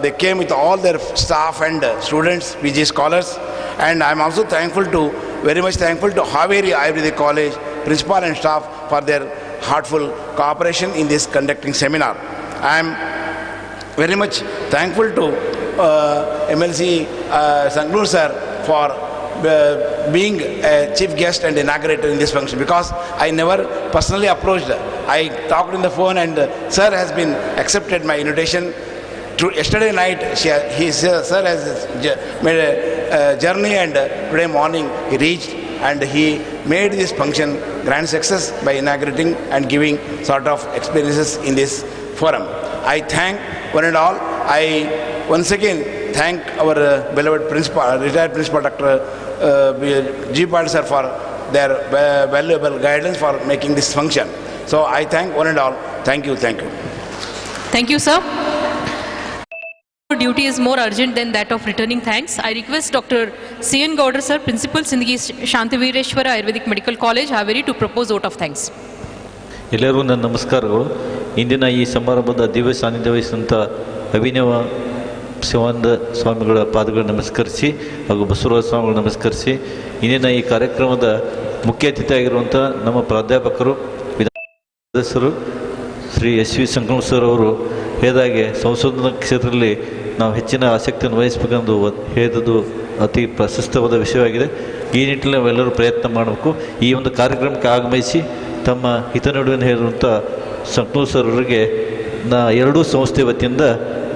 they came with all their staff and students, PG scholars, and I am also very much thankful to Haveri Ayurvedic College principal and staff for their heartful cooperation in this conducting seminar. I am very much thankful to MLC Sangnur sir for being a chief guest and inaugurator in this function, because I never personally approached. I talked on the phone, and sir has been accepted my invitation. Yesterday night, sir has made a journey, and today morning he reached, and he made this function grand success by inaugurating and giving sort of experiences in this forum. I thank one and all. I once again thank our beloved principal, retired principal, Dr. G. Paul sir, for their valuable guidance for making this function. So I thank one and all. Thank you, thank you. Thank you, sir. Duty is more urgent than that of returning thanks. I request Dr. C.N. Gowder sir, Principal Sindhigi Shantivireshwara Ayurvedic Medical College, Haveri, to propose vote of thanks. ಎಲ್ಲರಿಗೂ ನನ್ನ ನಮಸ್ಕಾರಗಳು. ಇಂದಿನ ಈ ಸಮಾರಂಭದ ದಿವ್ಯ ಸಾನ್ನಿಧ್ಯ ವಹಿಸಿದಂಥ ಅಭಿನವ ಶಿವಾನಂದ ಸ್ವಾಮಿಗಳ ಪಾದಗಳನ್ನು ನಮಸ್ಕರಿಸಿ ಹಾಗೂ ಬಸವರಾಜ ಸ್ವಾಮಿಗಳು ನಮಸ್ಕರಿಸಿ, ಇಂದಿನ ಈ ಕಾರ್ಯಕ್ರಮದ ಮುಖ್ಯ ಅತಿಥಿಯಾಗಿರುವಂಥ ನಮ್ಮ ಪ್ರಾಧ್ಯಾಪಕರು, ಸದಸ್ಯರು ಶ್ರೀ SV ಸಂಕನೂರ್ ಸರ್ ಅವರು ಹೇಳಿದಾಗೆ ಸಂಶೋಧನಾ ಕ್ಷೇತ್ರದಲ್ಲಿ ನಾವು ಹೆಚ್ಚಿನ ಆಸಕ್ತಿಯನ್ನು ವಹಿಸಬೇಕೆಂದು ಹೇಳಿದ್ದು ಅತಿ ಪ್ರಶಸ್ತವಾದ ವಿಷಯವಾಗಿದೆ. ಈ ನಿಟ್ಟಿನಲ್ಲಿ ನಾವೆಲ್ಲರೂ ಪ್ರಯತ್ನ ಮಾಡಬೇಕು. ಈ ಒಂದು ಕಾರ್ಯಕ್ರಮಕ್ಕೆ ಆಗಮಿಸಿ ತಮ್ಮ ಹಿತನುಡಿಯನ್ನು ಹೇಳಿರುವಂಥ ಸಂಕನೂರ್ ಸರ್ ಅವರಿಗೆ ಎರಡೂ ಸಂಸ್ಥೆ ವತಿಯಿಂದ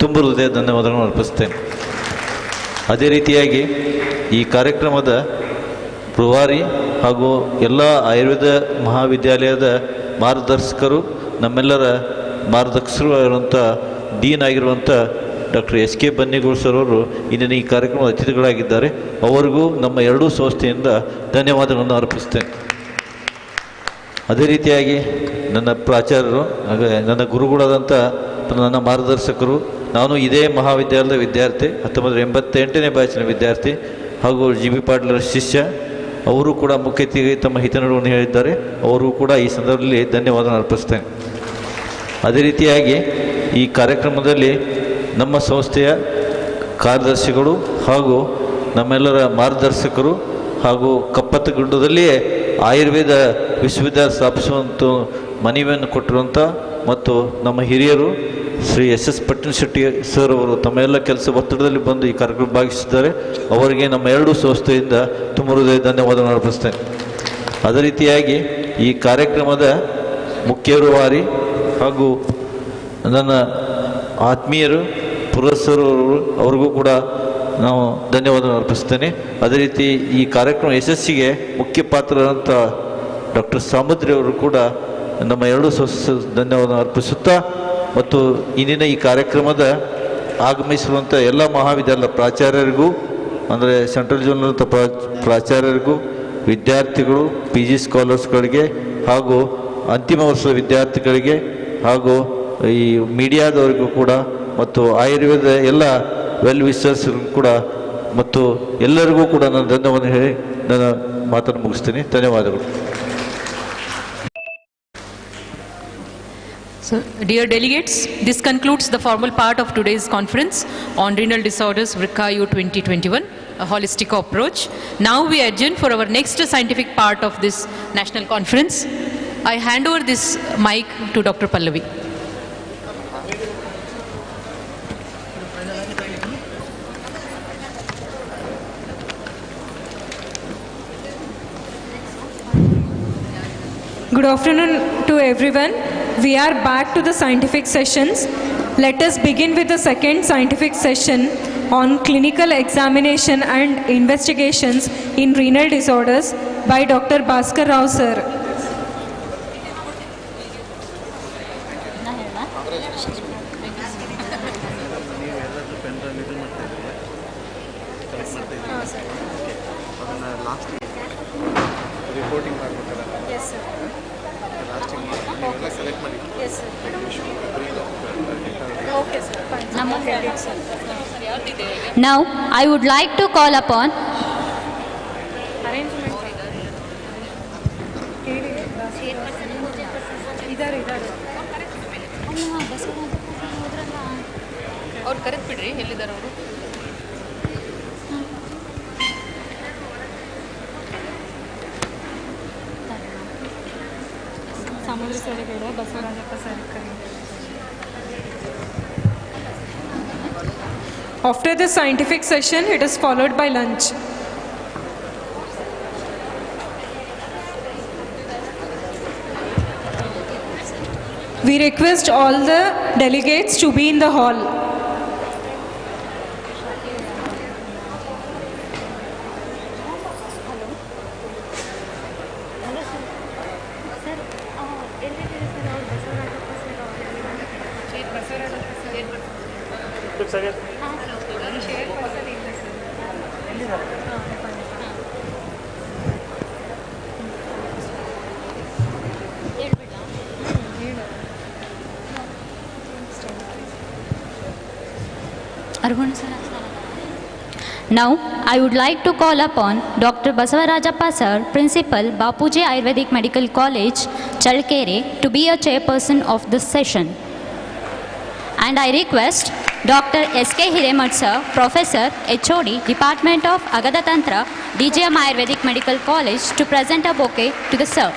ತುಂಬ ಹೃದಯ ಧನ್ಯವಾದಗಳನ್ನು ಅರ್ಪಿಸ್ತೇನೆ. ಅದೇ ರೀತಿಯಾಗಿ ಈ ಕಾರ್ಯಕ್ರಮದ ರೂವಾರಿ ಹಾಗೂ ಎಲ್ಲ ಆಯುರ್ವೇದ ಮಹಾವಿದ್ಯಾಲಯದ ಮಾರ್ಗದರ್ಶಕರು, ನಮ್ಮೆಲ್ಲರ ಮಾರ್ಗದರ್ಶಕರು ಆಗಿರುವಂಥ ಡೀನ್ ಆಗಿರುವಂಥ ಡಾಕ್ಟರ್ SK ಬನ್ನಿಗೋಳ್ ಸರ್ ಅವರು ಇಂದಿನ ಈ ಕಾರ್ಯಕ್ರಮದ ಅತಿಥಿಗಳಾಗಿದ್ದಾರೆ. ಅವರಿಗೂ ನಮ್ಮ ಎರಡೂ ಸಂಸ್ಥೆಯಿಂದ ಧನ್ಯವಾದಗಳನ್ನು ಅರ್ಪಿಸ್ತೇನೆ. ಅದೇ ರೀತಿಯಾಗಿ ನನ್ನ ಪ್ರಾಚಾರ್ಯರು, ನನ್ನ ಗುರುಗಳಾದಂಥ ನನ್ನ ಮಾರ್ಗದರ್ಶಕರು, ನಾನು ಇದೇ ಮಹಾವಿದ್ಯಾಲಯದ ವಿದ್ಯಾರ್ಥಿ, 1988ನೇ ಬ್ಯಾಚಿನ ವಿದ್ಯಾರ್ಥಿ ಹಾಗೂ GB ಪಾಟೀಲರ ಶಿಷ್ಯ. ಅವರು ಕೂಡ ಮುಖ್ಯ ಅತಿಥಿಗೆ ತಮ್ಮ ಹಿತನುಡಿಯನ್ನು ಹೇಳಿದ್ದಾರೆ. ಅವರು ಕೂಡ ಈ ಸಂದರ್ಭದಲ್ಲಿ ಧನ್ಯವಾದ ಅರ್ಪಿಸ್ತೇನೆ. ಅದೇ ರೀತಿಯಾಗಿ ಈ ಕಾರ್ಯಕ್ರಮದಲ್ಲಿ ನಮ್ಮ ಸಂಸ್ಥೆಯ ಕಾರ್ಯದರ್ಶಿಗಳು ಹಾಗೂ ನಮ್ಮೆಲ್ಲರ ಮಾರ್ಗದರ್ಶಕರು ಹಾಗೂ ಕಪ್ಪತ್ತಗುಡ್ಡದಲ್ಲಿಯೇ ಆಯುರ್ವೇದ ವಿಶ್ವವಿದ್ಯಾಲಯ ಸ್ಥಾಪಿಸುವಂಥ ಮನವಿಯನ್ನು ಕೊಟ್ಟಿರುವಂಥ ಮತ್ತು ನಮ್ಮ ಹಿರಿಯರು ಶ್ರೀ SS ಪಟ್ಟಣ ಶೆಟ್ಟಿ ಸರ್ ಅವರು ತಮ್ಮ ಎಲ್ಲ ಕೆಲಸ ಒತ್ತಡದಲ್ಲಿ ಬಂದು ಈ ಕಾರ್ಯಕ್ರಮ ಭಾಗಿಸಿದ್ದಾರೆ. ಅವರಿಗೆ ನಮ್ಮ ಎರಡೂ ಸಂಸ್ಥೆಯಿಂದ ತುಂಬ ಹೃದಯ ಧನ್ಯವಾದವನ್ನು ಅರ್ಪಿಸ್ತೇನೆ. ಅದೇ ರೀತಿಯಾಗಿ ಈ ಕಾರ್ಯಕ್ರಮದ ಮುಖ್ಯ ರೂವಾರಿ ಹಾಗೂ ನನ್ನ ಆತ್ಮೀಯರು ಪುರಸ್ಸರವರು, ಅವ್ರಿಗೂ ಕೂಡ ನಾವು ಧನ್ಯವಾದವನ್ನು ಅರ್ಪಿಸ್ತೇನೆ. ಅದೇ ರೀತಿ ಈ ಕಾರ್ಯಕ್ರಮ ಯಶಸ್ಸಿಗೆ ಮುಖ್ಯ ಪಾತ್ರರಂಥ ಡಾಕ್ಟರ್ ಸಾಮುದ್ರಿ ಅವರು ಕೂಡ ನಮ್ಮ ಎರಡೂ ಧನ್ಯವಾದ ಅರ್ಪಿಸುತ್ತಾ, ಮತ್ತು ಇಂದಿನ ಈ ಕಾರ್ಯಕ್ರಮದ ಆಗಮಿಸಿರುವಂಥ ಎಲ್ಲ ಮಹಾವಿದ್ಯಾಲಯದ ಪ್ರಾಚಾರ್ಯರಿಗೂ, ಅಂದರೆ ಸೆಂಟ್ರಲ್ ಜೋನಲ್ ಪ್ರಾಚಾರ್ಯರಿಗೂ, ವಿದ್ಯಾರ್ಥಿಗಳು, PG ಸ್ಕಾಲರ್ಸ್ಗಳಿಗೆ ಹಾಗೂ ಅಂತಿಮ ವರ್ಷದ ವಿದ್ಯಾರ್ಥಿಗಳಿಗೆ ಹಾಗೂ ಈ ಮೀಡಿಯಾದವರಿಗೂ ಕೂಡ, ಮತ್ತು ಆಯುರ್ವೇದ ಎಲ್ಲ ವೆಲ್ ವಿಶರ್ಸ್ಗೂ ಕೂಡ, ಮತ್ತು ಎಲ್ಲರಿಗೂ ಕೂಡ ನಾನು ಧನ್ಯವಾದ ಹೇಳಿ ನನ್ನ ಮಾತನ್ನು ಮುಗಿಸ್ತೀನಿ. ಧನ್ಯವಾದಗಳು. So, dear delegates, this concludes the formal part of today's conference on renal disorders, VrukkaAyu-2021, a holistic approach. Now we adjourn for our next scientific part of this national conference. I hand over this mic to Dr. Pallavi. Good afternoon to everyone. We are back to the scientific sessions. Let us begin with the second scientific session on clinical examination and investigations in renal disorders by Dr. Bhaskar Rao sir. Now, I would like to call upon ಅವ್ರು correct ಬಿಡ್ರಿ ಎಲ್ಲಿದ್ದಾರೆ ಅವರು ಸಮುದ್ರ sir ಬೇಡ Basavarajappa sir curry. After the scientific session, it is followed by lunch. We request all the delegates to be in the hall. Now, I would like to call upon Dr. Basavarajappa Sir, Principal, Bapuji Ayurvedic Medical College, Chalkere, to be a chairperson of this session. And I request Dr. S.K. Hiremat Sir, Professor, HOD, Department of Agadatantra, DGM Ayurvedic Medical College, to present a bouquet to the Sir.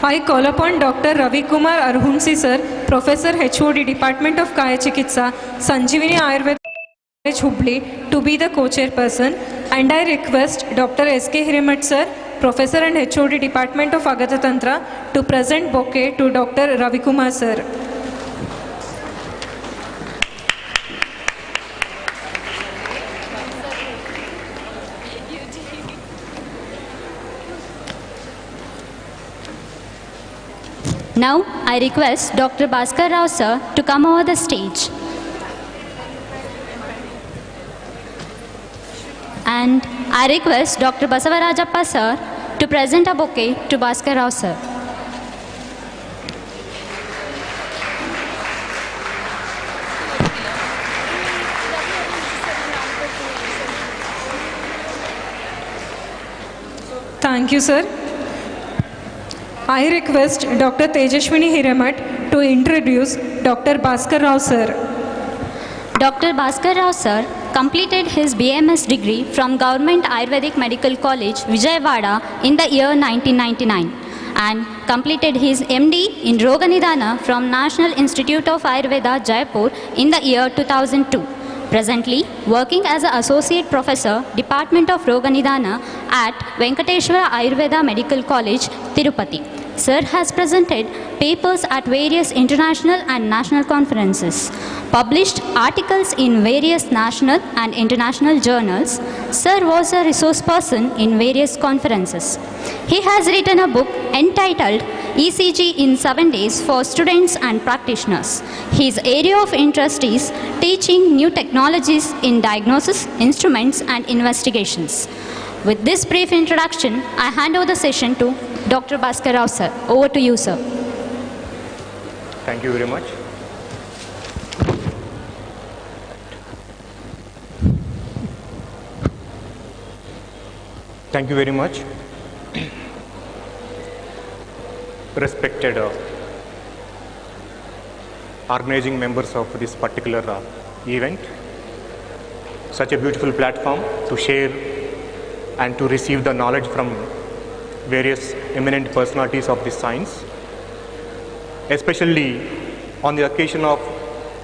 I call upon Dr. Ravi Kumar Arhunsi Sir, Professor, HOD, Department of Kaya Chikitsa, Sanjivani Ayurveda College, Hubli, to be the co-chairperson. And I request Dr. S.K. Hiremat Sir, Professor and HOD, Department of Agata Tantra, to present bouquet to Dr. Ravi Kumar Sir. Now, I request Dr. Bhaskar Rao Sir to come over the stage. And I request Dr. Basavarajappa Sir to present a bouquet to Bhaskar Rao Sir. Thank you, sir. I request Dr. Tejashwini Hiremat to introduce Dr. Bhaskar Rao Sir. Dr. Bhaskar Rao Sir completed his BMS degree from Government Ayurvedic Medical College, Vijayawada in the year 1999 and completed his MD in Roganidana from National Institute of Ayurveda, Jaipur in the year 2002. Presently working as an Associate Professor, Department of Roganidana at Venkateshwara Ayurveda Medical College, Tirupati. Sir has presented papers at various international and national conferences, published articles in various national and international journals. Sir was a resource person in various conferences. He has written a book entitled ECG in 7 days for students and practitioners. His area of interest is teaching new technologies in diagnosis, instruments and investigations. With this brief introduction, I hand over the session to Dr. Bhaskar Rao Sir. Over to you, sir. Thank you very much. Thank you very much. Respected organizing members of this particular event, such a beautiful platform to share and to receive the knowledge from various eminent personalities of this science, especially on the occasion of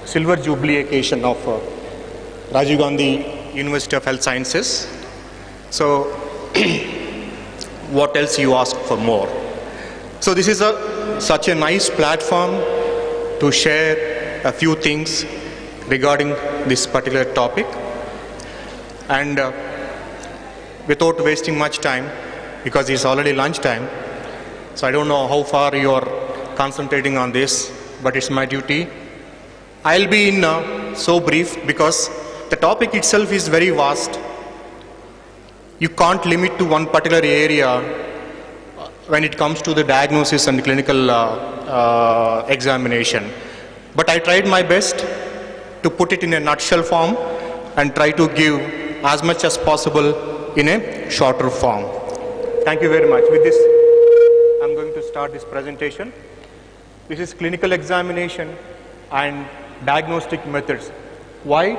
Silver Jubilee occasion of Rajiv Gandhi University of Health Sciences. So what else you ask for more? So this is such a nice platform to share a few things regarding this particular topic, and without wasting much time, because it's already lunchtime, so I don't know how far you are concentrating on this, but it's my duty. I'll be in so brief because the topic itself is very vast you can't limit to one particular area when it comes to the diagnosis and clinical examination. But I tried my best to put it in a nutshell form and try to give as much as possible in a shorter form. Thank you very much. With this, I'm going to start this presentation. This is clinical examination and diagnostic methods. Why?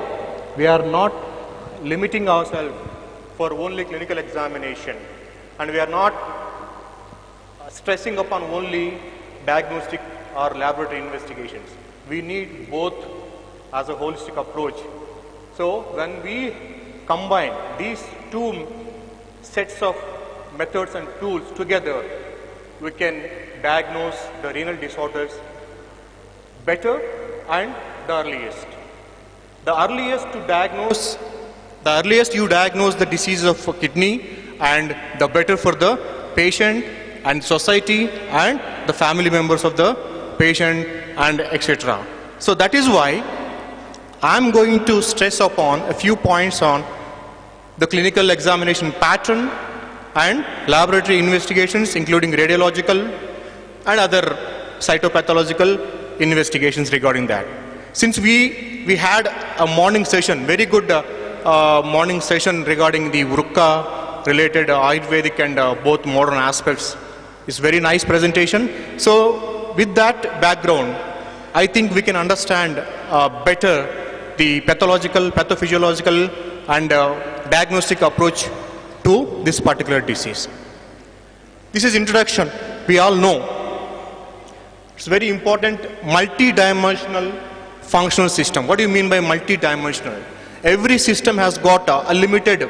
We are not limiting ourselves for only clinical examination, and we are not stressing upon only diagnostic or laboratory investigations. We need both as a holistic approach. So when we combine these two sets of methods and tools together, we can diagnose the renal disorders better and the earliest. The earliest you diagnose the disease of kidney, and the better for the patient and society and the family members of the patient and etc. So that is why I'm going to stress upon a few points on the clinical examination pattern and laboratory investigations, including radiological and other cytopathological investigations regarding that. Since we had a morning session, very good morning session regarding the Vrukka related Ayurvedic and both modern aspects. It's very nice presentation. So with that background, I think we can understand better the pathological, pathophysiological and diagnostic approach to this particular disease. This is introduction. We all know it's very important multi-dimensional functional system. What do you mean by multi-dimensional? Every system has got a limited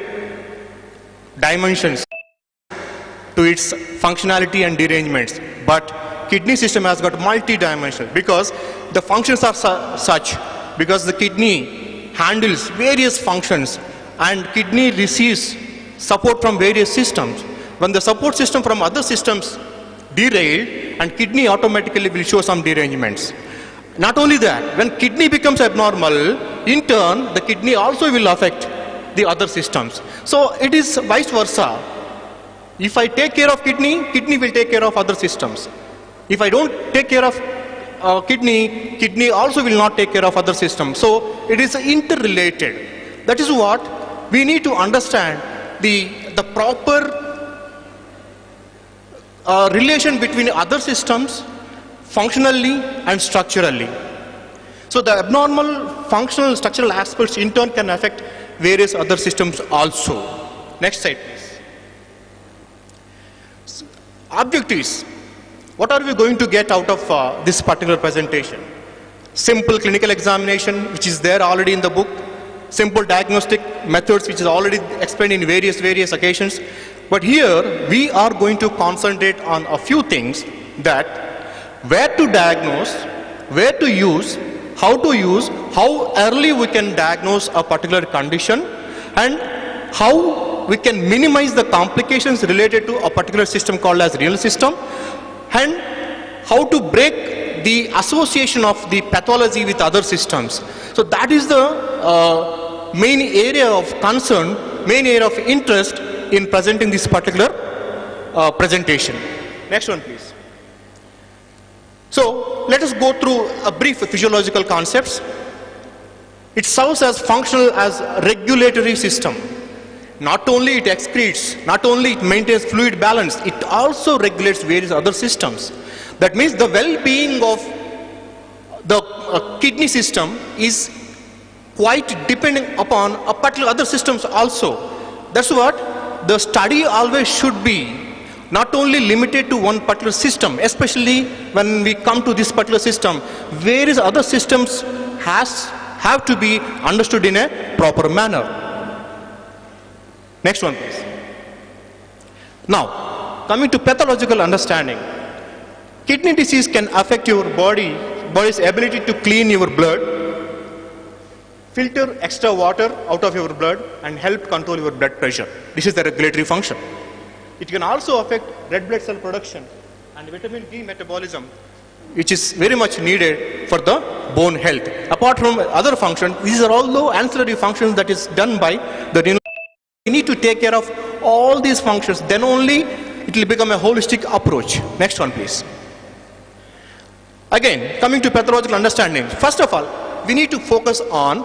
dimensions to its functionality and derangements, but kidney system has got multi-dimensional because the functions are such, because the kidney handles various functions and kidney receives support from various systems. When the support system from other systems derail, and kidney automatically will show some derangements. Not only that, when kidney becomes abnormal, in turn the kidney also will affect the other systems. So it is vice versa. If I take care of kidney, kidney will take care of other systems. If I don't take care of kidney, kidney also will not take care of other systems. So it is interrelated. That is what we need to understand, the proper relation between other systems functionally and structurally. So the abnormal functional structural aspects in turn can affect various other systems also. Next slide please. Objectives. What are we going to get out of this particular presentation? Simple clinical examination, which is there already in the book. Simple diagnostic methods, which is already explained in various occasions. But here we are going to concentrate on a few things, that where to diagnose, where to use, how early we can diagnose a particular condition, and how we can minimize the complications related to a particular system called as renal system, and how to break the association of the pathology with other systems. So that is the main area of concern, main area of interest in presenting this particular presentation. Next one please. So let us go through a brief physiological concepts. It serves as functional as regulatory system. Not only it excretes, not only it maintains fluid balance, it also regulates various other systems. That means the well-being of the kidney system is quite dependent upon a particular other systems also. That's what the study always should be, not only limited to one particular system, especially when we come to this particular system, various other systems have to be understood in a proper manner. Next one please. Now, coming to pathological understanding. Kidney disease can affect your body's ability to clean your blood, filter extra water out of your blood, and help control your blood pressure. This is the regulatory function. It can also affect red blood cell production and vitamin D metabolism, which is very much needed for the bone health. Apart from other functions, these are all ancillary functions that is done by the renal. We need to take care of all these functions, then only it will become a holistic approach. Next one, please. Again, coming to pathological understanding, first of all, we need to focus on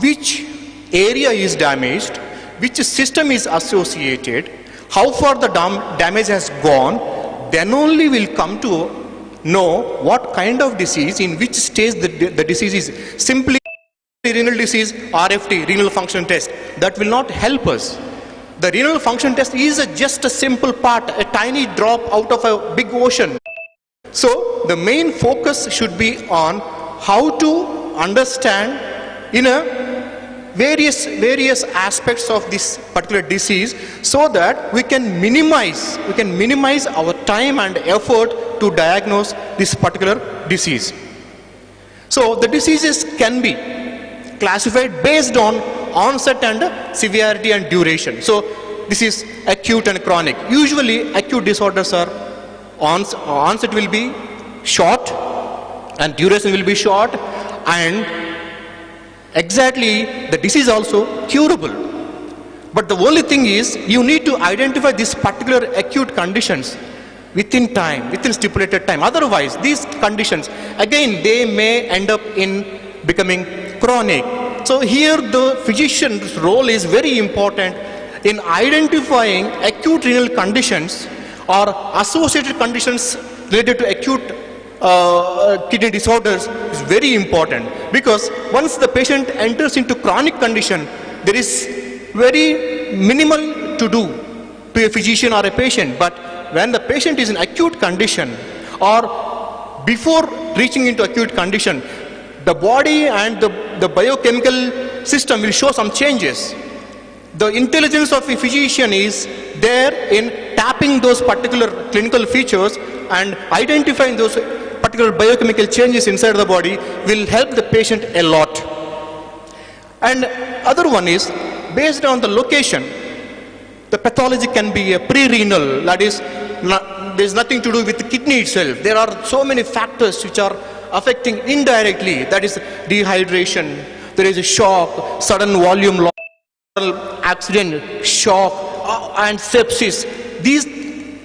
which area is damaged, which system is associated, how far the damage has gone, then only we'll come to know what kind of disease, in which stage the disease is. Simply renal disease, RFT, renal function test, that will not help us. The renal function test is just a simple part, a tiny drop out of a big ocean. So the main focus should be on how to understand in a various aspects of this particular disease, so that we can minimize our time and effort to diagnose this particular disease. So the diseases can be classified based on onset and severity and duration. So this is acute and chronic. Usually acute disorders are onset will be short and duration will be short, and exactly the disease also curable. But the only thing is, you need to identify these particular acute conditions within time, within stipulated time. Otherwise, these conditions, again, they may end up in becoming chronic. So here the physician's role is very important in identifying acute renal conditions or associated conditions related to acute kidney disorders is very important, because once the patient enters into chronic condition, there is very minimal to do to a physician or a patient. But when the patient is in acute condition, or before reaching into acute condition, the body and the biochemical system will show some changes. The intelligence of a physician is there in tapping those particular clinical features and identifying those particular biochemical changes inside the body will help the patient a lot. And other one is, based on the location, the pathology can be a pre-renal, that is, there's nothing to do with the kidney itself. There are so many factors which are affecting indirectly, that is dehydration, there is a shock, sudden volume loss, accident, shock, and sepsis. These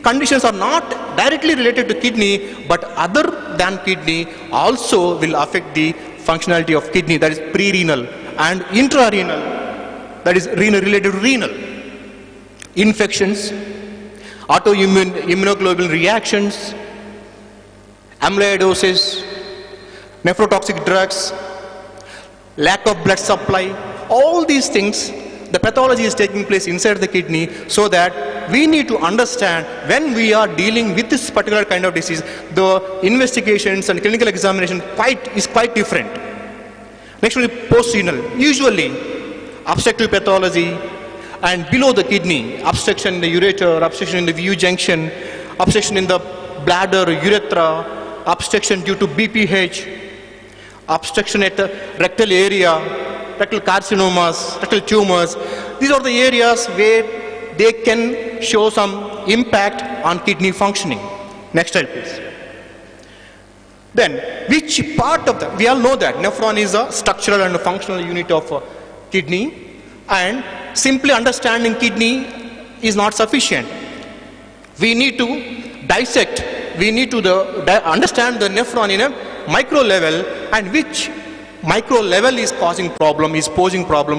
conditions are not directly related to kidney, but other than kidney also will affect the functionality of kidney, that is pre-renal, and intra-renal, that is related to renal. Infections, autoimmune immunoglobulin reactions, amyloidosis, nephrotoxic drugs, lack of blood supply, all these things, the pathology is taking place inside the kidney, so that we need to understand when we are dealing with this particular kind of disease, the investigations and clinical examination is quite different. Next one is post-renal. Usually, obstructive pathology and below the kidney, obstruction in the ureter, obstruction in the VU junction, obstruction in the bladder, urethra, obstruction due to BPH, obstruction at the rectal area, rectal carcinomas, rectal tumors. These are the areas where they can show some impact on kidney functioning. Next slide, please. Then, which part of the, we all know that nephron is a structural and functional unit of kidney, and simply understanding kidney is not sufficient. We need to dissect, we need to understand the nephron in a micro level, and which micro level is posing problem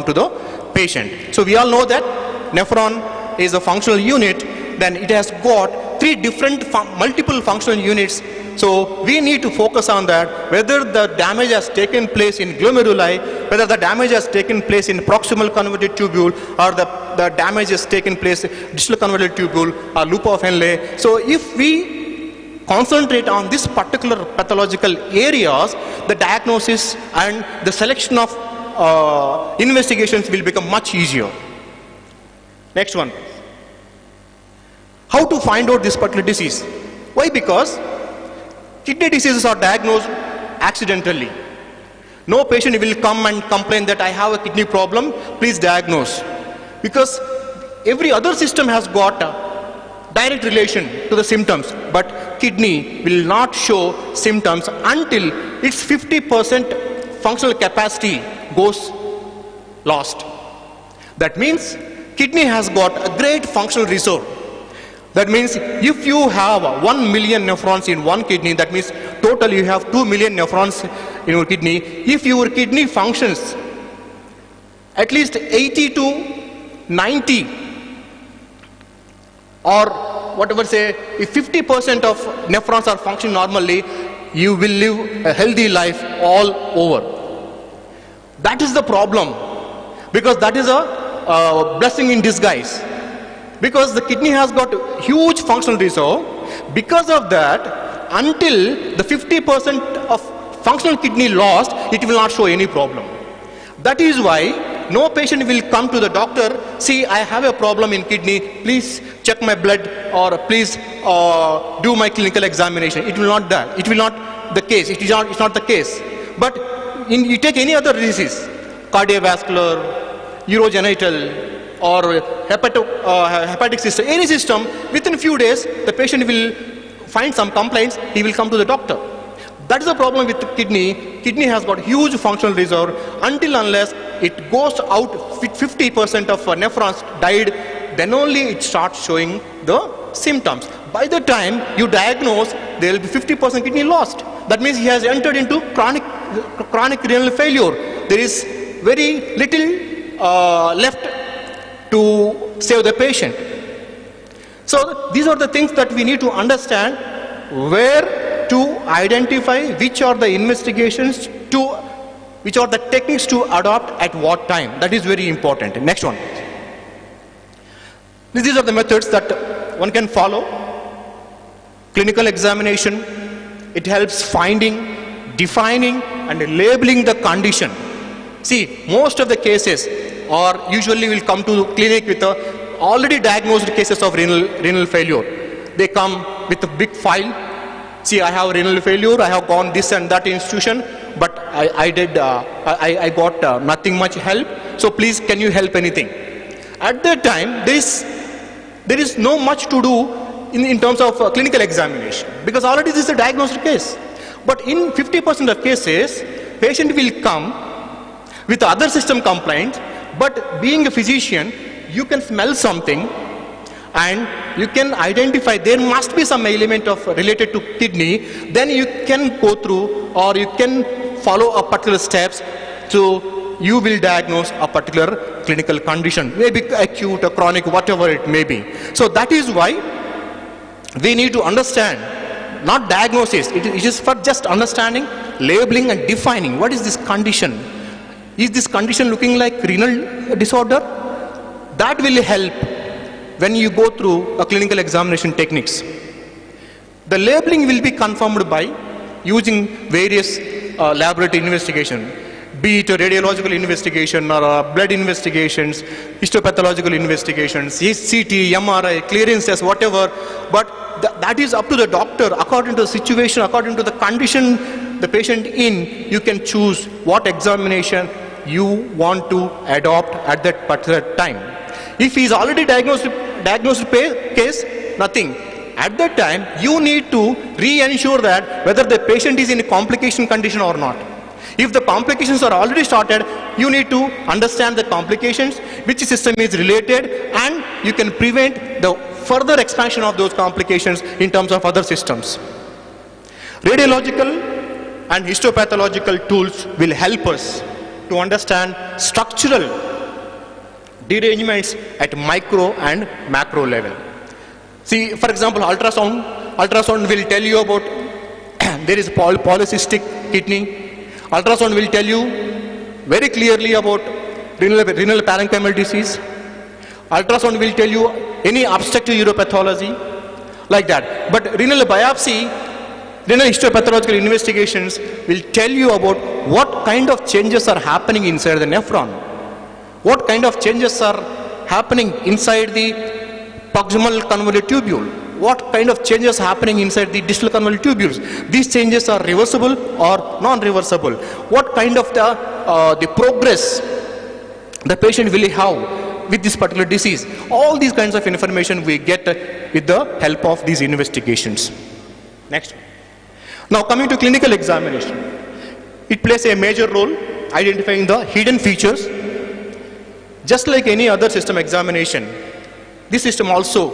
to the patient. So we all know that nephron is a functional unit, then it has got three different multiple functional units. So we need to focus on that, whether the damage has taken place in glomeruli, whether the damage has taken place in proximal convoluted tubule, or the damage has taken place in distal convoluted tubule or loop of Henle. So if we concentrate on this particular pathological areas, the diagnosis and the selection of investigations will become much easier. Next one. How to find out this particular disease? Why? Because kidney diseases are diagnosed accidentally. No patient will come and complain that I have a kidney problem, please diagnose. Because every other system has got a direct relation to the symptoms, but kidney will not show symptoms until its 50% functional capacity goes lost. That means kidney has got a great functional reserve. That means if you have 1 million nephrons in one kidney, that means total you have 2 million nephrons in your kidney. If your kidney functions at least 80 to 90, or whatever say, if 50% of nephrons are functioning normally, you will live a healthy life all over. That is the problem, because that is a blessing in disguise. Because the kidney has got huge functional reserve. Because of that, until the 50% of functional kidney lost, it will not show any problem. That is why no patient will come to the doctor, see, I have a problem in kidney, please check my blood, or please do my clinical examination. It will not that. It will not the case. It's not the case. But you take any other disease, cardiovascular, urogenital, or hepatic system, any system, within a few days, the patient will find some complaints, he will come to the doctor. That is the problem with the kidney. Kidney has got huge functional reserve. Until unless it goes out, 50% of nephrons died, then only it starts showing the symptoms. By the time you diagnose, there will be 50% kidney lost. That means he has entered into chronic renal failure. There is very little left to save the patient. So these are the things that we need to understand, where to identify which are the investigations, which are the techniques to adopt at what time. That is very important. Next one. These are the methods that one can follow. Clinical examination, it helps finding, defining and labeling the condition. See, most of the cases or usually will come to clinic with already diagnosed cases of renal failure. They come with a big file. See, I have renal failure, I have gone this and that institution, but I got nothing much help. So please, can you help anything? At that time, there is no much to do in terms of clinical examination, because already this is a diagnosed case. But in 50% of cases, patient will come with other system complaints. But being a physician, you can smell something and you can identify there must be some element of related to kidney. Then you can go through, or you can follow a particular steps, so you will diagnose a particular clinical condition, maybe acute or chronic, whatever it may be. So that is why we need to understand, not diagnosis, it is for just understanding, labeling and defining what is this condition. Is this condition looking like renal disorder? That will help when you go through a clinical examination techniques. The labeling will be confirmed by using various laboratory investigation, be it a radiological investigation or blood investigations, histopathological investigations, CT, MRI, clearance tests, whatever. But that is up to the doctor, according to the situation, according to the condition the patient in, you can choose what examination you want to adopt at that particular time. If he is already diagnosed case, nothing. At that time, you need to re-ensure that whether the patient is in a complication condition or not. If the complications are already started, you need to understand the complications, which system is related, and you can prevent the further expansion of those complications in terms of other systems. Radiological and histopathological tools will help us to understand structural derangements at micro and macro level. See, for example, ultrasound will tell you about there is polycystic kidney. Ultrasound will tell you very clearly about renal parenchymal disease. Ultrasound will tell you any obstructive uropathology, like that. But renal biopsy, renal histopathological investigations will tell you about what kind of changes are happening inside the nephron, what kind of changes are happening inside the proximal convoluted tubule, what kind of changes are happening inside the distal convoluted tubules. These changes are reversible or non-reversible. What kind of the progress the patient will have with this particular disease. All these kinds of information we get with the help of these investigations. Next. Now coming to clinical examination. It plays a major role identifying the hidden features Just like any other system examination, this system also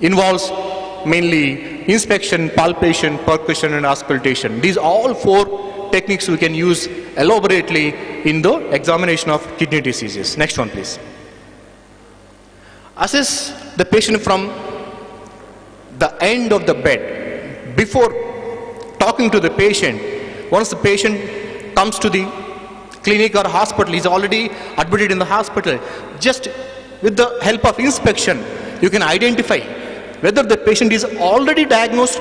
involves mainly inspection, palpation, percussion, and auscultation. These all 4 techniques we can use elaborately in the examination of kidney diseases. Next one, please. Assess the patient from the end of the bed. Before talking to the patient, once the patient comes to the clinic or hospital, is already admitted in the hospital, just with the help of inspection, you can identify whether the patient is already diagnosed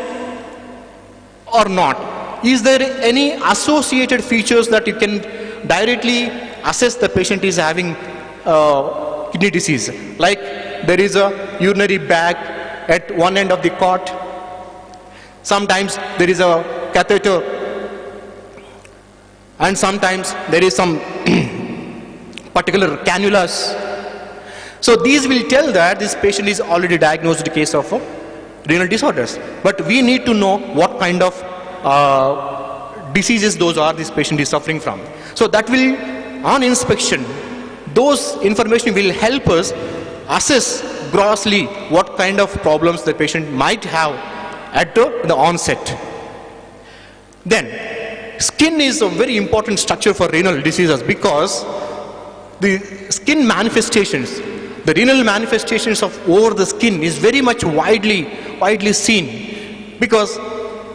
or not. Is there any associated features that you can directly assess the patient is having kidney disease? Like there is a urinary bag at one end of the cot. Sometimes there is a catheter, and sometimes there is some particular cannulas. So these will tell that this patient is already diagnosed with a case of renal disorders. But we need to know what kind of diseases those are this patient is suffering from. So that will, on inspection, those information will help us assess grossly what kind of problems the patient might have at the onset. Then, skin is a very important structure for renal diseases because the skin manifestations, the renal manifestations of over the skin is very much widely seen because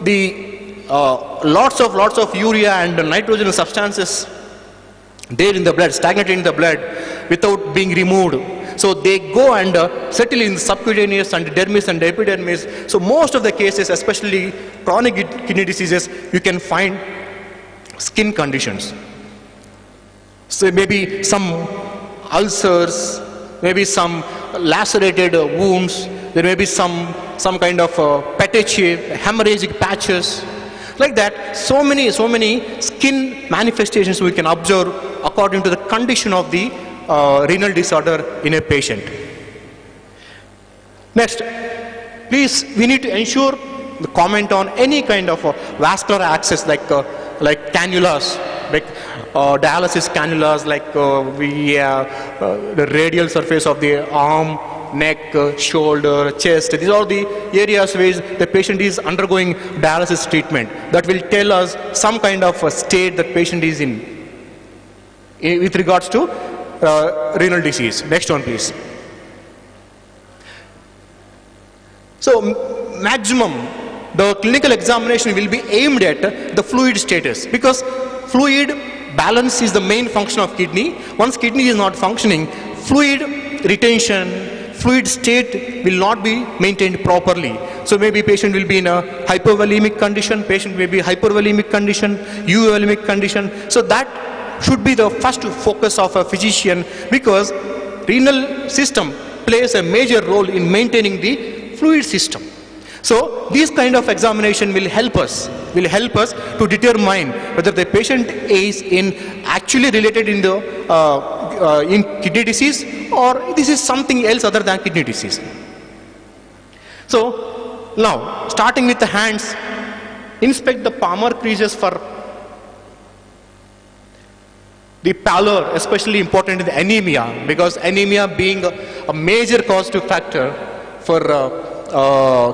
the lots of urea and nitrogen substances there in the blood, stagnated in the blood without being removed. So they go and settle in subcutaneous and dermis and epidermis. So most of the cases, especially chronic kidney diseases, you can find skin conditions. So maybe some ulcers, maybe some lacerated wounds, there may be some kind of petechiae, hemorrhagic patches. Like that, so many skin manifestations we can observe according to the condition of the renal disorder in a patient. Next, please, we need to ensure the comment on any kind of vascular access like cannulas, like dialysis cannulas, like the radial surface of the arm, neck, shoulder, chest. These are the areas where the patient is undergoing dialysis treatment. That will tell us some kind of a state that patient is in with regards to renal disease. Next one, please. So, maximum, the clinical examination will be aimed at the fluid status because fluid balance is the main function of kidney. Once kidney is not functioning, fluid retention, fluid state will not be maintained properly. So maybe patient will be in a hypovolemic condition, patient may be hypervolemic condition, euvolemic condition. So that should be the first focus of a physician because renal system plays a major role in maintaining the fluid system. So this kind of examination will help us to determine whether the patient is actually related in the in kidney disease or this is something else other than kidney disease. So now, starting with the hands, inspect the palmar creases for the pallor, especially important in the anemia, because anemia being a major causative factor for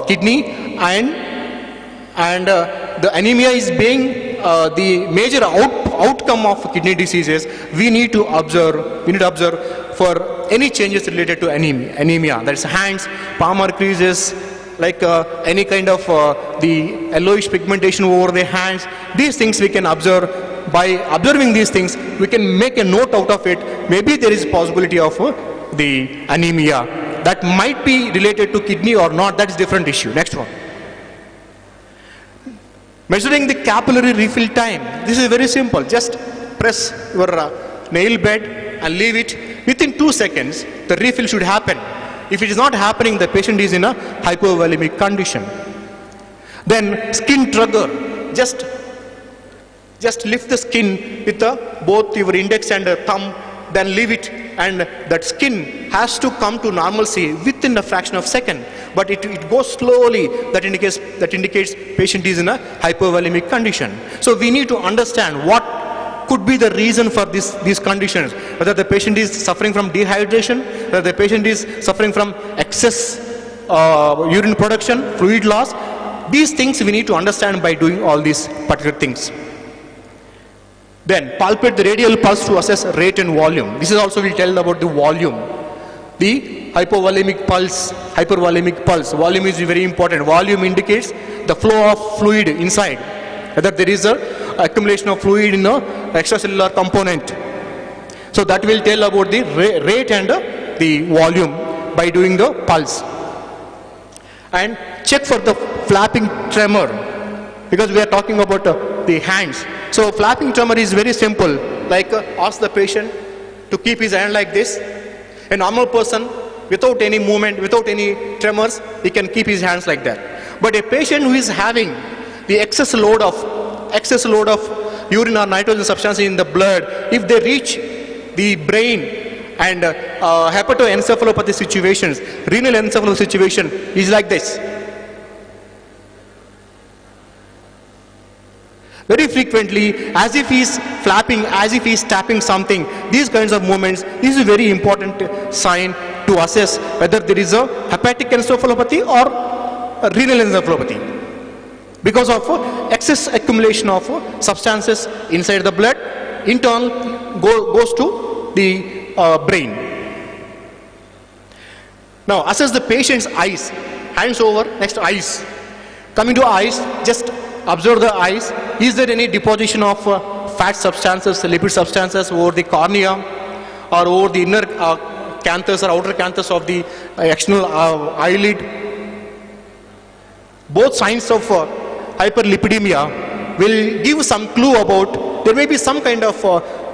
kidney, and the anemia is being the major outcome of kidney diseases. We need to observe for any changes related to anemia. That is hands, palmar creases, like any kind of the yellowish pigmentation over the hands. These things we can observe. By observing these things, we can make a note out of it. Maybe there is possibility of the anemia that might be related to kidney or not. That is different issue. Next one. Measuring the capillary refill time. This is very simple. Just press your nail bed and leave it. Within 2 seconds, the refill should happen. If it is not happening, the patient is in a hypovolemic condition. Then skin trigger. Just lift the skin with both your index and thumb, then leave it, and that skin has to come to normalcy within a fraction of a second. But it goes slowly. That indicates patient is in a hypovolemic condition. So we need to understand what could be the reason for these conditions, whether the patient is suffering from dehydration, whether the patient is suffering from excess urine production, fluid loss. These things we need to understand by doing all these particular things. Then palpate the radial pulse to assess rate and volume. This is also will tell about the volume. The hypovolemic pulse, hypervolemic pulse. Volume is very important. Volume indicates the flow of fluid inside, whether there is a accumulation of fluid in the extracellular component. So that will tell about the rate and the volume by doing the pulse. And check for the flapping tremor, because we are talking about the hands. So flapping tremor is very simple, like ask the patient to keep his hand like this. A normal person, without any movement, without any tremors, he can keep his hands like that. But a patient who is having the excess load of urine or nitrogen substances in the blood, if they reach the brain and hepatoencephalopathy situations, renal encephalopathy situation is like this. Very frequently, as if he is flapping, as if he is tapping something, these kinds of movements, this is a very important sign to assess whether there is a hepatic encephalopathy or a renal encephalopathy, because of excess accumulation of substances inside the blood, in turn goes to the brain. Now assess the patient's eyes. Hands over, next eyes. Coming to eyes, just observe the eyes. Is there any deposition of fat substances, lipid substances over the cornea or over the inner canthus or outer canthus of the external eyelid? Both signs of hyperlipidemia will give some clue about there may be some kind of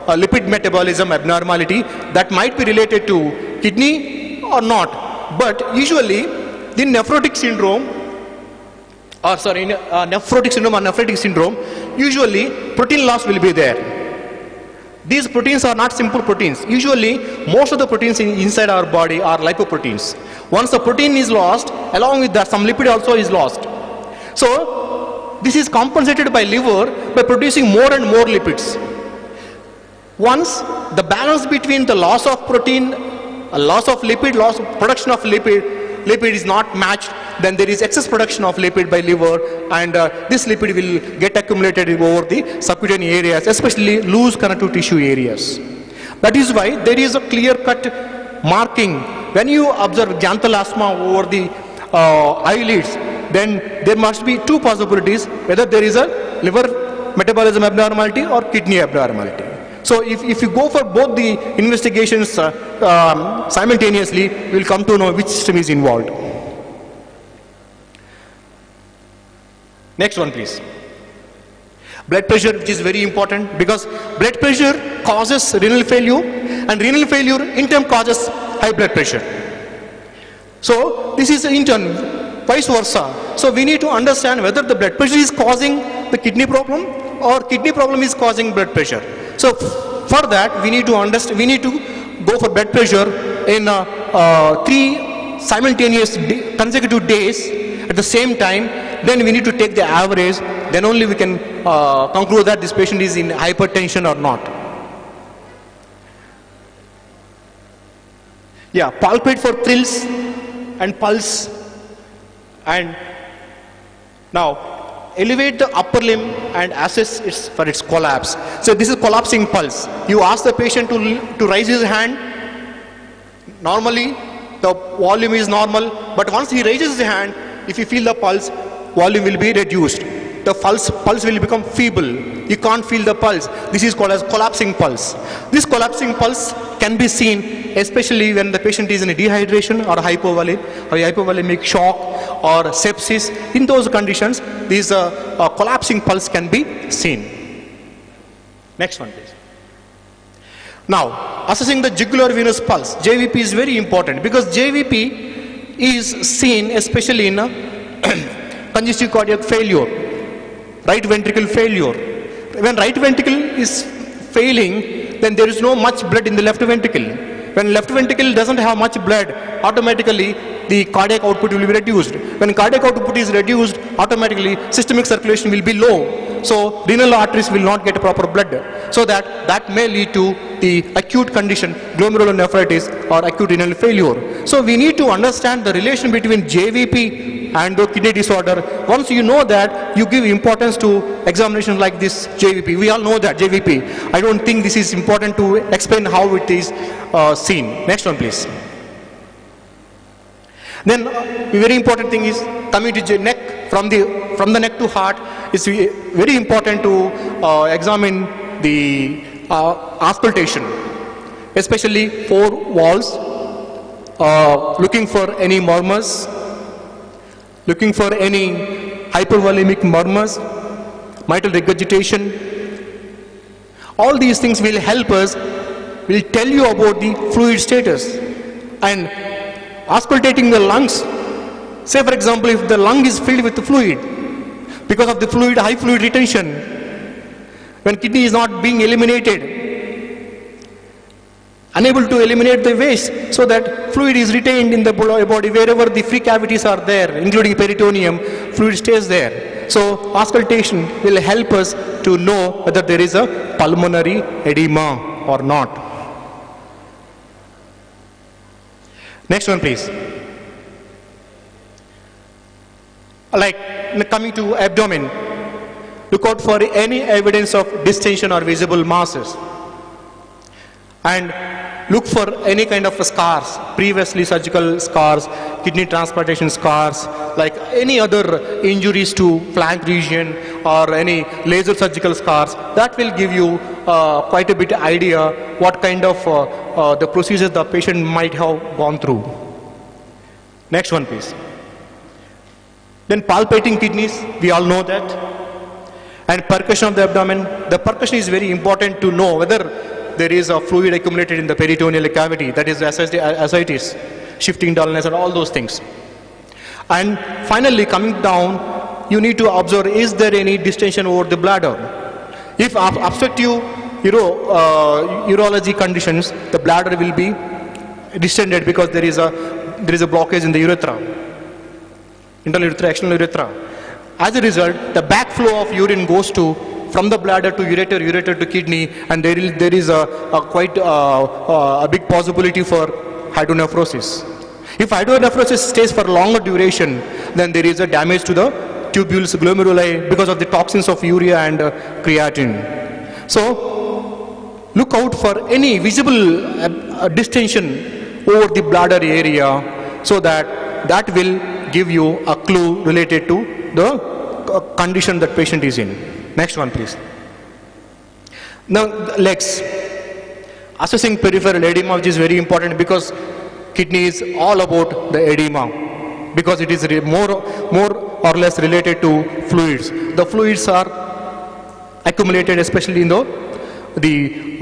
lipid metabolism abnormality that might be related to kidney or not. But usually the nephrotic syndrome or nephrotic syndrome, usually protein loss will be there. These proteins are not simple proteins. Usually most of the proteins inside our body are lipoproteins. Once the protein is lost, along with that some lipid also is lost. So this is compensated by liver by producing more and more lipids. Once the balance between the loss of protein, loss of lipid, loss of production of lipid is not matched, then there is excess production of lipid by liver, and this lipid will get accumulated over the subcutaneous areas, especially loose connective tissue areas. That is why there is a clear-cut marking. When you observe xanthelasma over the eyelids, then there must be two possibilities, whether there is a liver metabolism abnormality or kidney abnormality. So if you go for both the investigations simultaneously, we will come to know which system is involved. Next one, please. Blood pressure, which is very important, because blood pressure causes renal failure, and renal failure in turn causes high blood pressure. So this is in turn vice versa. So we need to understand whether the blood pressure is causing the kidney problem or kidney problem is causing blood pressure. So for that we need to go for blood pressure in 3 simultaneous consecutive days at the same time. Then we need to take the average. Then only we can conclude that this patient is in hypertension or not. Yeah, palpate for thrills and pulse, and now elevate the upper limb and assess for its collapse. So this is collapsing pulse. You ask the patient to raise his hand. Normally the volume is normal, but once he raises his hand, if you feel the pulse, volume will be reduced. The pulse will become feeble. You can't feel the pulse. This is called as collapsing pulse. This collapsing pulse can be seen especially when the patient is in a dehydration or hypovolemic shock or sepsis. In those conditions, this collapsing pulse can be seen. Next one, please. Now, assessing the jugular venous pulse, JVP is very important, because JVP is seen especially in congestive cardiac failure, right ventricle failure. When right ventricle is failing, then there is no much blood in the left ventricle. When left ventricle doesn't have much blood, automatically the cardiac output will be reduced. When cardiac output is reduced, automatically systemic circulation will be low. so renal arteries will not get proper blood. So that may lead to the acute condition, glomerulonephritis or acute renal failure. So we need to understand the relation between JVP and the kidney disorder. Once you know that, you give importance to examination like this JVP. We all know that JVP. I don't think this is important to explain how it is seen. Next one, please. Then the very important thing is coming to neck, from the neck to heart. It's very important to examine the auscultation, especially 4 valves, looking for any murmurs, looking for any hypervolemic murmurs, mitral regurgitation. All these things will help us, will tell you about the fluid status. And auscultating the lungs, say for example, if the lung is filled with the fluid, because of the fluid, high fluid retention, when kidney is not being eliminated, unable to eliminate the waste, so that fluid is retained in the body, wherever the free cavities are there, including peritoneum, fluid stays there. So auscultation will help us to know whether there is a pulmonary edema or not. Next one, please. Like coming to abdomen, look out for any evidence of distension or visible masses. And look for any kind of scars, previously surgical scars, kidney transplantation scars, like any other injuries to flank region or any laser surgical scars. That will give you quite a bit idea what kind of the procedures the patient might have gone through. Next one, please. Then palpating kidneys, we all know that. And percussion of the abdomen. The percussion is very important to know whether there is a fluid accumulated in the peritoneal cavity, that is ascites, shifting dullness and all those things. And finally, coming down, you need to observe, is there any distension over the bladder? If obstructive urology conditions, the bladder will be distended because there is a blockage in the urethra, internal urethra, external urethra. As a result, the backflow of urine goes from the bladder to ureter, ureter to kidney, and there is quite a big possibility for hydronephrosis. If hydronephrosis stays for longer duration, then there is a damage to the tubules, glomeruli, because of the toxins of urea and creatine. So look out for any visible distension over the bladder area, so that will give you a clue related to the condition that patient is in. Next one, please. Now, legs. Assessing peripheral edema, which is very important because kidney is all about the edema, because it is more or less related to fluids. The fluids are accumulated especially in the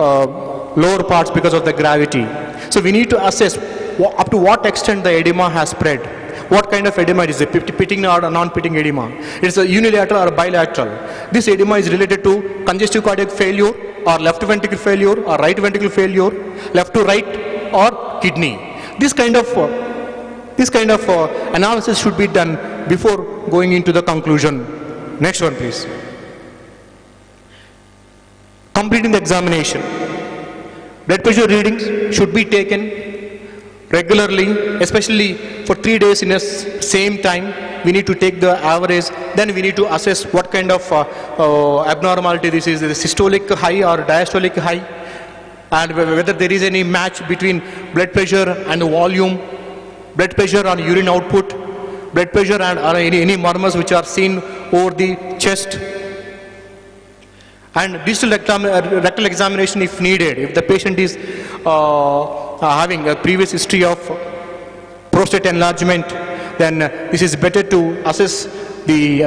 lower parts because of the gravity. So we need to assess up to what extent the edema has spread. What kind of edema is it? Pitting or non-pitting edema? It's a unilateral or bilateral. This edema is related to congestive cardiac failure or left ventricle failure or right ventricle failure, left to right or kidney. This kind of analysis should be done before going into the conclusion. Next one, please. Completing the examination. Blood pressure readings should be taken regularly, especially for 3 days in the same time. We need to take the average. Then we need to assess what kind of abnormality this is systolic high or diastolic high, and whether there is any match between blood pressure and volume, blood pressure and urine output, blood pressure and any murmurs which are seen over the chest. And distal rectal examination if needed. If the patient is having a previous history of prostate enlargement, then this is better to assess the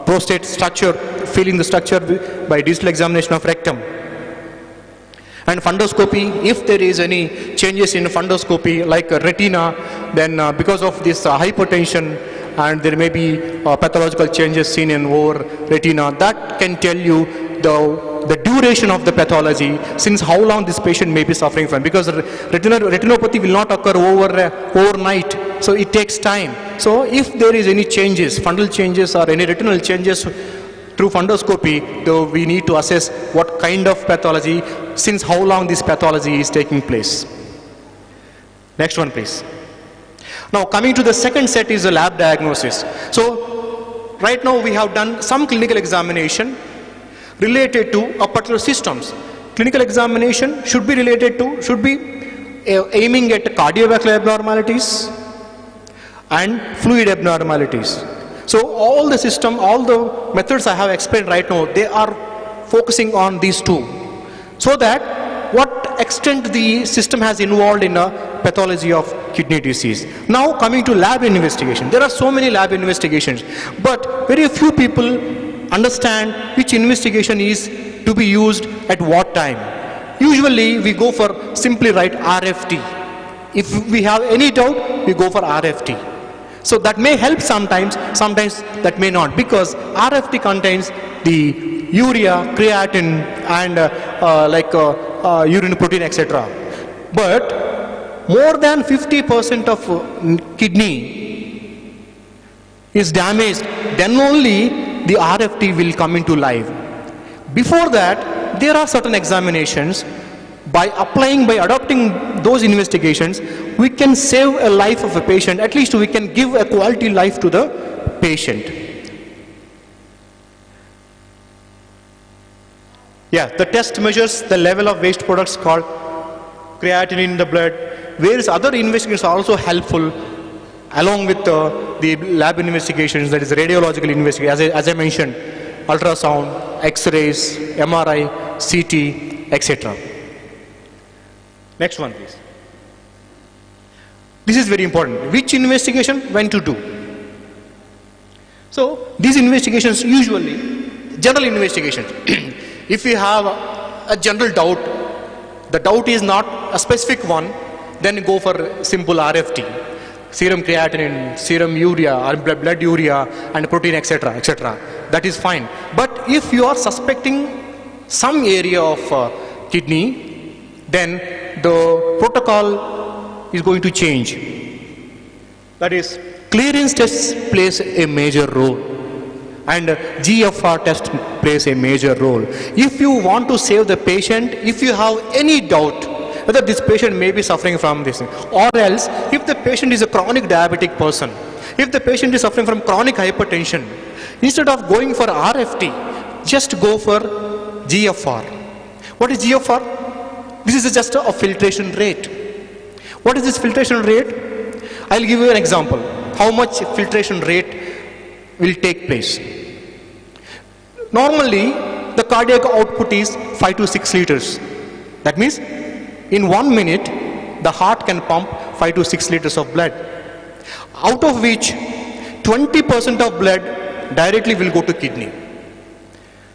prostate structure, feeling the structure by distal examination of rectum. And fundoscopy, if there is any changes in fundoscopy like retina, then because of this hypertension, and there may be pathological changes seen in over retina, that can tell you the duration of the pathology, since how long this patient may be suffering from, because retinopathy will not occur overnight, so it takes time. So if there is any changes, fundal changes or any retinal changes through fundoscopy, though we need to assess what kind of pathology, since how long this pathology is taking place. Next one, please. Now, coming to the second set is the lab diagnosis. So, right now we have done some clinical examination related to a particular systems. Clinical examination should be aiming at cardiovascular abnormalities and fluid abnormalities. So all the system, all the methods I have explained right now, they are focusing on these two. So that what extent the system has involved in a pathology of kidney disease. Now coming to lab investigation. There are so many lab investigations, but very few people understand which investigation is to be used at what time. Usually we go for simply write RFT. If we have any doubt, we go for RFT. So that may help sometimes, sometimes that may not, because RFT contains the urea, creatinine, and urine protein, etc. But more than 50% of kidney is damaged, then only the RFT will come into life. Before that, there are certain examinations. By adopting those investigations, we can save a life of a patient. At least we can give a quality life to the patient. Yeah, the test measures the level of waste products called creatinine in the blood. Various other investigations are also helpful along with the lab investigations, that is radiological investigation, as I mentioned, ultrasound, X-rays, MRI, CT, etc. Next one, please. This is very important. Which investigation, when to do? So, these investigations usually, general investigations. If we have a general doubt, the doubt is not a specific one, then go for simple RFT. Serum creatinine, serum urea, or blood urea, and protein, etc., etc. That is fine. But if you are suspecting some area of kidney, then the protocol is going to change. That is, clearance tests plays a major role, and GFR test plays a major role. If you want to save the patient, if you have any doubt whether this patient may be suffering from this, or else if the patient is a chronic diabetic person, if the patient is suffering from chronic hypertension, instead of going for RFT, just go for GFR. What is GFR? This is just a filtration rate. What is this filtration rate? I'll give you an example. How much filtration rate will take place? Normally, the cardiac output is 5 to 6 liters. That means, in 1 minute, the heart can pump 5 to 6 liters of blood, out of which 20% of blood directly will go to kidney.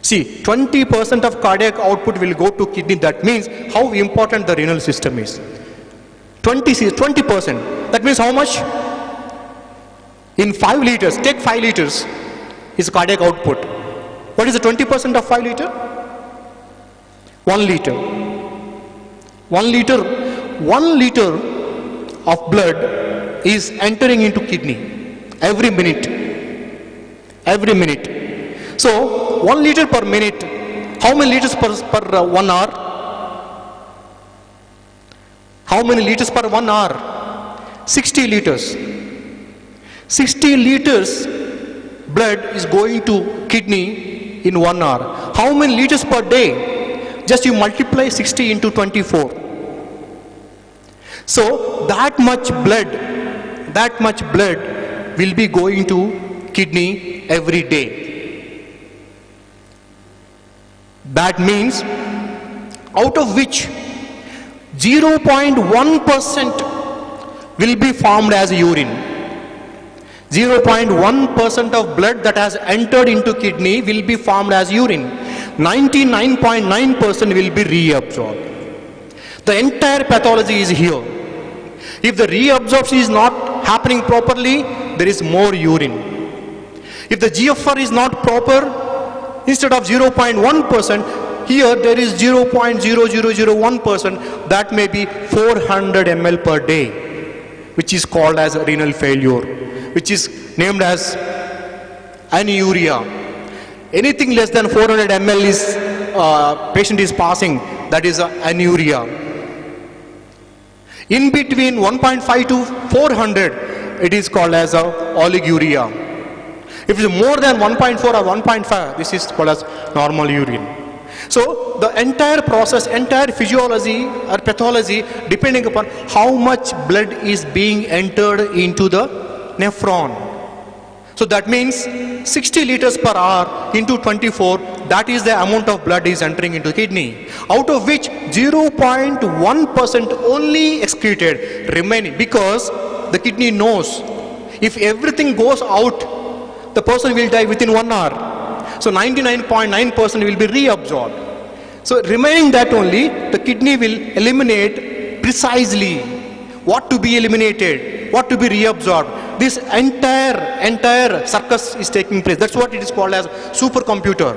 See, 20% of cardiac output will go to kidney. That means how important the renal system is. 20%. That means how much? In 5 liters, take 5 liters is cardiac output. What is the 20% of 5 liter? 1 liter. 1 liter. 1 liter of blood is entering into kidney every minute. Every minute. So, 1 liter per minute, how many liters per 1 hour? How many liters per 1 hour? 60 liters. 60 liters blood is going to kidney in 1 hour. How many liters per day? Just you multiply 60 into 24. So, that much blood will be going to kidney every day. That means, out of which 0.1% will be formed as urine. 0.1% of blood that has entered into kidney will be formed as urine. 99.9% will be reabsorbed. The entire pathology is here. If the reabsorption is not happening properly, there is more urine. If the GFR is not proper, instead of 0.1%, here there is 0.0001%, that may be 400 ml per day, which is called as renal failure, which is named as anuria. Anything less than 400 ml is patient is passing, that is anuria. In between 1.5 to 400, it is called as oliguria. If it is more than 1.4 or 1.5, this is called as normal urine. So the entire process, entire physiology or pathology, depending upon how much blood is being entered into the nephron. So that means 60 liters per hour into 24, that is the amount of blood is entering into the kidney, out of which 0.1% only excreted remaining, because the kidney knows if everything goes out, the person will die within 1 hour. So 99.9% will be reabsorbed. So remaining that only, the kidney will eliminate precisely what to be eliminated, what to be reabsorbed. This entire circus is taking place. That's what it is called as supercomputer.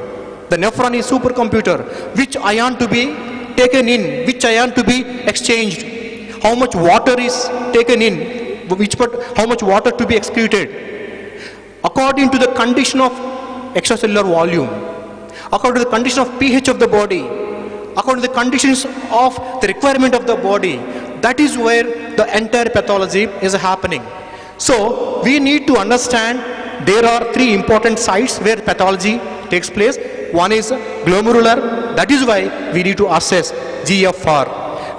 The nephron is supercomputer. Which ion to be taken in, which ion to be exchanged, how much water is taken in, how much water to be excreted, according to the condition of extracellular volume, according to the condition of pH of the body, according to the conditions of the requirement of the body. That is where the entire pathology is happening. So we need to understand there are 3 important sites where pathology takes place. One is glomerular. That is why we need to assess GFR.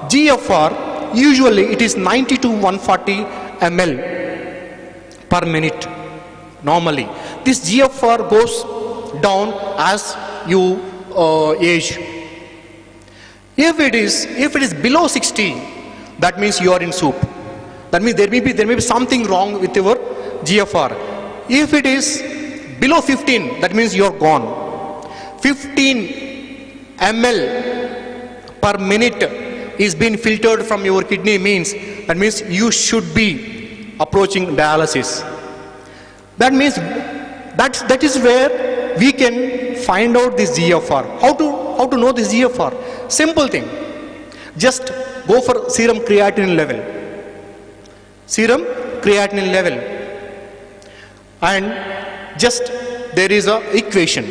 GFR, usually it is 90 to 140 ml per minute normally. This GFR goes down as you age. If it is below 60, that means you are in soup. That means there may be something wrong with your GFR. If it is below 15, that means you are gone. 15 ml per minute is being filtered from your kidney, means that means you should be approaching dialysis. That means that is where we can find out this GFR. How to know this GFR? Simple thing. Just go for serum creatinine level. Serum creatinine level. And just there is a equation.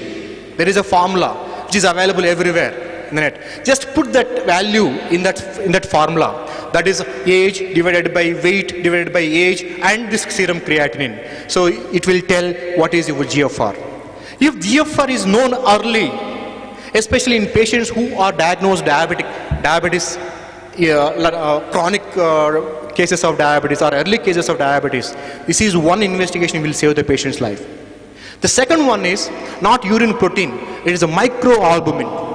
There is a formula which is available everywhere in the net. Just put that value in that formula. That is age divided by weight divided by age and this serum creatinine. So it will tell what is your GFR. If GFR is known early, especially in patients who are diagnosed diabetes, chronic cases of diabetes or early cases of diabetes, this is one investigation will save the patient's life. The second one is not urine protein, it is a microalbumin.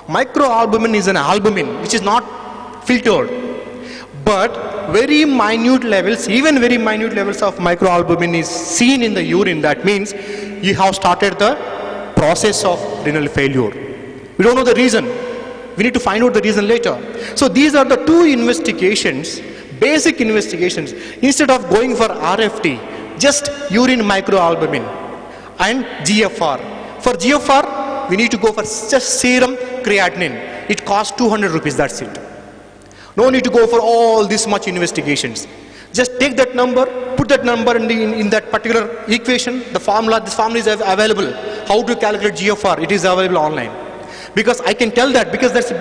Microalbumin is an albumin which is not filtered, but very minute levels, even very minute levels of microalbumin is seen in the urine. That means you have started the process of renal failure. We don't know the reason. We need to find out the reason later. So these are the 2 investigations, basic investigations. Instead of going for RFT, just urine microalbumin and GFR. For GFR, we need to go for just serum creatinine. It costs 200 rupees, that's it. No need to go for all this much investigations. Just take that number, put that number in that particular equation, the formula. This formula is available. How to calculate GFR? It is available online. Because I can tell that because that's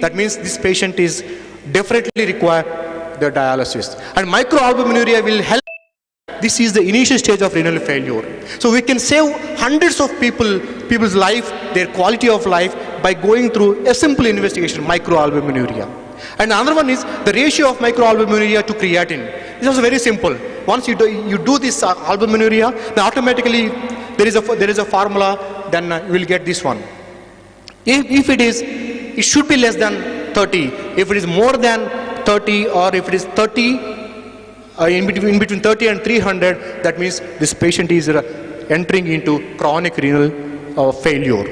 that means this patient is definitely require the dialysis. And microalbuminuria will help. This is the initial stage of renal failure. So we can save hundreds of people's life, their quality of life, by going through a simple investigation, microalbuminuria. And another one is the ratio of microalbuminuria to creatinine. It's also very simple. Once you do this albuminuria, then automatically there is a formula, then you will get this one. If it should be less than 30. If it is more than 30, or if it is 30, in between 30 and 300, that means this patient is entering into chronic renal failure.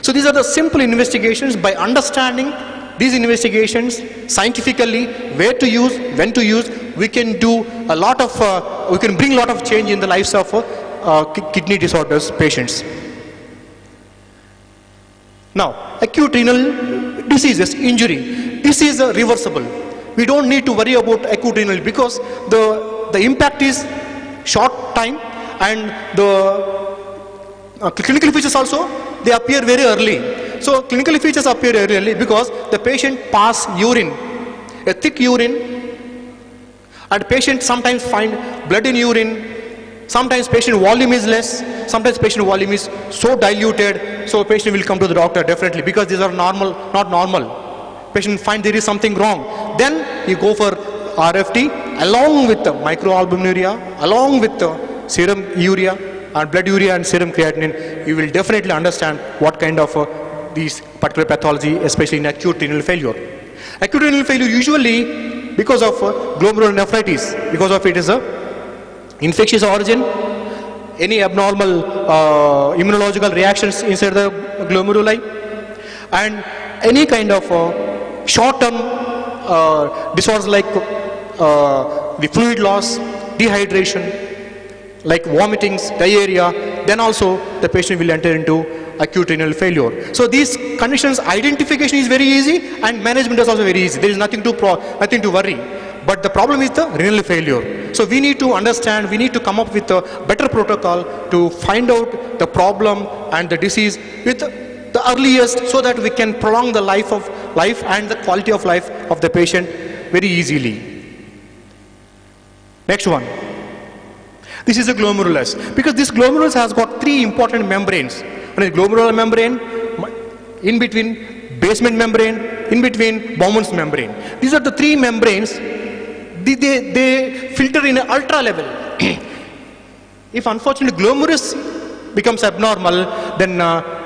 So these are the simple investigations. By understanding these investigations scientifically, where to use, when to use, we can do a lot of, we can bring a lot of change in the lives of kidney disorders patients. Now, acute renal diseases, injury, this is reversible. We don't need to worry about acute renal because the impact is short time, and the clinical features also, they appear very early. So clinical features appear very early because the patient pass urine, a thick urine, and patient sometimes find blood in urine. Sometimes patient volume is less, sometimes patient volume is so diluted, so patient will come to the doctor definitely because these are normal, not normal. Patient find there is something wrong. Then you go for RFT along with the microalbuminuria, along with the serum urea and blood urea and serum creatinine. You will definitely understand what kind of these particular pathology, especially in acute renal failure. Acute renal failure usually because of glomerulonephritis, because of it is a infectious origin, any abnormal immunological reactions inside the glomeruli, and any kind of short-term disorders like the fluid loss, dehydration, like vomitings, diarrhea, then also the patient will enter into acute renal failure. So these conditions, identification is very easy and management is also very easy. There is nothing to worry. But the problem is the renal failure. So we need to understand, we need to come up with a better protocol to find out the problem and the disease with the earliest, so that we can prolong the life and the quality of life of the patient very easily. Next one. This is a glomerulus. Because this glomerulus has got three important membranes. One is glomerular membrane, in between basement membrane, in between Bowman's membrane. These are the three membranes. They filter in an ultra level. If unfortunately glomerulus becomes abnormal, then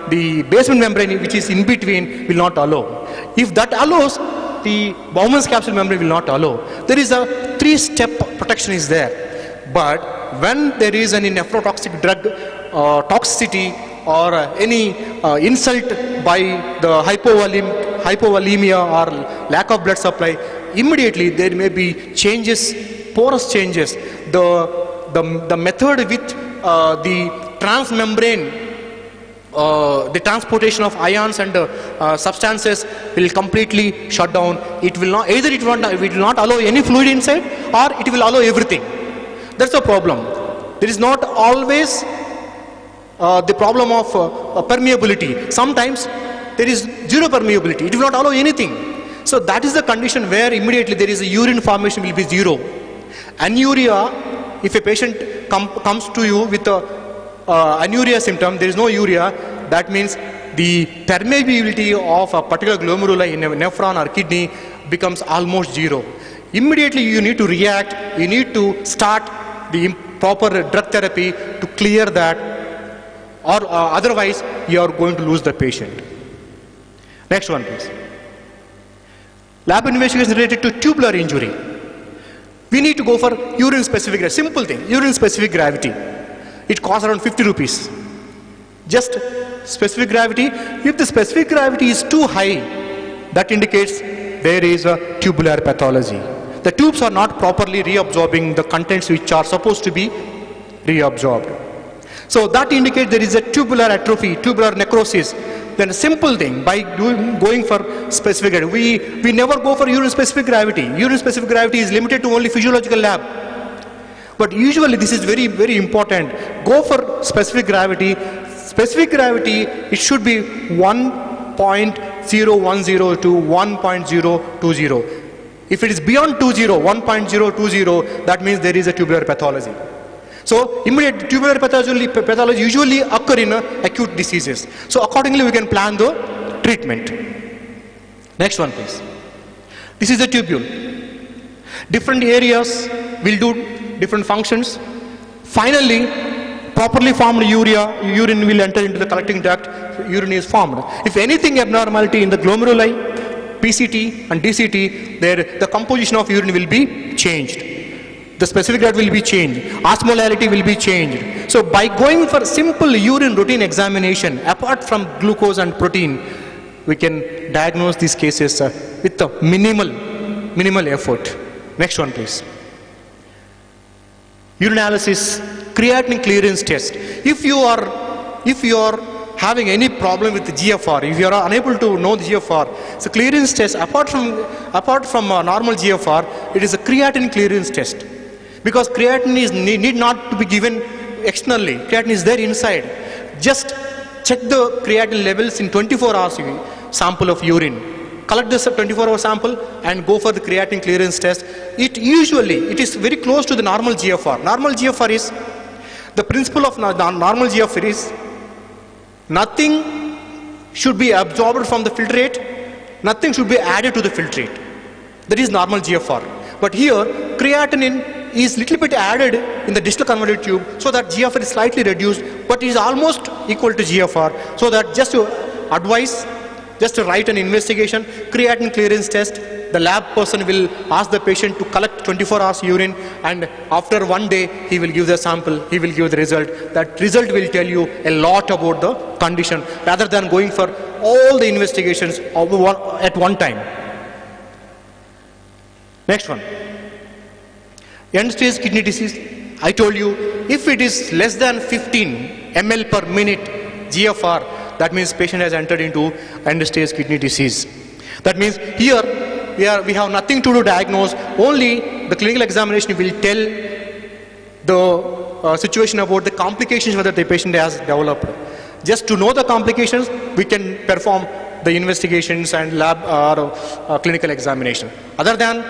the basement membrane, which is in between, will not allow. If that allows, the Bowman's capsule membrane will not allow. There is a three-step protection is there. But when there is any nephrotoxic drug toxicity or any insult by the hypovolemia or lack of blood supply, immediately there may be changes, porous changes. The method with the transmembrane, the transportation of ions and substances will completely shut down. It will not, either it will not allow any fluid inside, or it will allow everything. That's the problem. There is not always the problem of permeability. Sometimes there is zero permeability. It will not allow anything. So that is the condition where immediately there is a urine formation will be zero. Anuria, if a patient comes to you with a anuria symptom, there is no urea, that means the permeability of a particular glomeruli in a nephron or kidney becomes almost zero. Immediately you need to react, you need to start the proper drug therapy to clear that, or otherwise you are going to lose the patient. Next one please. Lab investigation related to tubular injury. We need to go for urine specific gravity. Simple thing, urine specific gravity. It costs around 50 rupees. Just specific gravity. If the specific gravity is too high, that indicates there is a tubular pathology. The tubes are not properly reabsorbing the contents which are supposed to be reabsorbed. So that indicates there is a tubular atrophy, tubular necrosis. Then a simple thing, by going for specific gravity, we never go for urine specific gravity. Urine specific gravity is limited to only physiological lab. But usually this is very, very important. Go for specific gravity. Specific gravity, it should be 1.010 to 1.020. If it is beyond 1.020, that means there is a tubular pathology. So immediate tubular pathology usually occur in acute diseases. So accordingly we can plan the treatment. Next one please. This is a tubule. Different areas will do different functions. Finally, properly formed urine will enter into the collecting duct, urine is formed. If anything abnormality in the glomeruli, PCT and DCT, the composition of urine will be changed. The specific gravity will be changed. Osmolality will be changed. So by going for simple urine routine examination, apart from glucose and protein, we can diagnose these cases with a minimal effort. Next one please. Urinalysis, creatinine clearance test. If you are having any problem with the GFR, if you are unable to know the GFR, so clearance test, apart from normal GFR, it is a creatinine clearance test. Because creatinine is need not to be given externally. Creatinine is there inside. Just check the creatinine levels in 24 hours sample of urine. Collect this 24-hour sample and go for the creatinine clearance test. It is very close to the normal GFR. Normal GFR is, the principle of normal GFR is, nothing should be absorbed from the filtrate, nothing should be added to the filtrate. That is normal GFR. But here, creatinine is little bit added in the distal convoluted tube, so that GFR is slightly reduced, but it is almost equal to GFR. So that just to advise, just to write an investigation, creatinine clearance test, the lab person will ask the patient to collect 24 hours urine, and after 1 day he will give the sample, he will give the result. That result will tell you a lot about the condition, rather than going for all the investigations at one time. Next one. End-stage kidney disease, I told you, if it is less than 15 ml per minute GFR, that means patient has entered into end-stage kidney disease. That means here we have nothing to do diagnose, only the clinical examination will tell the situation about the complications whether the patient has developed. Just to know the complications, we can perform the investigations and lab or clinical examination. Other than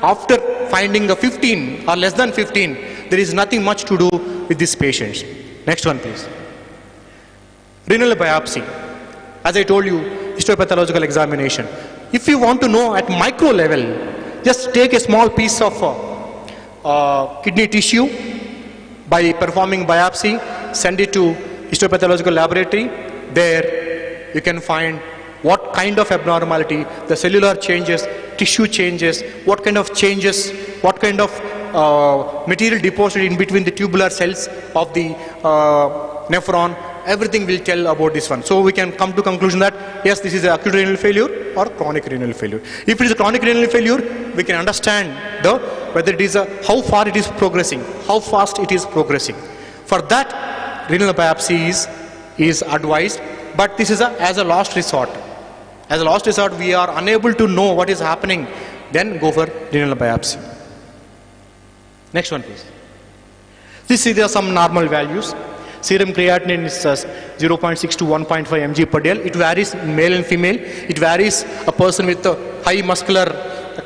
after finding the 15 or less than 15, there is nothing much to do with these patients. Next one, please. Renal biopsy. As I told you, histopathological examination. If you want to know at micro level, just take a small piece of kidney tissue by performing biopsy, send it to histopathological laboratory. There you can find what kind of abnormality, the cellular changes, tissue changes, what kind of changes, what kind of material deposited in between the tubular cells of the nephron, everything will tell about this one. So we can come to conclusion that yes, this is an acute renal failure or chronic renal failure. If it is a chronic renal failure, we can understand whether it is how far it is progressing, how fast it is progressing. For that, renal biopsy is advised, but this is as a last resort. As a last resort, we are unable to know what is happening, then go for renal biopsy. Next one, please. These are some normal values. Serum creatinine is 0.6 to 1.5 mg per del. It varies male and female. It varies a person with a high muscular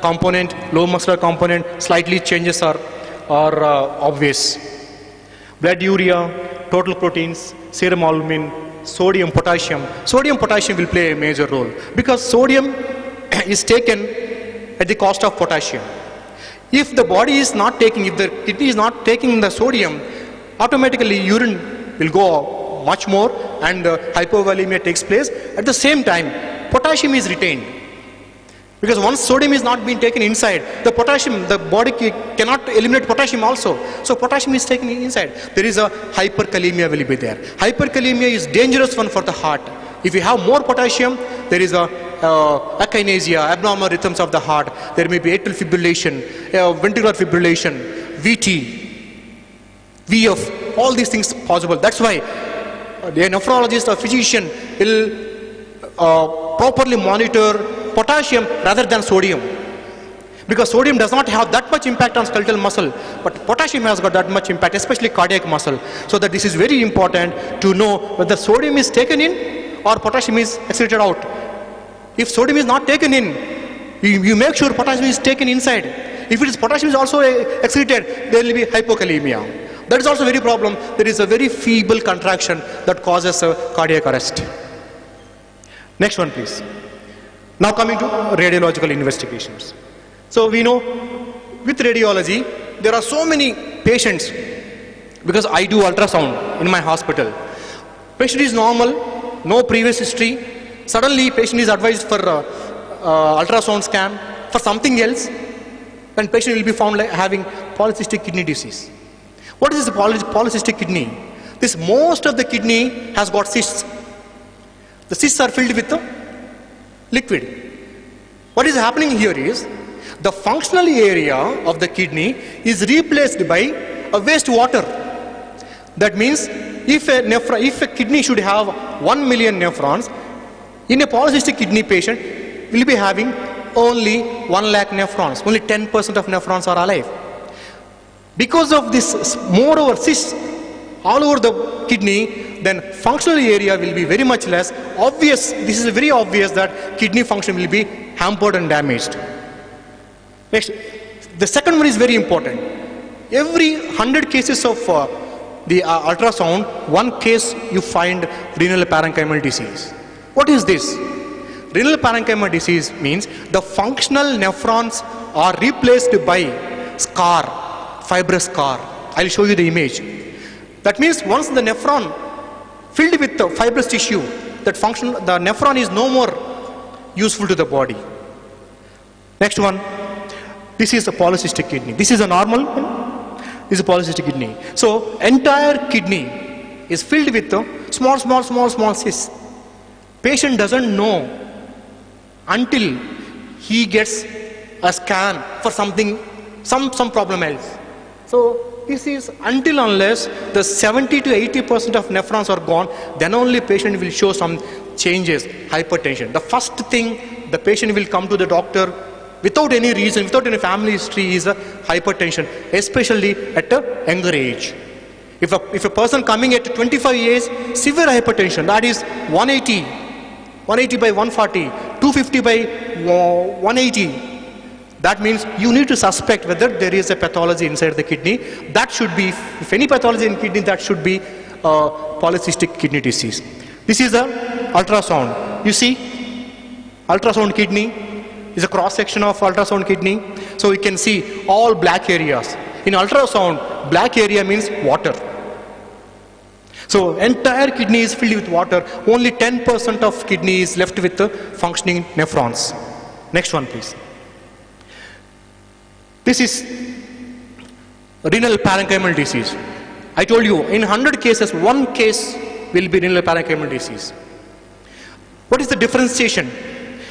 component, low muscular component, slightly changes are obvious. Blood urea, total proteins, serum albumin, sodium, potassium. Sodium, potassium will play a major role because sodium is taken at the cost of potassium. If the body is not taking, if the kidney is not taking the sodium, automatically urine will go much more and hypovolemia takes place. At the same time, potassium is retained. Because once sodium is not being taken inside, the potassium, the body cannot eliminate potassium also. So potassium is taken inside. There is a hyperkalemia will be there. Hyperkalemia is dangerous one for the heart. If you have more potassium, there is a akinesia, abnormal rhythms of the heart. There may be atrial fibrillation, ventricular fibrillation, VT, VF, all these things possible. That's why the nephrologist or physician will properly monitor potassium rather than sodium, because sodium does not have that much impact on skeletal muscle, but potassium has got that much impact, especially cardiac muscle. So that this is very important to know whether sodium is taken in or potassium is excreted out. If sodium is not taken in, you make sure potassium is taken inside. If it is potassium is also excreted, there will be hypokalemia. That is also very problem. There is a very feeble contraction that causes a cardiac arrest. Next one, please. Now coming to radiological investigations. So we know with radiology, there are so many patients, because I do ultrasound in my hospital. Patient is normal, no previous history. Suddenly patient is advised for ultrasound scan for something else, then patient will be found like having polycystic kidney disease. What is the polycystic kidney? Most of the kidney has got cysts. The cysts are filled with liquid. What is happening here is the functional area of the kidney is replaced by a wastewater. That means if a kidney should have 1 million nephrons, in a polycystic kidney patient will be having only 1 lakh nephrons. Only 10% of nephrons are alive. Because of this, moreover, cysts all over the kidney, then functional area will be very much less. Obvious, this is very obvious that kidney function will be hampered and damaged. Next, the second one is very important. Every 100 cases of the ultrasound, 1 case you find renal parenchymal disease. What is this? Renal parenchymal disease means the functional nephrons are replaced by scar, fibrous scar. I'll show you the image. That means once the nephron filled with the fibrous tissue, that function, the nephron is no more useful to the body. Next one, this is a polycystic kidney. This is a normal one. This is a polycystic kidney. So entire kidney is filled with small cysts. Patient doesn't know until he gets a scan for something, some problem else. So this is until unless the 70 to 80% of nephrons are gone, then only patient will show some changes, hypertension. The first thing the patient will come to the doctor without any reason, without any family history, is a hypertension, especially at a younger age. If a person coming at 25 years, severe hypertension, that is 180 by 140, 250 by 180, that means you need to suspect whether there is a pathology inside the kidney. That should be, if any pathology in kidney, that should be polycystic kidney disease. This is a ultrasound. You see, ultrasound kidney is a cross section of ultrasound kidney. So you can see all black areas. In ultrasound, black area means water. So entire kidney is filled with water. Only 10% of kidney is left with the functioning nephrons. Next one, please. This is renal parenchymal disease. I told you, in 100 cases, 1 case will be renal parenchymal disease. What is the differentiation?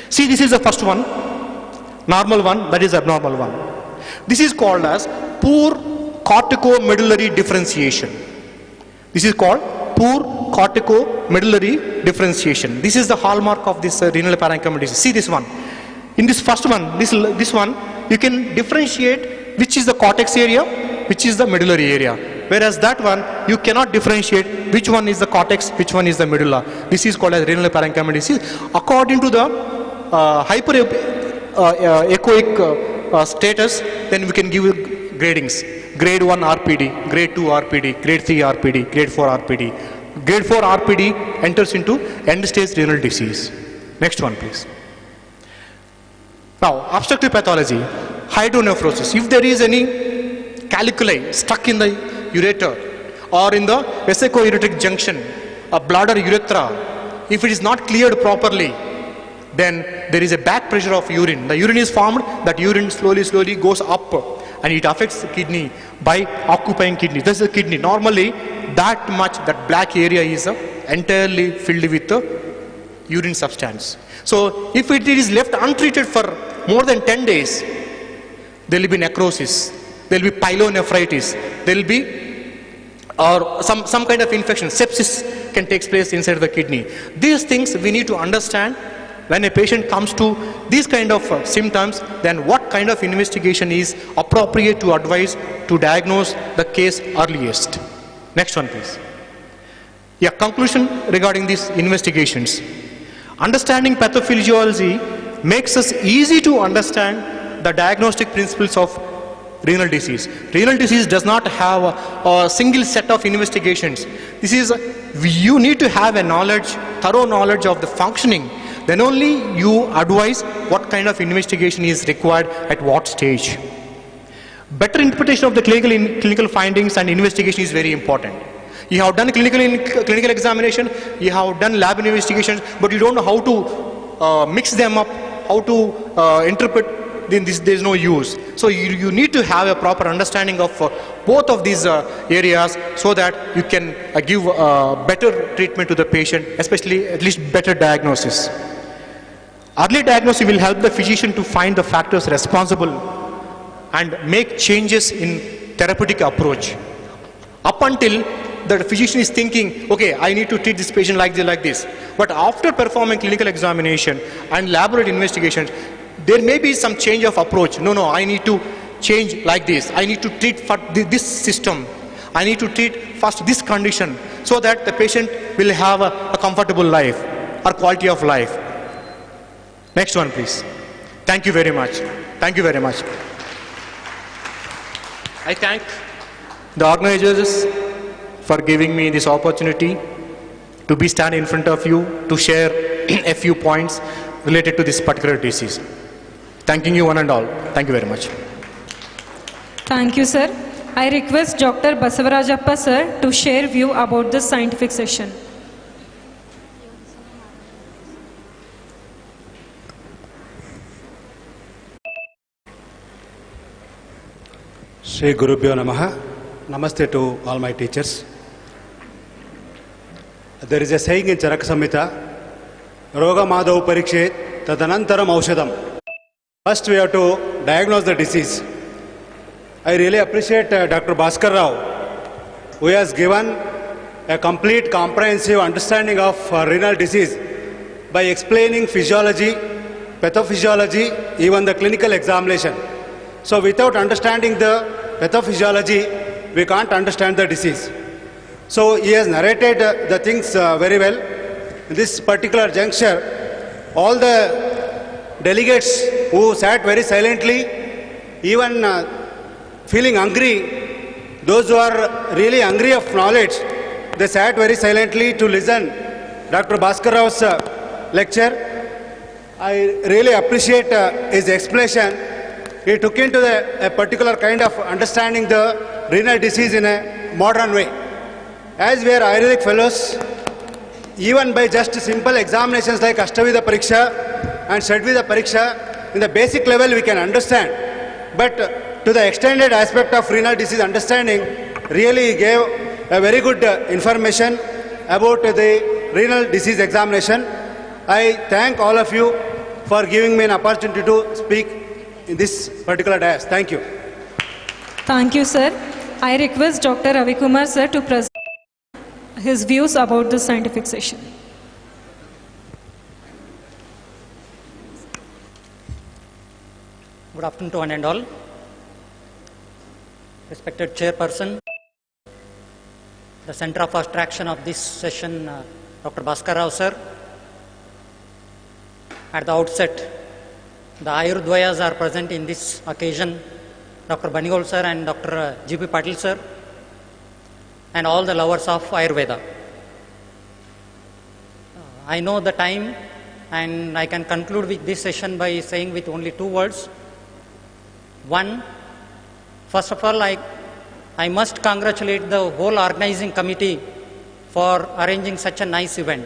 See, this is the first one, normal one, that is abnormal one. This is called as poor corticomedullary differentiation. This is called poor corticomedullary differentiation. This is the hallmark of this renal parenchymal disease. See this one. In this first one, this one, you can differentiate which is the cortex area, which is the medullary area. Whereas that one, you cannot differentiate which one is the cortex, which one is the medulla. This is called as renal parenchymal disease. According to the hyperechoic status, then we can give gradings. Grade 1 RPD, grade 2 RPD, grade 3 RPD, grade 4 RPD. Grade 4 RPD enters into end-stage renal disease. Next one, please. Now, obstructive pathology, hydronephrosis. If there is any caliculi stuck in the ureter or in the vesico-ureteric junction, a bladder urethra, if it is not cleared properly, then there is a back pressure of urine. The urine is formed, that urine slowly goes up and it affects the kidney by occupying kidney. This is the kidney. Normally, that much, that black area is entirely filled with the urine substance. So, if it is left untreated for more than 10 days, there will be necrosis, there will be pyelonephritis, there will be or some kind of infection, sepsis can take place inside the kidney. These things we need to understand. When a patient comes to these kind of symptoms, then what kind of investigation is appropriate to advise to diagnose the case earliest. Next one, please. Yeah, conclusion regarding these investigations. Understanding pathophysiology makes us easy to understand the diagnostic principles of renal disease. Renal disease does not have a single set of investigations. This is, you need to have a knowledge, thorough knowledge of the functioning. Then only you advise what kind of investigation is required at what stage. Better interpretation of the clinical findings and investigation is very important. You have done clinical examination, you have done lab investigations, but you don't know how to mix them up, how to interpret, then there is no use. So you need to have a proper understanding of both of these areas so that you can give better treatment to the patient, especially at least better diagnosis. Early diagnosis will help the physician to find the factors responsible and make changes in therapeutic approach. Up until the physician is thinking, okay, I need to treat this patient like this. But after performing clinical examination and laboratory investigations, there may be some change of approach. No, I need to change like this. I need to treat for this system. I need to treat first this condition so that the patient will have a comfortable life or quality of life. Next one, please. Thank you very much. Thank you very much. I thank the organizers for giving me this opportunity to be stand in front of you to share a few points related to this particular disease. Thanking you one and all. Thank you very much. Thank you, sir. I request Dr. Basavarajappa, sir, to share view about this scientific session. Shri Gurubhyo Namaha. Namaste to all my teachers. There is a saying in Charaka Samhita, Roga Madhav Parikshe Tadanantaram Aushadam. First we have to diagnose the disease. I really appreciate Dr. Bhaskar Rao, who has given a complete comprehensive understanding of renal disease by explaining physiology, pathophysiology, even the clinical examination. So without understanding the pathophysiology, we can't understand the disease. So he has narrated the things very well. In this particular juncture, all the delegates who sat very silently, even feeling hungry, those who are really hungry of knowledge, they sat very silently to listen Dr. Bhaskar Rao's lecture. I really appreciate his explanation. He took into a particular kind of understanding the renal disease in a modern way. As we are Ayurvedic fellows, even by just simple examinations like Ashtavida Pariksha and Shadvida Pariksha, in the basic level we can understand. But to the extended aspect of renal disease understanding, really gave a very good information about the renal disease examination. I thank all of you for giving me an opportunity to speak in this particular dais. Thank you. Thank you, sir. I request Dr. Ravi Kumar, sir, to present his views about this scientific session. Good afternoon to one and all. Respected Chairperson, the center of attraction of this session, Dr. Bhaskar Rao, sir. At the outset, the Ayurvayas are present in this occasion, Dr. Banigol sir and Dr. G.P. Patil sir, and all the lovers of Ayurveda. I know the time, and I can conclude with this session by saying with only two words. One, first of all, I must congratulate the whole organizing committee for arranging such a nice event,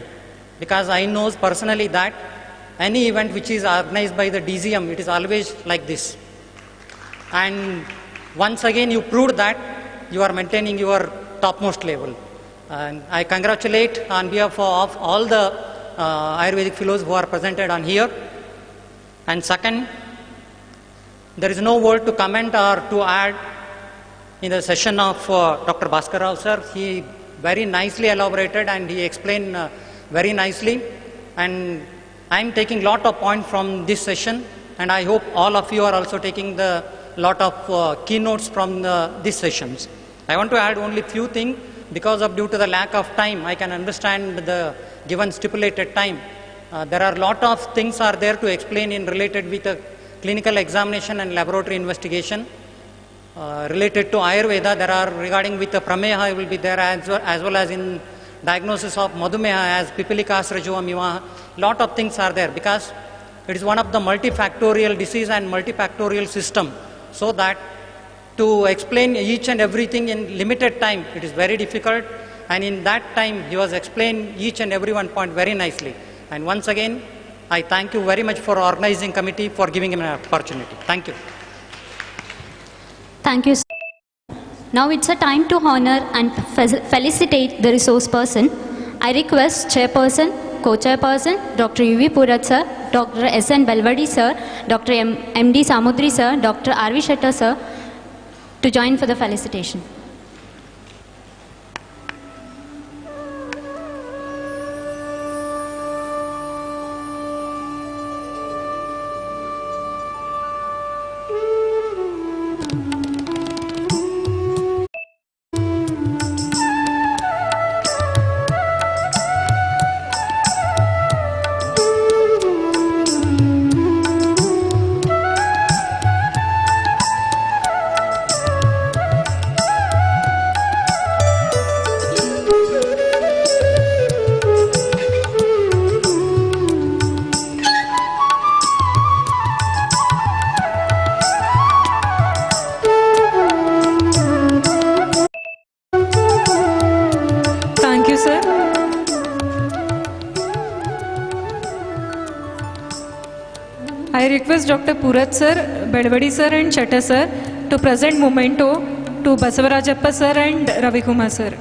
because I know personally that any event which is organized by the DGM, it is always like this. And once again, you proved that you are maintaining your topmost level. And I congratulate on behalf of all the Ayurvedic fellows who are presented on here. And second, there is no word to comment or to add in the session of Dr. Bhaskar Rao, sir. He very nicely elaborated and he explained very nicely. And I am taking lot of points from this session, and I hope all of you are also taking the lot of keynotes from these sessions. I want to add only few things because of due to the lack of time. I can understand the given stipulated time. There are lot of things are there to explain in related with the clinical examination and laboratory investigation. Related to Ayurveda, there are regarding with the Prameha will be there as well as in diagnosis of Madhumeha as Pipilika Asrajuamiva. Lot of things are there because it is one of the multifactorial disease and multifactorial system. So that to explain each and everything in limited time, it is very difficult. And in that time, he was explained each and every one point very nicely. And once again, I thank you very much for organizing committee for giving him an opportunity. Thank you. Thank you, sir. Now it's a time to honor and felicitate the resource person. I request Chairperson, Co-Chairperson, Dr. U.V. Purat sir, Dr. S.N. Belvadi sir, Dr. M.D. Samudri sir, Dr. R.V. Shettar sir to join for the felicitation. sir. I request Dr. Purat sir, Bedwadi sir and Chatta sir to present memento to Basavarajappa sir and Ravi Kumar sir.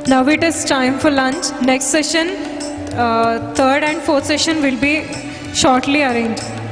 Now it is time for lunch. Next session, third and fourth session will be shortly arranged.